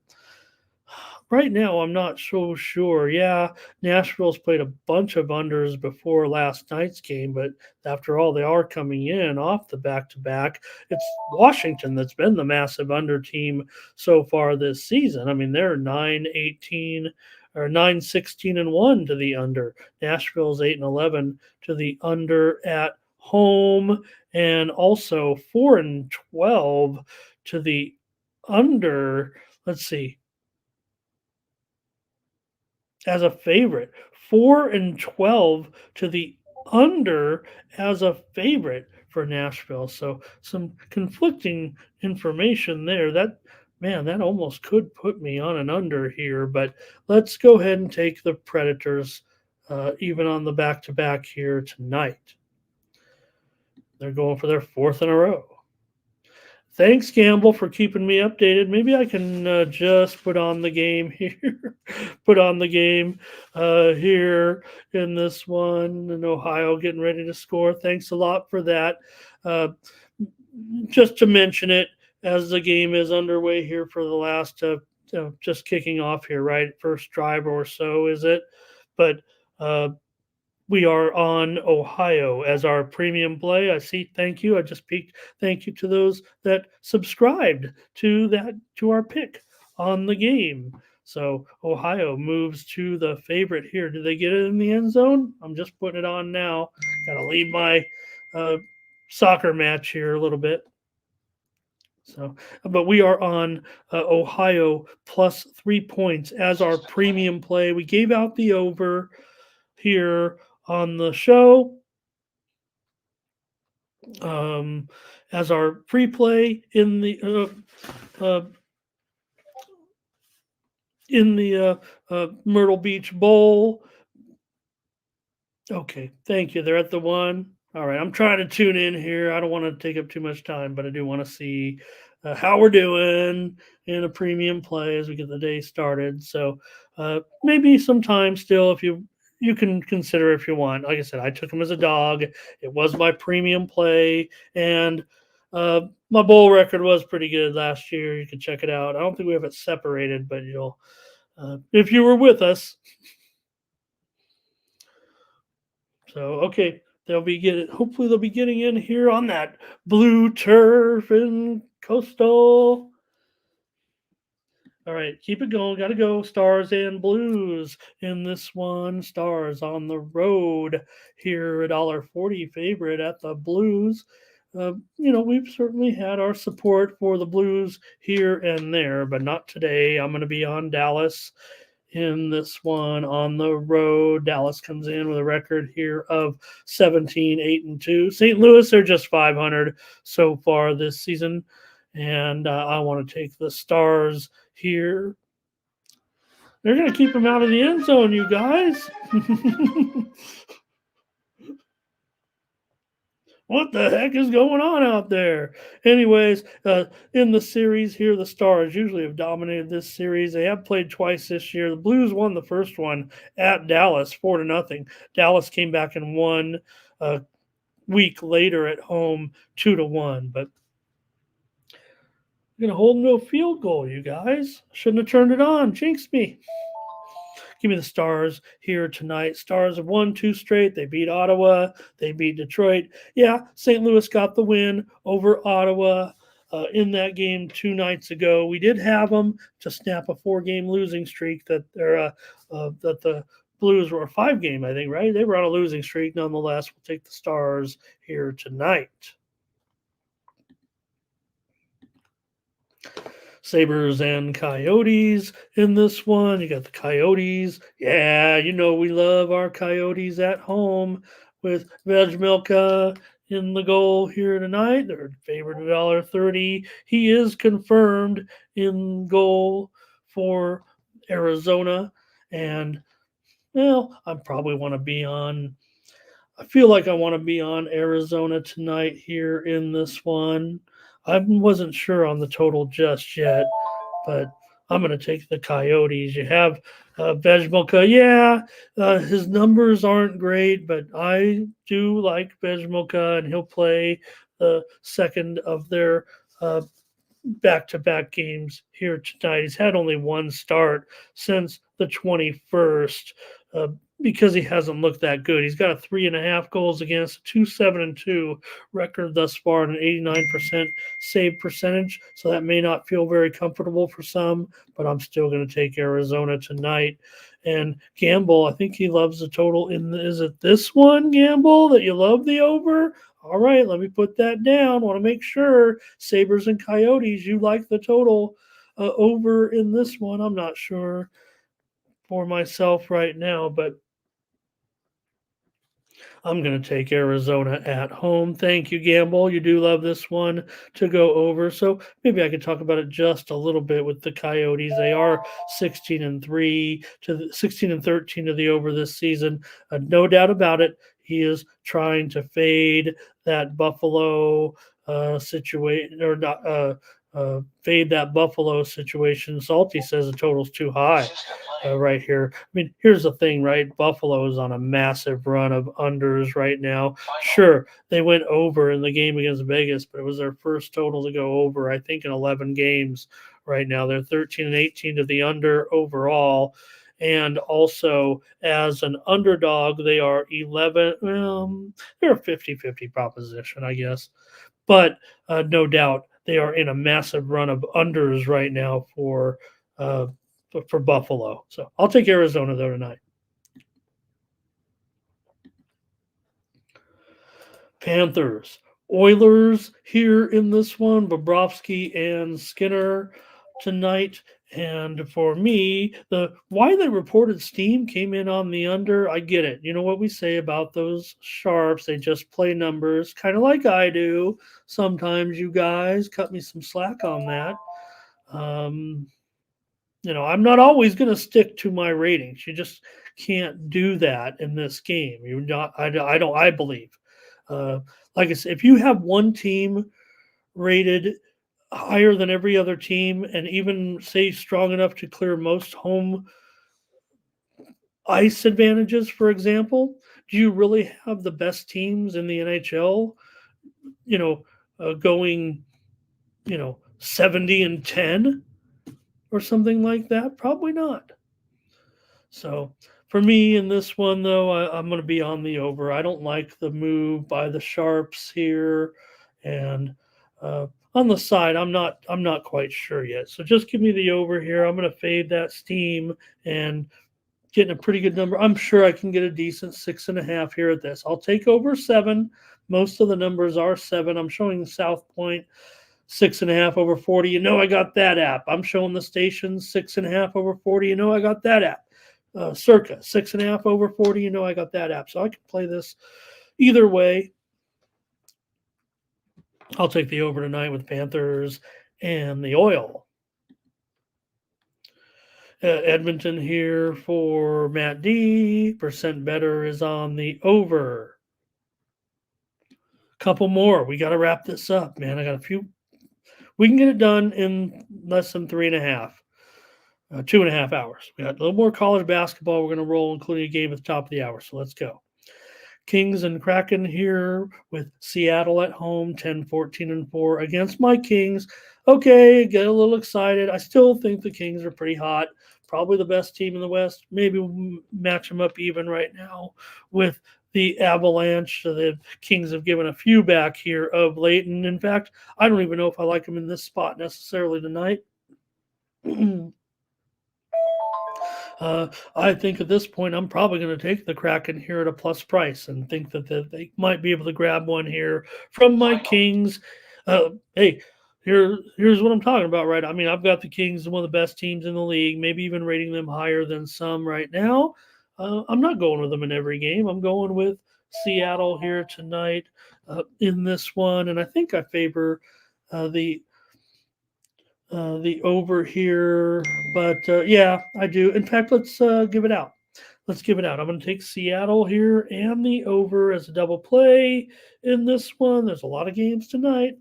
right now, I'm not so sure. Yeah, Nashville's played a bunch of unders before last night's game, but after all, they are coming in off the back to back. It's Washington that's been the massive under team so far this season. I mean, they're 9-18 or 9-16-1 to the under. Nashville's 8-11 to the under at home, and also 4-12 to the under. Let's see, as a favorite, 4-12 to the under as a favorite for Nashville. So some conflicting information there. That almost could put me on an under here, but let's go ahead and take the Predators even on the back to back here tonight. They're going for their fourth in a row. Thanks, Campbell, for keeping me updated. Maybe I can just put on the game here. Put on the game here in this one. In Ohio getting ready to score. Thanks a lot for that. Uh, just to mention it as the game is underway here for the last, just kicking off here, right? First drive or so, is it? But we are on Ohio as our premium play. I see. Thank you. I just peeked. Thank you to those that subscribed to our pick on the game. So Ohio moves to the favorite here. Do they get it in the end zone? I'm just putting it on now. Got to leave my soccer match here a little bit. So, but we are on Ohio plus 3 points as our premium play. We gave out the over here on the show as our free play in the Myrtle Beach Bowl. Okay, thank you. They're at the one. All right, I'm trying to tune in here. I don't want to take up too much time, but I do want to see how we're doing in a premium play as we get the day started. So maybe sometime still, if you can consider if you want. Like I said, I took him as a dog. It was my premium play, and my bowl record was pretty good last year. You can check it out. I don't think we have it separated, but you'll if you were with us. So okay, hopefully they'll be getting in here on that blue turf in Coastal. All right, keep it going. Got to go. Stars and Blues in this one. Stars on the road here, $1.40 favorite at the Blues. We've certainly had our support for the Blues here and there, but not today. I'm going to be on Dallas in this one on the road. Dallas comes in with a record here of 17-8-2. St. Louis are just 500 so far this season, and I want to take the Stars here. They're going to keep him out of the end zone, you guys. What the heck is going on out there? Anyways, in the series here, the Stars usually have dominated this series. They have played twice this year. The Blues won the first one at Dallas, 4-0. Dallas came back and won a week later at home, 2-1. But I'm going to hold them to a field goal, you guys. Shouldn't have turned it on. Jinxed me. Give me the Stars here tonight. Stars have won 2 straight. They beat Ottawa. They beat Detroit. Yeah, St. Louis got the win over Ottawa in that game 2 nights ago. We did have them to snap a 4-game losing streak that the Blues were a 5-game, I think, right? They were on a losing streak. Nonetheless, we'll take the Stars here tonight. Sabres and Coyotes in this one. You got the Coyotes. Yeah, we love our Coyotes at home with Veg Milka in the goal here tonight. They're favored $1.30. He is confirmed in goal for Arizona. And, well, I probably want to be on. I feel like I want to be on Arizona tonight here in this one. I wasn't sure on the total just yet, but I'm going to take the Coyotes. You have Vejmelka. Yeah, his numbers aren't great, but I do like Vejmelka, and he'll play the second of their uh, back-to-back games here tonight. He's had only one start since the 21st uh, because he hasn't looked that good. He's got a 3.5 goals against, 2-7-2 record thus far, and an 89% save percentage. So that may not feel very comfortable for some, but I'm still going to take Arizona tonight. And Gamble, I think he loves the total. Is it this one, Gamble, that you love the over? All right, let me put that down. Want to make sure Sabres and Coyotes, you like the total over in this one. I'm not sure for myself right now, but I'm going to take Arizona at home. Thank you, Gamble. You do love this one to go over. So maybe I could talk about it just a little bit with the Coyotes. They are 16-3 to 16-13 to the over this season. No doubt about it. He is trying to fade that Buffalo situation or not. Fade that Buffalo situation. Salty says the total's too high right here. I mean, here's the thing, right? Buffalo is on a massive run of unders right now. Sure, they went over in the game against Vegas, but it was their first total to go over, I think, in 11 games right now. They're 13-18 to the under overall. And also, as an underdog, they are 11. They're a 50-50 proposition, I guess. But no doubt they are in a massive run of unders right now uh, for Buffalo. So I'll take Arizona though tonight. Panthers, Oilers here in this one. Bobrovsky and Skinner tonight. And for me, the why they reported steam came in on the under. I get it. You know what we say about those sharps? They just play numbers, kind of like I do. Sometimes you guys cut me some slack on that. Um, I'm not always going to stick to my ratings. You just can't do that in this game. You're not. I don't. I believe. Uh, like I said, if you have one team rated higher than every other team, and even say strong enough to clear most home ice advantages, for example, do you really have the best teams in the NHL? Going 70-10 or something like that? Probably not. So for me in this one, though, I'm going to be on the over. I don't like the move by the Sharps here, and on the side, I'm not quite sure yet. So just give me the over here. I'm going to fade that steam and getting a pretty good number. I'm sure I can get a decent 6.5 here at this. I'll take over 7. Most of the numbers are 7. I'm showing South Point 6.5 over 40. I got that app. I'm showing the station 6.5 over 40. I got that app. Circa 6.5 over 40. I got that app. So I can play this either way. I'll take the over tonight with Panthers and the Oil. Edmonton here for Matt D. Percent better is on the over. Couple more. We got to wrap this up, man. I got a few. We can get it done in less than 3.5. 2.5 hours. We got a little more college basketball we're going to roll, including a game at the top of the hour. So let's go. Kings and Kraken here with Seattle at home, 10-14-4 against my Kings. Okay, get a little excited. I still think the Kings are pretty hot. Probably the best team in the West. Maybe we'll match them up even right now with the Avalanche. So the Kings have given a few back here of late. And in fact, I don't even know if I like them in this spot necessarily tonight. I think at this point, I'm probably going to take the Kraken here at a plus price and think that they might be able to grab one here from my Kings. Hey, Here's what I'm talking about, right? I mean, I've got the Kings as one of the best teams in the league, maybe even rating them higher than some right now. I'm not going with them in every game. I'm going with Seattle here tonight in this one, and I think I favor uh, the the over here. But yeah, I do. In fact, let's give it out. Let's give it out. I'm going to take Seattle here and the over as a double play in this one. There's a lot of games tonight,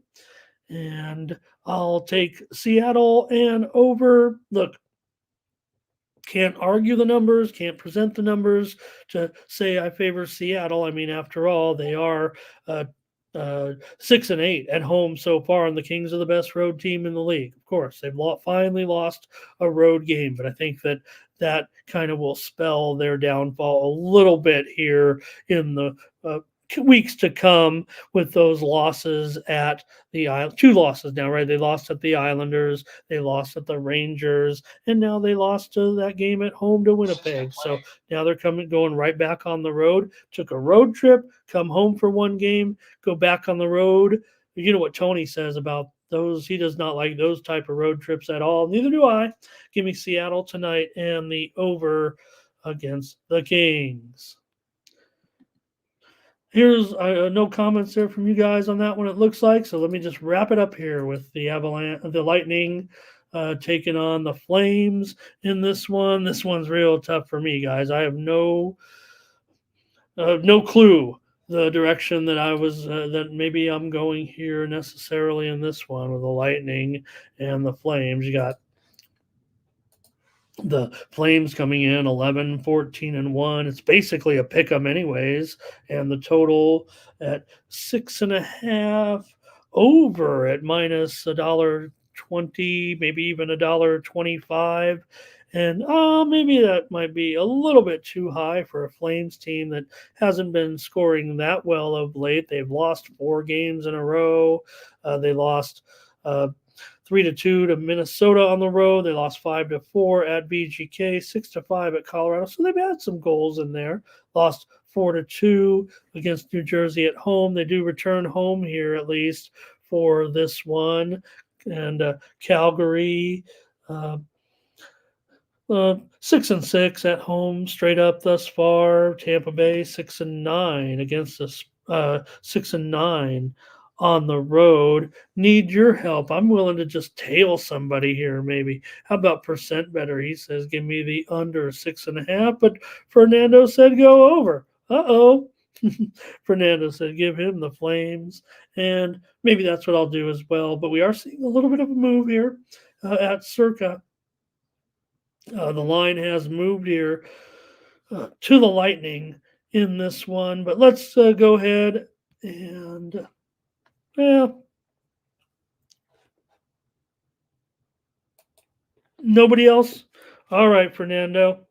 and I'll take Seattle and over. Look, can't argue the numbers, can't present the numbers to say I favor Seattle. I mean, after all, they are 6-8 at home so far, and the Kings are the best road team in the league. Of course, they've finally lost a road game, but I think that that kind of will spell their downfall a little bit here in the weeks to come with those losses at the island. Two losses now, right? They lost at the Islanders, they lost at the Rangers, and now they lost to that game at home to Winnipeg. So now they're going right back on the road. Took a road trip, come home for one game, go back on the road. You know what Tony says about those. He does not like those type of road trips at all. Neither do I. Give me Seattle tonight and the over against the Kings. Here's no comments there from you guys on that one, it looks like. So let me just wrap it up here with the the Lightning taking on the Flames in this one. This one's real tough for me, guys. I have no clue the direction that that maybe I'm going here necessarily in this one with the Lightning and the Flames. You got the Flames coming in 11, 14, and 1. It's basically a pick 'em anyways. And the total at 6.5, over at minus $1.20, maybe even $1.25. And maybe that might be a little bit too high for a Flames team that hasn't been scoring that well of late. They've lost 4 games in a row. They lost 3-2 to Minnesota on the road. They lost 5-4 at VGK, 6-5 at Colorado. So they've had some goals in there. Lost 4-2 against New Jersey at home. They do return home here at least for this one. And Calgary, 6-6 at home, straight up thus far. Tampa Bay 6-9 against us. 6-9 on the road. Need your help. I'm willing to just tail somebody here, maybe. How about percent better? He says, give me the under 6.5. But Fernando said go over. Uh-oh. Fernando said give him the Flames. And maybe that's what I'll do as well. But we are seeing a little bit of a move here at Circa. The line has moved here to the Lightning in this one. But let's go ahead and, nobody else? All right, Fernando.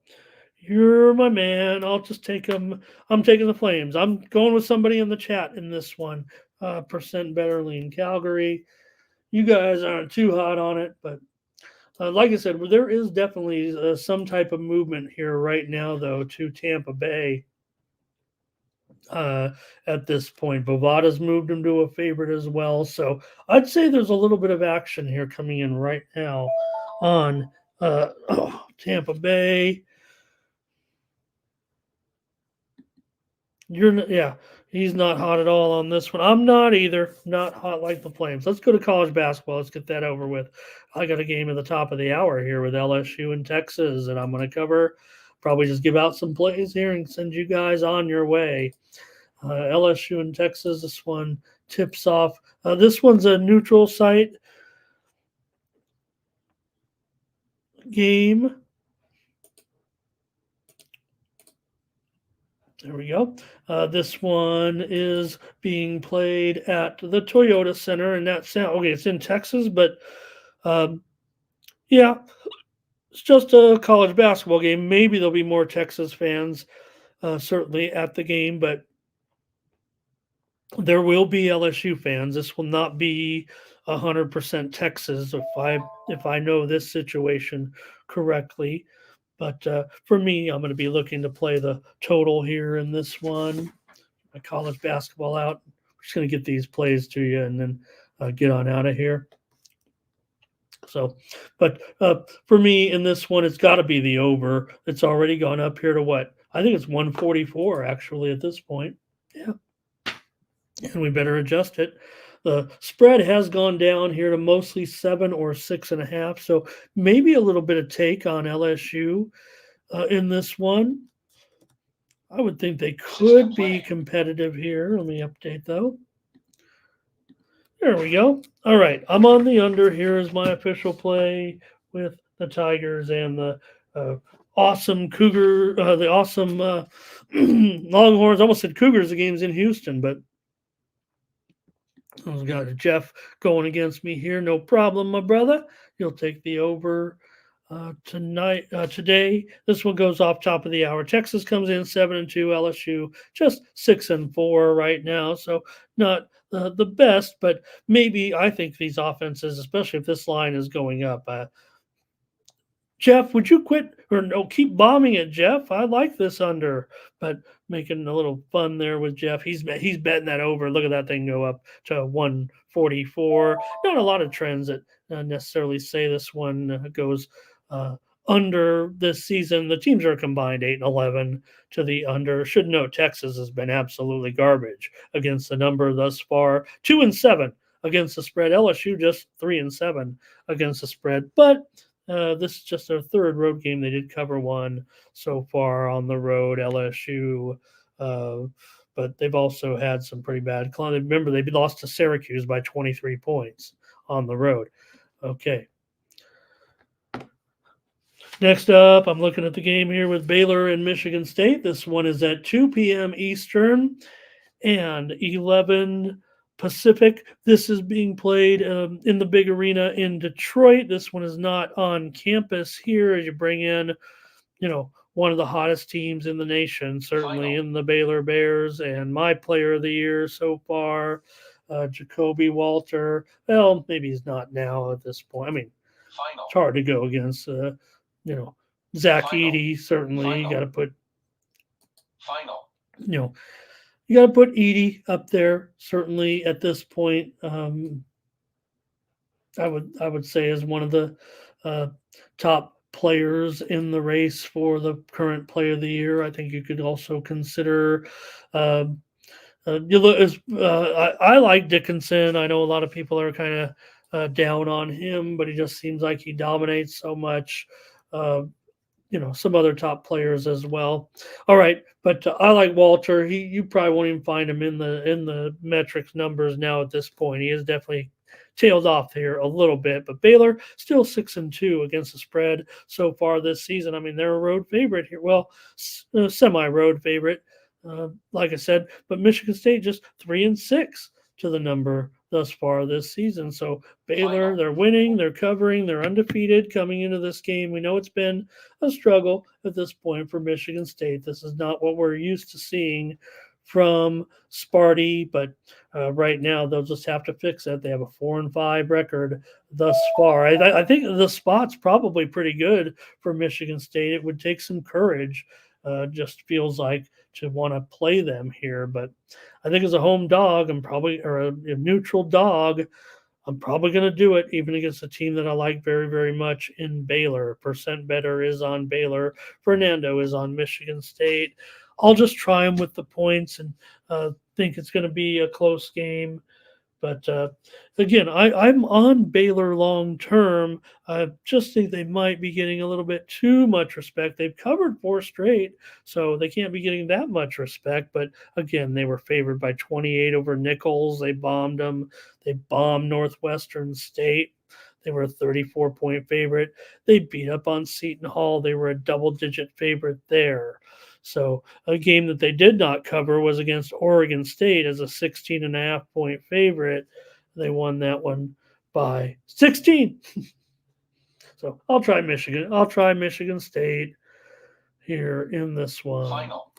You're my man. I'll just take them. I'm taking the Flames. I'm going with somebody in the chat in this one. Percent better lean Calgary. You guys aren't too hot on it, but like I said, there is definitely some type of movement here right now, though, to Tampa Bay at this point. Bovada's moved him to a favorite as well. So I'd say there's a little bit of action here coming in right now on Tampa Bay. He's not hot at all on this one. I'm not either. Not hot like the Flames. Let's go to college basketball. Let's get that over with. I got a game at the top of the hour here with LSU and Texas, and I'm going to cover, probably just give out some plays here and send you guys on your way. LSU and Texas, this one tips off. This one's a neutral site game. There we go. This one is being played at the Toyota Center, and it's in Texas, but yeah, it's just a college basketball game. Maybe there'll be more Texas fans, certainly at the game, but there will be LSU fans. This will not be 100% Texas if I know this situation correctly. But for me, I'm going to be looking to play the total here in this one. My college basketball out. I'm just going to get these plays to you and then get on out of here. So, but for me in this one, it's got to be the over. It's already gone up here to what? I think it's 144 actually at this point. Yeah, and we better adjust it. The spread has gone down here to mostly 7 or 6.5. So maybe a little bit of take on LSU in this one. I would think they could be competitive here. Let me update though. There we go. All right, I'm on the under. Here is my official play with the Tigers and the uh, awesome Cougar, the awesome Longhorns. I almost said Cougars. The game's in Houston, but I've got Jeff going against me here. No problem, my brother. You'll take the over today. This one goes off top of the hour. Texas comes in 7-2. LSU just 6-4 right now, so not the best, but maybe I think these offenses, especially if this line is going up. Jeff, would you quit or no? Keep bombing it, Jeff. I like this under, but making a little fun there with Jeff. He's betting that over. Look at that thing go up to 144. Not a lot of trends that necessarily say this one goes uh, under this season. The teams are combined 8-11 to the under. Should note Texas has been absolutely garbage against the number thus far. 2-7 against the spread. LSU just 3-7 against the spread, but this is just their third road game. They did cover one so far on the road, LSU, uh, but they've also had some pretty bad. Remember, they lost to Syracuse by 23 points on the road. Okay. Next up, I'm looking at the game here with Baylor and Michigan State. This one is at 2 p.m. Eastern and 11 Pacific. This is being played in the big arena in Detroit. This one is not on campus here as you bring in, one of the hottest teams in the nation, certainly in the Baylor Bears, and my player of the year so far, Jacoby Walter. Well, maybe he's not now at this point. I mean, it's hard to go against, Zach Edey, certainly. You got to put, you know, you got to put Edey up there, certainly at this point. I would say as one of the uh, top players in the race for the current Player of the Year. I think you could also consider. Uh, you look as I like Dickinson. I know a lot of people are kind of down on him, but he just seems like he dominates so much. Uh, some other top players as well. All right, but I like Walter. You probably won't even find him in the metrics numbers now at this point. He is definitely tailed off here a little bit, but Baylor still 6-2 against the spread so far this season. I mean, they're a road favorite here. Well, semi-road favorite, like I said, but Michigan State just 3-6 to the number thus far this season. So Baylor, they're winning, they're covering, they're undefeated coming into this game. We know it's been a struggle at this point for Michigan State. This is not what we're used to seeing from Sparty, but right now they'll just have to fix it. They have a 4-5 record thus far. I think the spot's probably pretty good for Michigan State. It would take some courage. Just feels like to want to play them here, but I think as a home dog, or a neutral dog, I'm probably going to do it, even against a team that I like very, very much in Baylor. Percent better is on Baylor. Fernando is on Michigan State. I'll just try them with the points and think it's going to be a close game. But again, I'm on Baylor long term. I just think they might be getting a little bit too much respect. They've covered 4 straight, so they can't be getting that much respect. But again, they were favored by 28 over Nichols. They bombed them. They bombed Northwestern State. They were a 34-point favorite. They beat up on Seton Hall. They were a double-digit favorite there. So a game that they did not cover was against Oregon State as a 16.5-point favorite. They won that one by 16. So I'll try Michigan. I'll try Michigan State here in this one. Final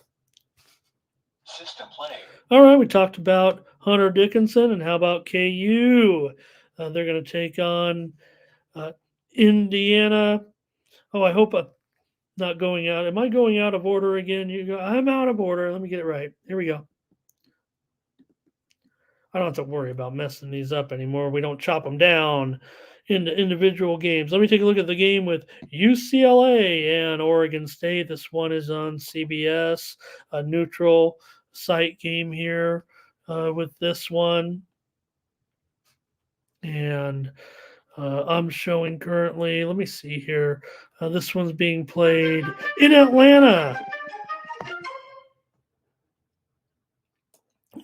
system play. All right, we talked about Hunter Dickinson, and how about KU? They're going to take on Indiana. Oh, I hope not going out. Am I going out of order again? I'm out of order. Let me get it right. Here we go. I don't have to worry about messing these up anymore. We don't chop them down into individual games. Let me take a look at the game with UCLA and Oregon State. This one is on CBS, a neutral site game here with this one. And I'm showing currently, let me see here. This one's being played in Atlanta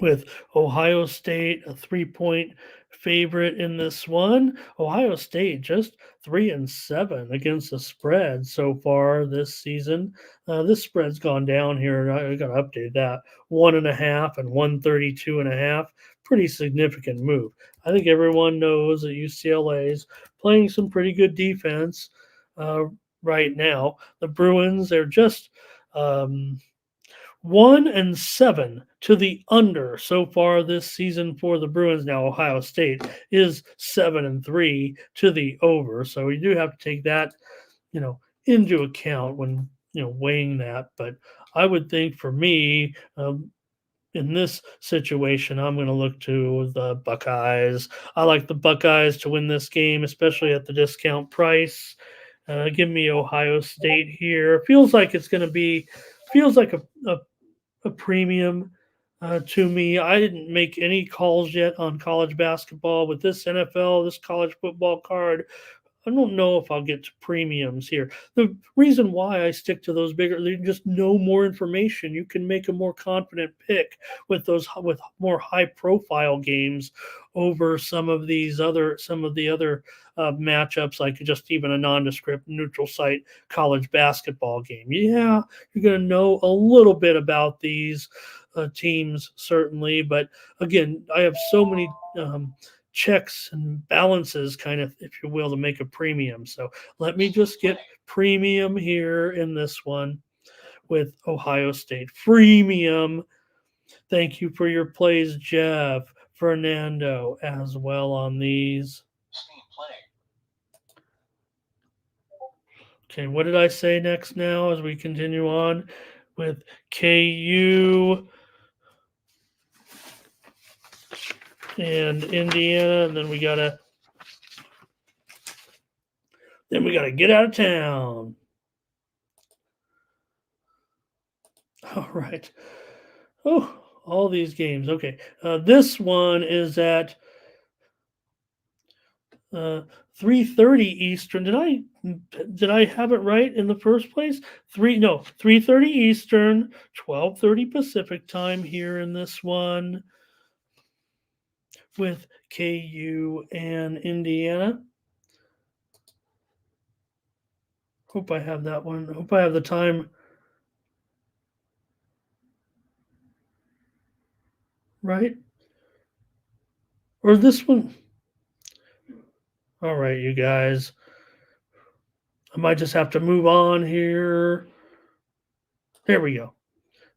with Ohio State, a 3-point favorite in this one. Ohio State just 3-7 against the spread so far this season. This spread's gone down here, and I got to update that. 1.5 and 132.5. Pretty significant move. I think everyone knows that UCLA is playing some pretty good defense right now. The Bruins, they're just 1-7 to the under so far this season for the Bruins. Now Ohio State is 7-3 to the over, so we do have to take that, into account when weighing that. But I would think for me, in this situation, I'm going to look to the Buckeyes. I like the Buckeyes to win this game, especially at the discount price. Give me Ohio State here. Feels like it's going to be a premium to me. I didn't make any calls yet on college basketball. With this NFL, this college football card, I don't know if I'll get to premiums here. The reason why I stick to those bigger, you just know more information. You can make a more confident pick with more high profile games over some of the other matchups, like just even a nondescript neutral site college basketball game. Yeah, you're going to know a little bit about these teams, certainly. But again, I have so many checks and balances, kind of, if you will, to make a premium. So let me just get premium here in this one with Ohio State. Freemium. Thank you for your plays, Jeff. Fernando as well on these. Okay, what did I say next now as we continue on with KU and Indiana, and then we gotta get out of town. All right. Oh, all these games. Okay. This one is at 3:30 Eastern. Did I have it right in the first place? 3:30 Eastern, 12:30 Pacific time here in this one with KU and Indiana. Hope I have that one. Hope I have the time right. Or this one. All right, you guys. I might just have to move on here. There we go.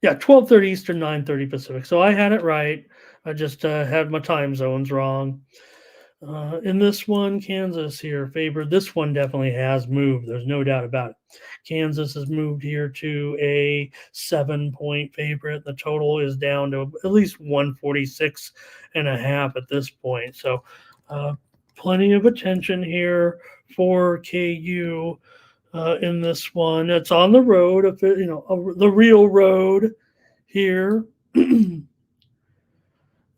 Yeah, 12:30 Eastern, 9:30 Pacific. So I had it right. I just had my time zones wrong. In this one, Kansas here favored. This one definitely has moved. There's no doubt about it. Kansas has moved here to a 7-point favorite. The total is down to at least 146.5 at this point. So plenty of attention here for KU in this one. It's on the road, the real road here.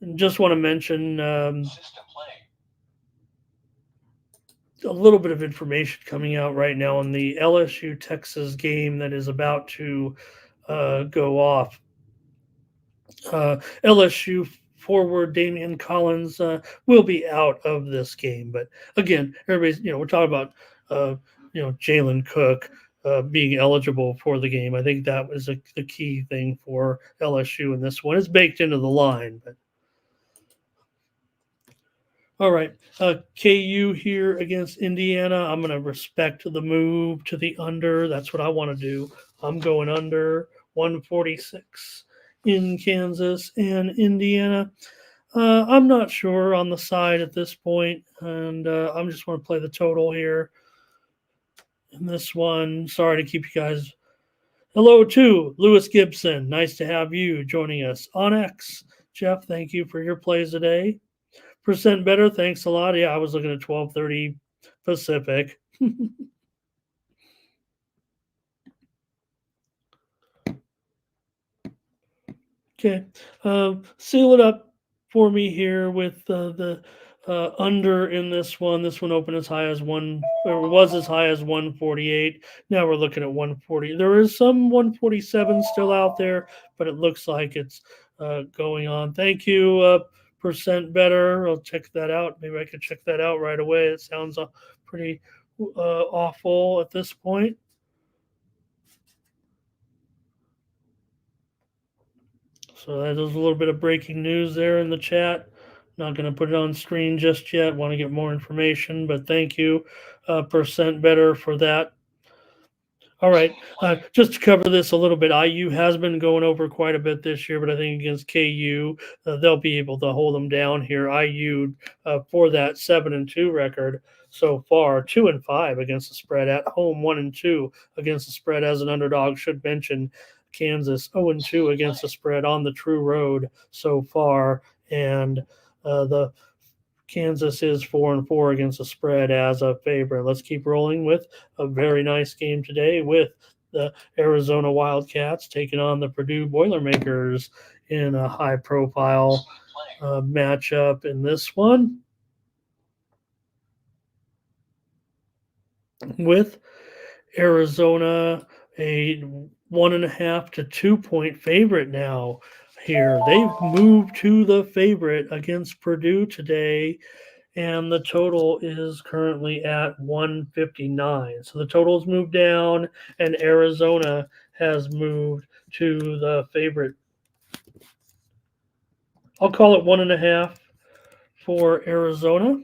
And just want to mention a little bit of information coming out right now on the LSU Texas game that is about to go off. LSU forward Damian Collins will be out of this game, but again, everybody's we're talking about Jalen Cook being eligible for the game. I think that was the key thing for LSU in this one. It's baked into the line, but. All right, KU here against Indiana. I'm going to respect the move to the under. That's what I want to do. I'm going under 146 in Kansas and Indiana. I'm not sure on the side at this point, and I'm just want to play the total here in this one. Sorry to keep you guys. Hello to Lewis Gibson. Nice to have you joining us on X. Jeff, thank you for your plays today. Percent better, thanks a lot. Yeah, I was looking at 12:30 Pacific. Okay. Seal it up for me here with the under in this one. This one opened as high as one, or was as high as 148. Now we're looking at 140. There is some 147 still out there, but it looks like it's going on. Thank you, percent better. I'll check that out. Maybe I could check that out right away. It sounds pretty awful at this point. So that is a little bit of breaking news there in the chat. Not going to put it on screen just yet. Want to get more information, but thank you, percent better for that. All right, just to cover this a little bit, IU has been going over quite a bit this year, but I think against KU, they'll be able to hold them down here. IU for that 7-2 record so far, 2-5 against the spread at home, 1-2 against the spread as an underdog. Should mention Kansas 0-2 against the spread on the true road so far, and the Kansas is 4-4 against the spread as a favorite. Let's keep rolling with a very nice game today with the Arizona Wildcats taking on the Purdue Boilermakers in a high-profile matchup in this one. With Arizona a 1.5 to 2 point favorite now here. They've moved to the favorite against Purdue today, and the total is currently at 159. So the total's moved down, and Arizona has moved to the favorite. I'll call it 1.5 for Arizona.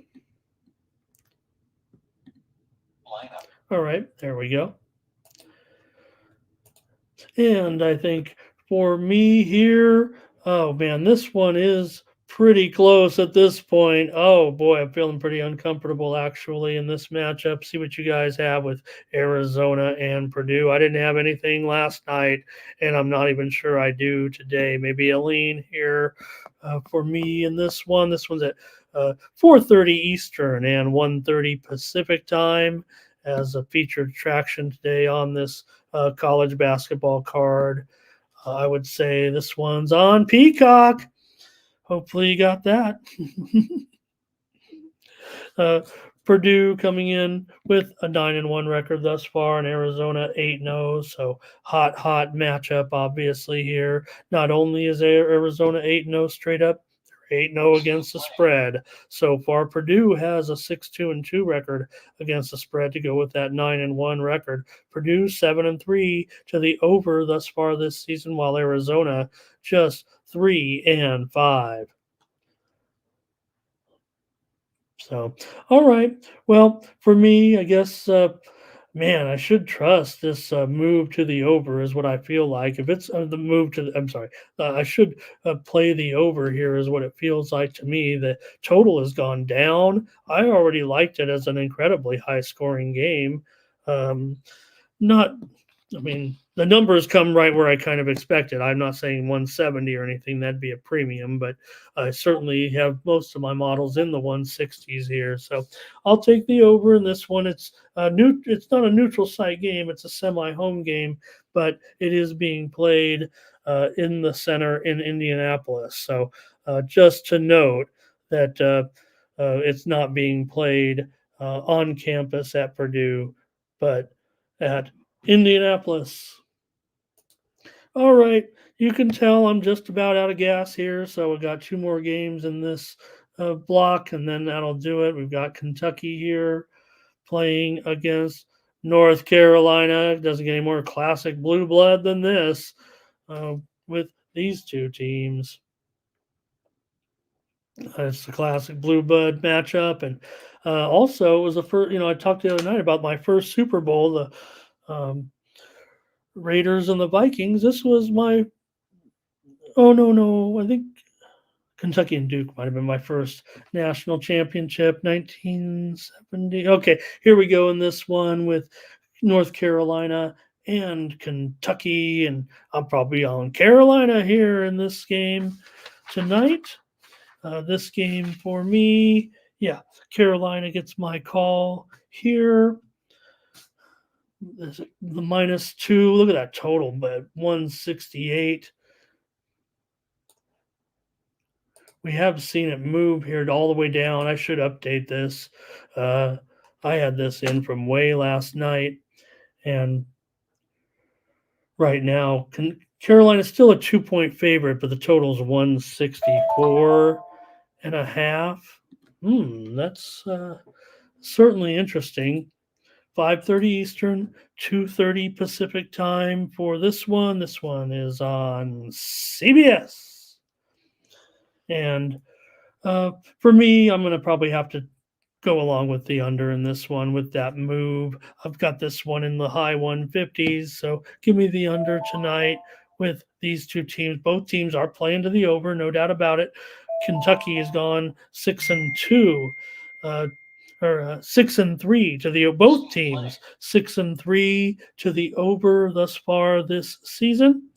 All right, there we go. And I think for me here, oh man, this one is pretty close at this point. Oh boy, I'm feeling pretty uncomfortable actually in this matchup. See what you guys have with Arizona and Purdue. I didn't have anything last night, and I'm not even sure I do today. Maybe a lean here for me in this one. This one's at 4:30 Eastern and 1:30 Pacific time as a featured attraction today on this college basketball card. I would say this one's on Peacock. Hopefully you got that. Purdue coming in with a 9-1 record thus far, and Arizona 8-0. So hot matchup, obviously here. Not only is Arizona 8-0 straight up, 8-0 against the spread. So far, Purdue has a 6-2-2 record against the spread to go with that 9-1 record. Purdue 7-3 to the over thus far this season, while Arizona just 3-5. So, all right. Well, for me, I guess, man, I should trust this move to the over is what I feel like. If it's the move to I'm sorry, I should play the over here is what it feels like to me. The total has gone down. I already liked it as an incredibly high scoring game. Not I mean, the numbers come right where I kind of expected. I'm not saying 170 or anything. That'd be a premium, but I certainly have most of my models in the 160s here. So I'll take the over in this one. It's it's not a neutral site game. It's a semi-home game, but it is being played in the center in Indianapolis. So just to note that it's not being played on campus at Purdue, but at Indianapolis. All right. You can tell I'm just about out of gas here. So we got 2 more games in this block, and then that'll do it. We've got Kentucky here playing against North Carolina. It doesn't get any more classic blue blood than this with these 2 teams. It's the classic blue blood matchup. And also, it was the first, I talked the other night about my first Super Bowl, the Raiders and the Vikings. This was my no, I think Kentucky and Duke might have been my first national championship, 1970. Okay, here we go in this one with North Carolina and Kentucky, and I'm probably on Carolina here in this game tonight. This game for me Yeah, Carolina gets my call here. Is it the -2? Look at that total, but 168. We have seen it move here all the way down. I should update this. Uh, I had this in from way last night, and right now, Carolina's still a 2-point favorite, but the total is 164.5. That's certainly interesting. 5:30 Eastern, 2:30 Pacific time for this one. This one is on CBS. And for me, I'm going to probably have to go along with the under in this one with that move. I've got this one in the high 150s. So give me the under tonight with these two teams. Both teams are playing to the over, no doubt about it. Kentucky has gone 6-2. Or 6-3 to the both teams 6-3 to the over thus far this season.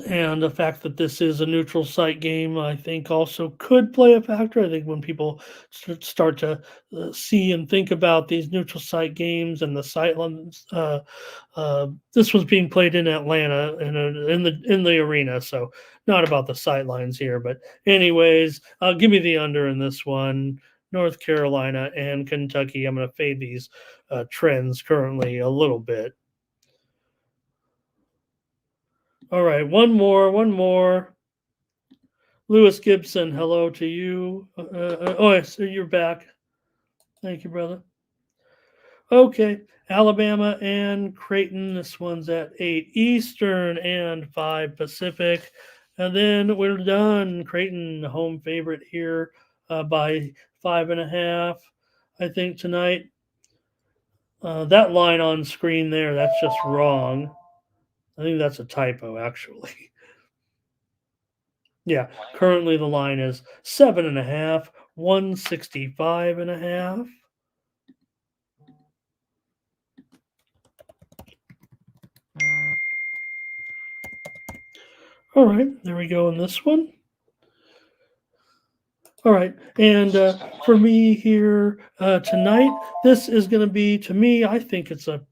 And the fact that this is a neutral site game, I think, also could play a factor. I think when people start to see and think about these neutral site games and the sight lines, this was being played in Atlanta in the arena, so not about the sight lines here. But anyways, give me the under in this one. North Carolina and Kentucky. I'm going to fade these trends currently a little bit. All right, one more. Lewis Gibson, hello to you. So you're back. Thank you, brother. Okay, Alabama and Creighton. This one's at 8 Eastern and 5 Pacific. And then we're done. Creighton, home favorite here by 5.5, I think, tonight. That line on screen there, that's just wrong. I think that's a typo, actually. Yeah, currently the line is 7.5, 165.5. All right, there we go in this one. All right, and for me here tonight, this is going to be, to me, I think it's a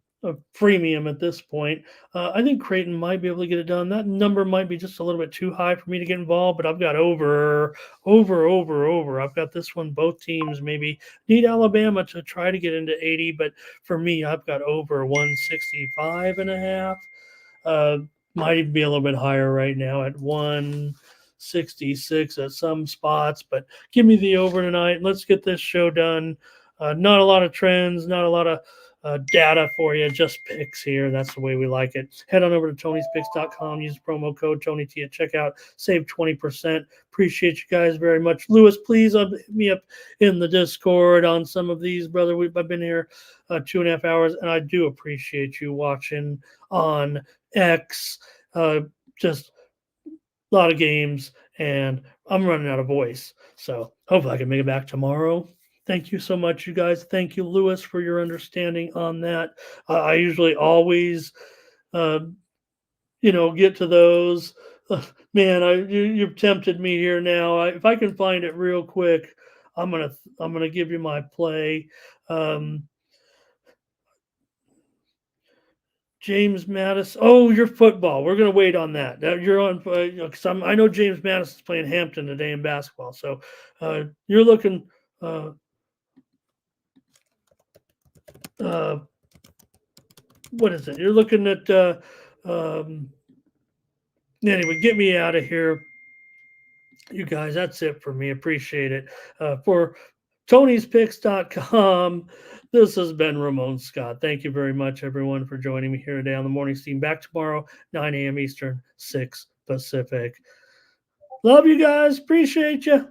premium at this point. I think Creighton might be able to get it done. That number might be just a little bit too high for me to get involved, but I've got over. I've got this one. Both teams maybe need Alabama to try to get into 80, but for me, I've got over 165.5. Might even be a little bit higher right now at 166 at some spots, but give me the over tonight. Let's get this show done. Not a lot of trends, not a lot of data for you, just picks here. That's the way we like it. Head on over to tonyspicks.com, use promo code TonyT at checkout, save 20%. Appreciate you guys very much. Lewis, please hit me up in the Discord on some of these, brother. I've been here 2.5 hours, and I do appreciate you watching on X. Just a lot of games, and I'm running out of voice. So hopefully I can make it back tomorrow. Thank you so much, you guys. Thank you, Lewis, for your understanding on that. I usually always, get to those. Man, you've tempted me here now. If I can find it real quick, I'm gonna give you my play. James Madison. Oh, you're football. We're gonna wait on that. You're on because I know James Madison's playing Hampton today in basketball. So you're looking. What is it? You're looking at. Anyway, get me out of here, you guys. That's it for me. Appreciate it. For Tony'sPicks.com. This has been Ramon Scott. Thank you very much, everyone, for joining me here today on the Morning Steam. Back tomorrow, 9 a.m. Eastern, 6 Pacific. Love you guys. Appreciate you.